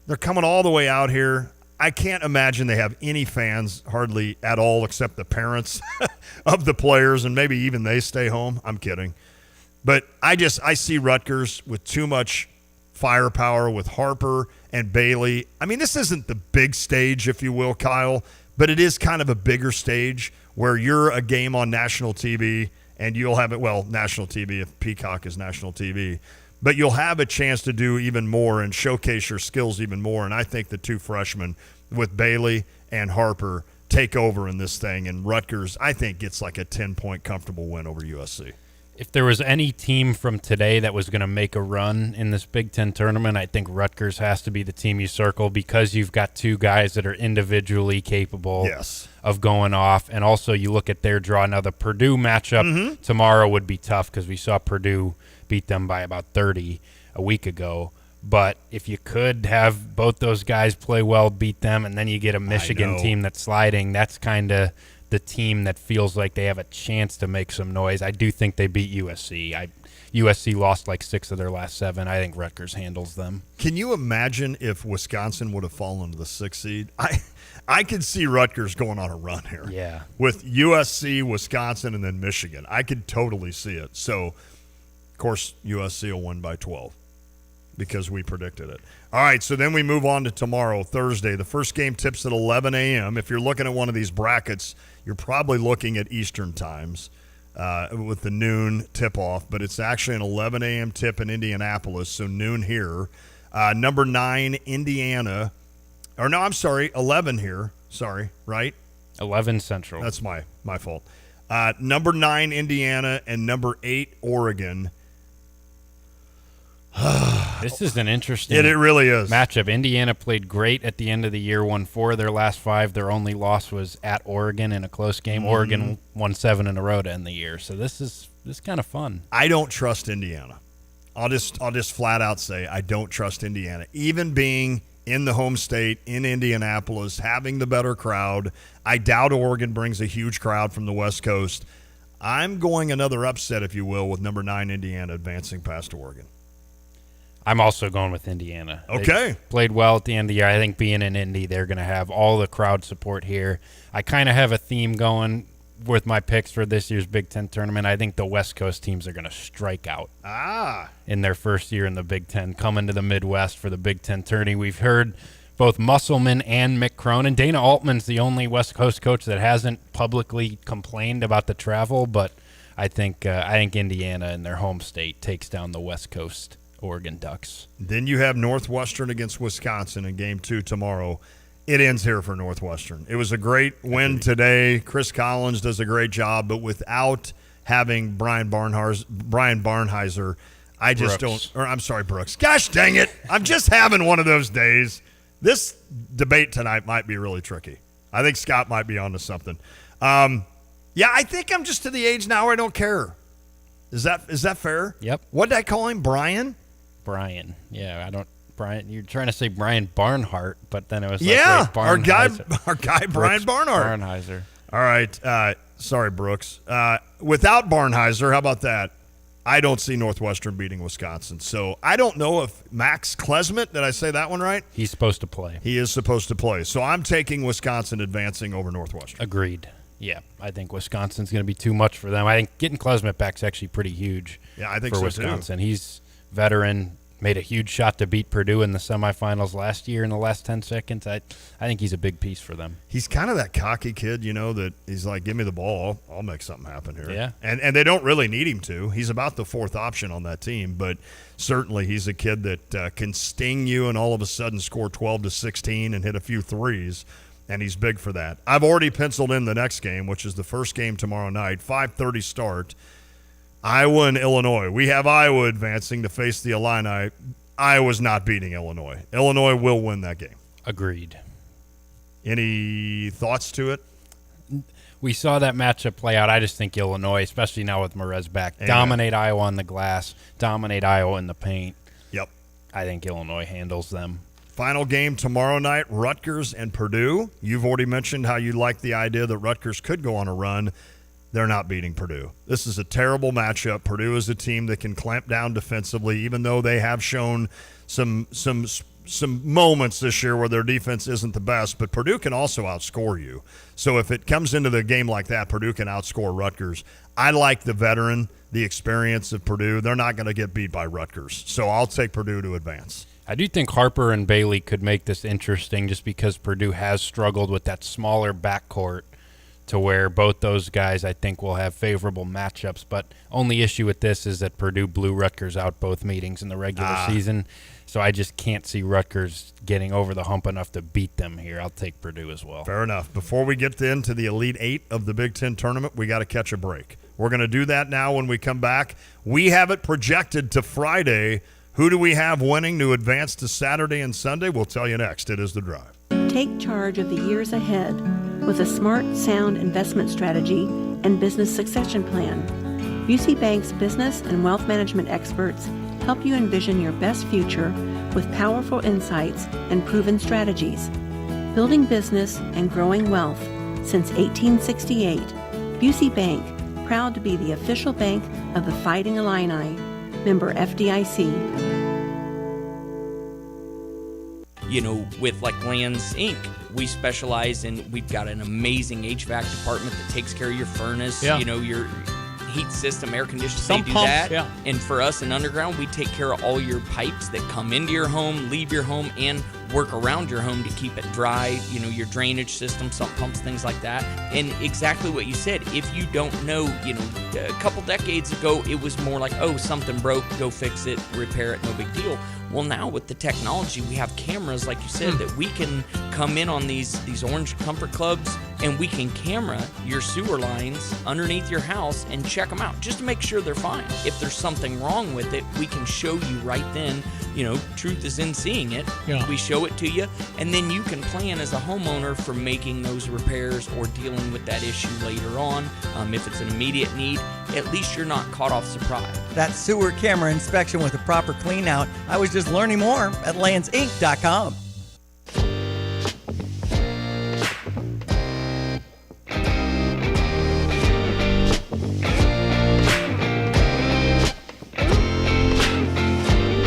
they're coming all the way out here. I can't imagine they have any fans hardly at all except the parents of the players, and maybe even they stay home. I'm kidding. But I see Rutgers with too much firepower with Harper and Bailey. I mean, this isn't the big stage, if you will, Kyle, but it is kind of a bigger stage where you're a game on national TV, and you'll have it, well, national TV if Peacock is national TV. But you'll have a chance to do even more and showcase your skills even more. And I think the 2 freshmen with Bailey and Harper take over in this thing. And Rutgers, I think, gets like a 10-point comfortable win over USC. If there was any team from today that was going to make a run in this Big Ten tournament, I think Rutgers has to be the team you circle because you've got 2 guys that are individually capable of going off. And also you look at their draw. Now the Purdue matchup tomorrow would be tough because we saw Purdue beat them by about 30 a week ago. But if you could have both those guys play well, beat them, and then you get a Michigan team that's sliding, that's kind of the team that feels like they have a chance to make some noise. I do think they beat USC. USC lost like 6 of their last 7. I think Rutgers handles them. Can you imagine if Wisconsin would have fallen to the 6th seed? I could see Rutgers going on a run here. Yeah. With USC, Wisconsin, and then Michigan. I could totally see it. So, of course, USC will win by 12 because we predicted it. All right, so then we move on to tomorrow, Thursday. The first game tips at 11 a.m. If you're looking at one of these brackets, you're probably looking at Eastern times with the noon tip-off, but it's actually an 11 a.m. tip in Indianapolis, so noon here. Number 9, Indiana. Or no, I'm sorry, 11 here. Sorry, right? 11 Central. That's my fault. Number 9, Indiana, and number 8, Oregon. This is an interesting It really is. matchup. Indiana played great at the end of the year, won 4 of their last 5. Their only loss was at Oregon in a close game. Oregon won 7 in a row to end the year. So this is kind of fun. I don't trust Indiana. I'll just flat out say I don't trust Indiana. Even being in the home state, in Indianapolis, having the better crowd, I doubt Oregon brings a huge crowd from the West Coast. I'm going another upset, if you will, with number 9, Indiana, advancing past Oregon. I'm also going with Indiana. Okay. They played well at the end of the year. I think being in Indy, they're going to have all the crowd support here. I kind of have a theme going with my picks for this year's Big Ten tournament. I think the West Coast teams are going to strike out in their first year in the Big Ten, coming to the Midwest for the Big Ten tourney. We've heard both Musselman and Mick Cronin. Dana Altman's the only West Coast coach that hasn't publicly complained about the travel, but I think Indiana in their home state takes down the West Coast Oregon Ducks. Then you have Northwestern against Wisconsin in Game 2 tomorrow. It ends here for Northwestern. It was a great win today. Chris Collins does a great job, but without having Brian Barnhizer, I just don't – or I'm sorry, Brooks. Gosh dang it. I'm just having one of those days. This debate tonight might be really tricky. I think Scott might be onto something. Yeah, I think I'm just to the age now where I don't care. Is that fair? Yep. What did I call him, Brian? Brian. Yeah, I don't – Brian, you're trying to say Brian Barnhart, but then it was our guy Brian Barnhart. Barnhizer. All right, sorry Brooks. Without Barnhizer, how about that? I don't see Northwestern beating Wisconsin. So I don't know if Max Klesmet, did I say that one right? He's supposed to play. He is supposed to play. So I'm taking Wisconsin advancing over Northwestern. Agreed. Yeah, I think Wisconsin's going to be too much for them. I think getting Klesmet back is actually pretty huge. Yeah, I think for so Wisconsin. too. He's veteran. Made a huge shot to beat Purdue in the semifinals last year in the last 10 seconds. I think he's a big piece for them. He's kind of that cocky kid, that he's like, give me the ball, I'll make something happen here. Yeah. And they don't really need him to. He's about the 4th option on that team, but certainly he's a kid that can sting you and all of a sudden score 12 to 16 and hit a few threes, and he's big for that. I've already penciled in the next game, which is the first game tomorrow night, 5:30 start. Iowa and Illinois. We have Iowa advancing to face the Illini. Iowa's not beating Illinois. Illinois will win that game. Agreed. Any thoughts to it? We saw that matchup play out. I just think Illinois, especially now with Merez back, Amen. dominate Iowa on the glass, dominate Iowa in the paint. Yep. I think Illinois handles them. Final game tomorrow night, Rutgers and Purdue. You've already mentioned how you like the idea that Rutgers could go on a run. They're not beating Purdue. This is a terrible matchup. Purdue is a team that can clamp down defensively, even though they have shown some moments this year where their defense isn't the best, but Purdue can also outscore you. So if it comes into the game like that, Purdue can outscore Rutgers. I like the veteran, the experience of Purdue. They're not going to get beat by Rutgers. So I'll take Purdue to advance. I do think Harper and Bailey could make this interesting just because Purdue has struggled with that smaller backcourt, to where both those guys, I think, will have favorable matchups. But only issue with this is that Purdue blew Rutgers out both meetings in the regular season. So I just can't see Rutgers getting over the hump enough to beat them here. I'll take Purdue as well. Fair enough. Before we get into the Elite Eight of the Big Ten tournament, we got to catch a break. We're going to do that now when we come back. We have it projected to Friday. Who do we have winning to advance to Saturday and Sunday? We'll tell you next. It is The Drive. Take charge of the years ahead with a smart, sound investment strategy and business succession plan. Busey Bank's business and wealth management experts help you envision your best future with powerful insights and proven strategies. Building business and growing wealth since 1868, Busey Bank, proud to be the official bank of the Fighting Illini. Member FDIC. With like Lands Inc., we specialize in, we've got an amazing HVAC department that takes care of your furnace, your heat system, air conditioning. Some they do pumps, that. yeah. And for us in Underground, we take care of all your pipes that come into your home, leave your home, and work around your home to keep it dry, your drainage system, sump pumps, things like that. And exactly what you said, if you don't know, a couple decades ago, it was more like, oh, something broke, go fix it, repair it, no big deal. Well, now with the technology, we have cameras, like you said, that we can come in on these orange comfort clubs, and we can camera your sewer lines underneath your house and check them out just to make sure they're fine. If there's something wrong with it, we can show you right then. Truth is in seeing it. Yeah. We show it to you, and then you can plan as a homeowner for making those repairs or dealing with that issue later on. If it's an immediate need, at least you're not caught off surprise. That sewer camera inspection with a proper clean out. I was just learning more at landsinc.com.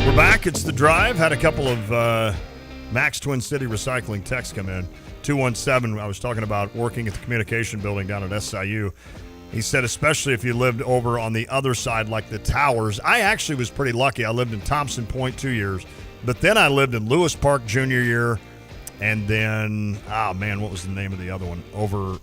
We're back. It's The Drive. Had a couple of Max Twin City Recycling texts come in. 217, I was talking about working at the communication building down at SIU. He said, especially if you lived over on the other side, like the towers. I actually was pretty lucky. I lived in Thompson Point 2 years, but then I lived in Lewis Park junior year, and then, what was the name of the other one? Over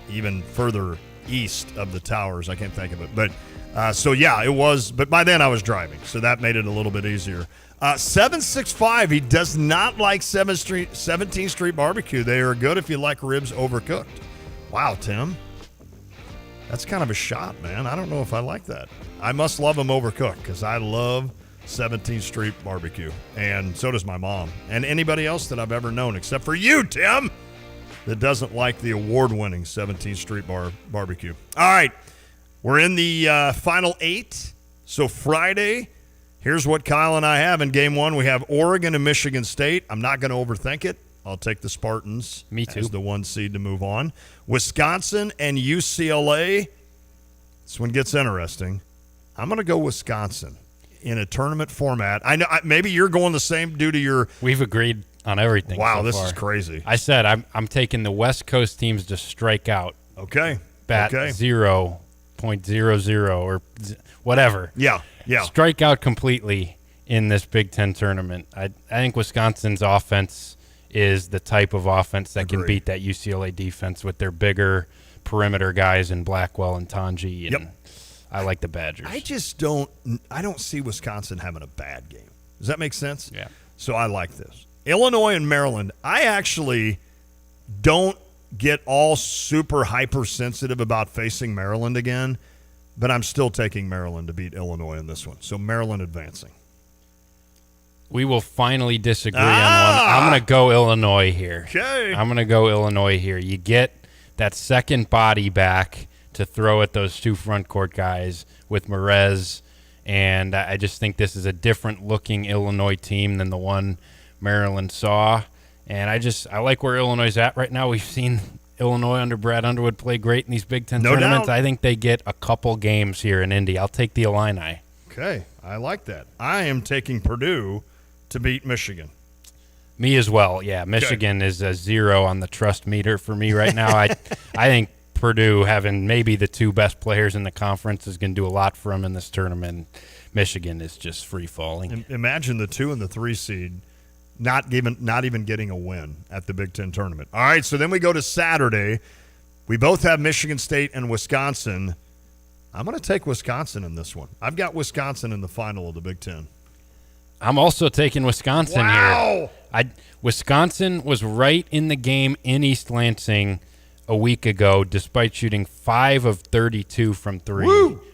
even further east of the towers. I can't think of it. But it was, but by then I was driving, so that made it a little bit easier. 765, he does not like 17th Street Barbecue. They are good if you like ribs overcooked. Wow, Tim. That's kind of a shot, man. I don't know if I like that. I must love them overcooked because I love 17th Street Barbecue, and so does my mom and anybody else that I've ever known, except for you, Tim, that doesn't like the award-winning 17th Street Barbecue. All right, we're in the final 8. So Friday, here's what Kyle and I have in Game 1. We have Oregon and Michigan State. I'm not going to overthink it. I'll take the Spartans. Me too. As the 1 seed to move on. Wisconsin and UCLA. This one gets interesting. I'm going to go Wisconsin in a tournament format. I know maybe you're going the same due to your. We've agreed on everything. Wow, so this far. is crazy. I said I'm taking the West Coast teams to strike out. Okay. Bat 0.00 or whatever. Yeah. Strike out completely in this Big Ten tournament. I think Wisconsin's offense is the type of offense that can beat that UCLA defense with their bigger perimeter guys in Blackwell and Tanji. And I like the Badgers. I don't see Wisconsin having a bad game. Does that make sense? Yeah. So I like this. Illinois and Maryland. I actually don't get all super hypersensitive about facing Maryland again, but I'm still taking Maryland to beat Illinois in this one. So Maryland advancing. We will finally disagree on one. I'm going to go Illinois here. Okay. I'm going to go Illinois here. You get that second body back to throw at those two front court guys with Merez, and I just think this is a different looking Illinois team than the one Maryland saw. And I like where Illinois is at right now. We've seen Illinois under Brad Underwood play great in these Big Ten tournaments. Doubt. I think they get a couple games here in Indy. I'll take the Illini. Okay, I like that. I am taking Purdue to beat Michigan. Me as well. Yeah, Michigan is a 0 on the trust meter for me right now. I think Purdue, having maybe the two best players in the conference, is going to do a lot for them in this tournament. Michigan is just free falling. Imagine the 2 and the 3 seed not even getting a win at the Big Ten tournament. All right, so then we go to Saturday. We both have Michigan State and Wisconsin. I'm going to take Wisconsin in this one. I've got Wisconsin in the final of the Big Ten. I'm also taking Wisconsin here. Wisconsin was right in the game in East Lansing a week ago, despite shooting 5 of 32 from 3,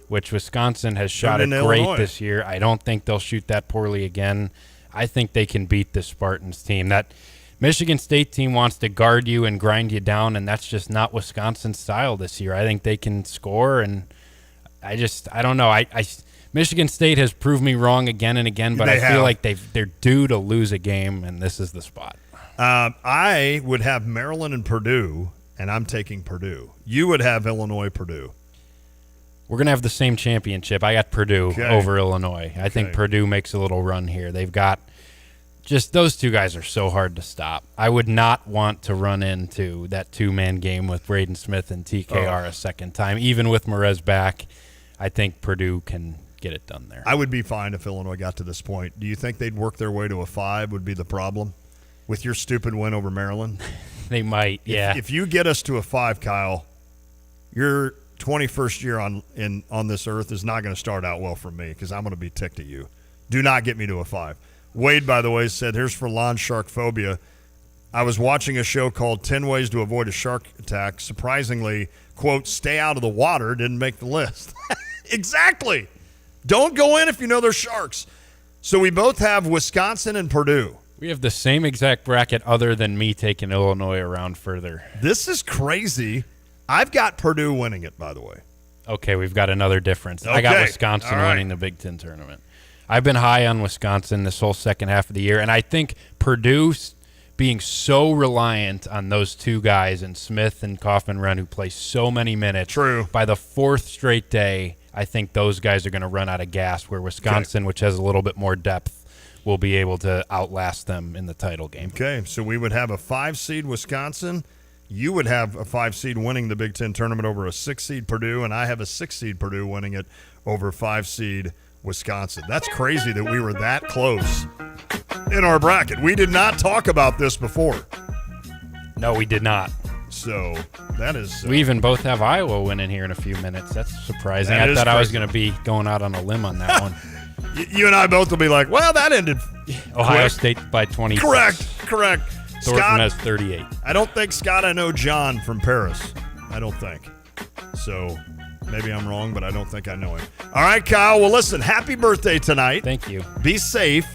which Wisconsin has shot it great Illinois this year. I don't think they'll shoot that poorly again. I think they can beat the Spartans team. That Michigan State team wants to guard you and grind you down, and that's just not Wisconsin's style this year. I think they can score, and I don't know. Michigan State has proved me wrong again and again, but I feel like they're due to lose a game, and this is the spot. I would have Maryland and Purdue, and I'm taking Purdue. You would have Illinois, Purdue. We're going to have the same championship. I got Purdue over Illinois. I think Purdue makes a little run here. They've got just those two guys are so hard to stop. I would not want to run into that two-man game with Braden Smith and TKR a second time. Even with Merez back, I think Purdue can get it done there. I would be fine if Illinois got to this point. Do you think they'd work their way to a 5 would be the problem with your stupid win over Maryland? They might, yeah. If you get us to a 5, Kyle, your 21st year on this earth is not going to start out well for me because I'm going to be ticked at you. Do not get me to a 5. Wade, by the way, said, here's for Lon Shark Phobia. I was watching a show called 10 Ways to Avoid a Shark Attack. Surprisingly, quote, stay out of the water didn't make the list. Exactly. Don't go in if you know there's sharks. So we both have Wisconsin and Purdue. We have the same exact bracket other than me taking Illinois around further. This is crazy. I've got Purdue winning it, by the way. Okay, we've got another difference. Okay. I got Wisconsin All right. winning the Big Ten tournament. I've been high on Wisconsin this whole second half of the year, and I think Purdue being so reliant on those two guys, and Smith and Kaufman-Renn, who play so many minutes. True. By the fourth straight day, I think those guys are going to run out of gas, where Wisconsin, which has a little bit more depth, will be able to outlast them in the title game. Okay, so we would have a 5-seed Wisconsin. You would have a 5-seed winning the Big Ten tournament over a 6-seed Purdue, and I have a 6-seed Purdue winning it over 5-seed Wisconsin. That's crazy that we were that close in our bracket. We did not talk about this before. No, we did not. So that is... we even both have Iowa winning here in a few minutes. That's surprising. That I is thought I was crazy. going to be going out on a limb on that one. You and I both will be like, well, that ended... Ohio quick. State by 20. Correct. Thornton Scott has 38. I don't think, Scott, I know John from Paris. I don't think. So maybe I'm wrong, but I don't think I know him. All right, Kyle. Well, listen, happy birthday tonight. Thank you. Be safe.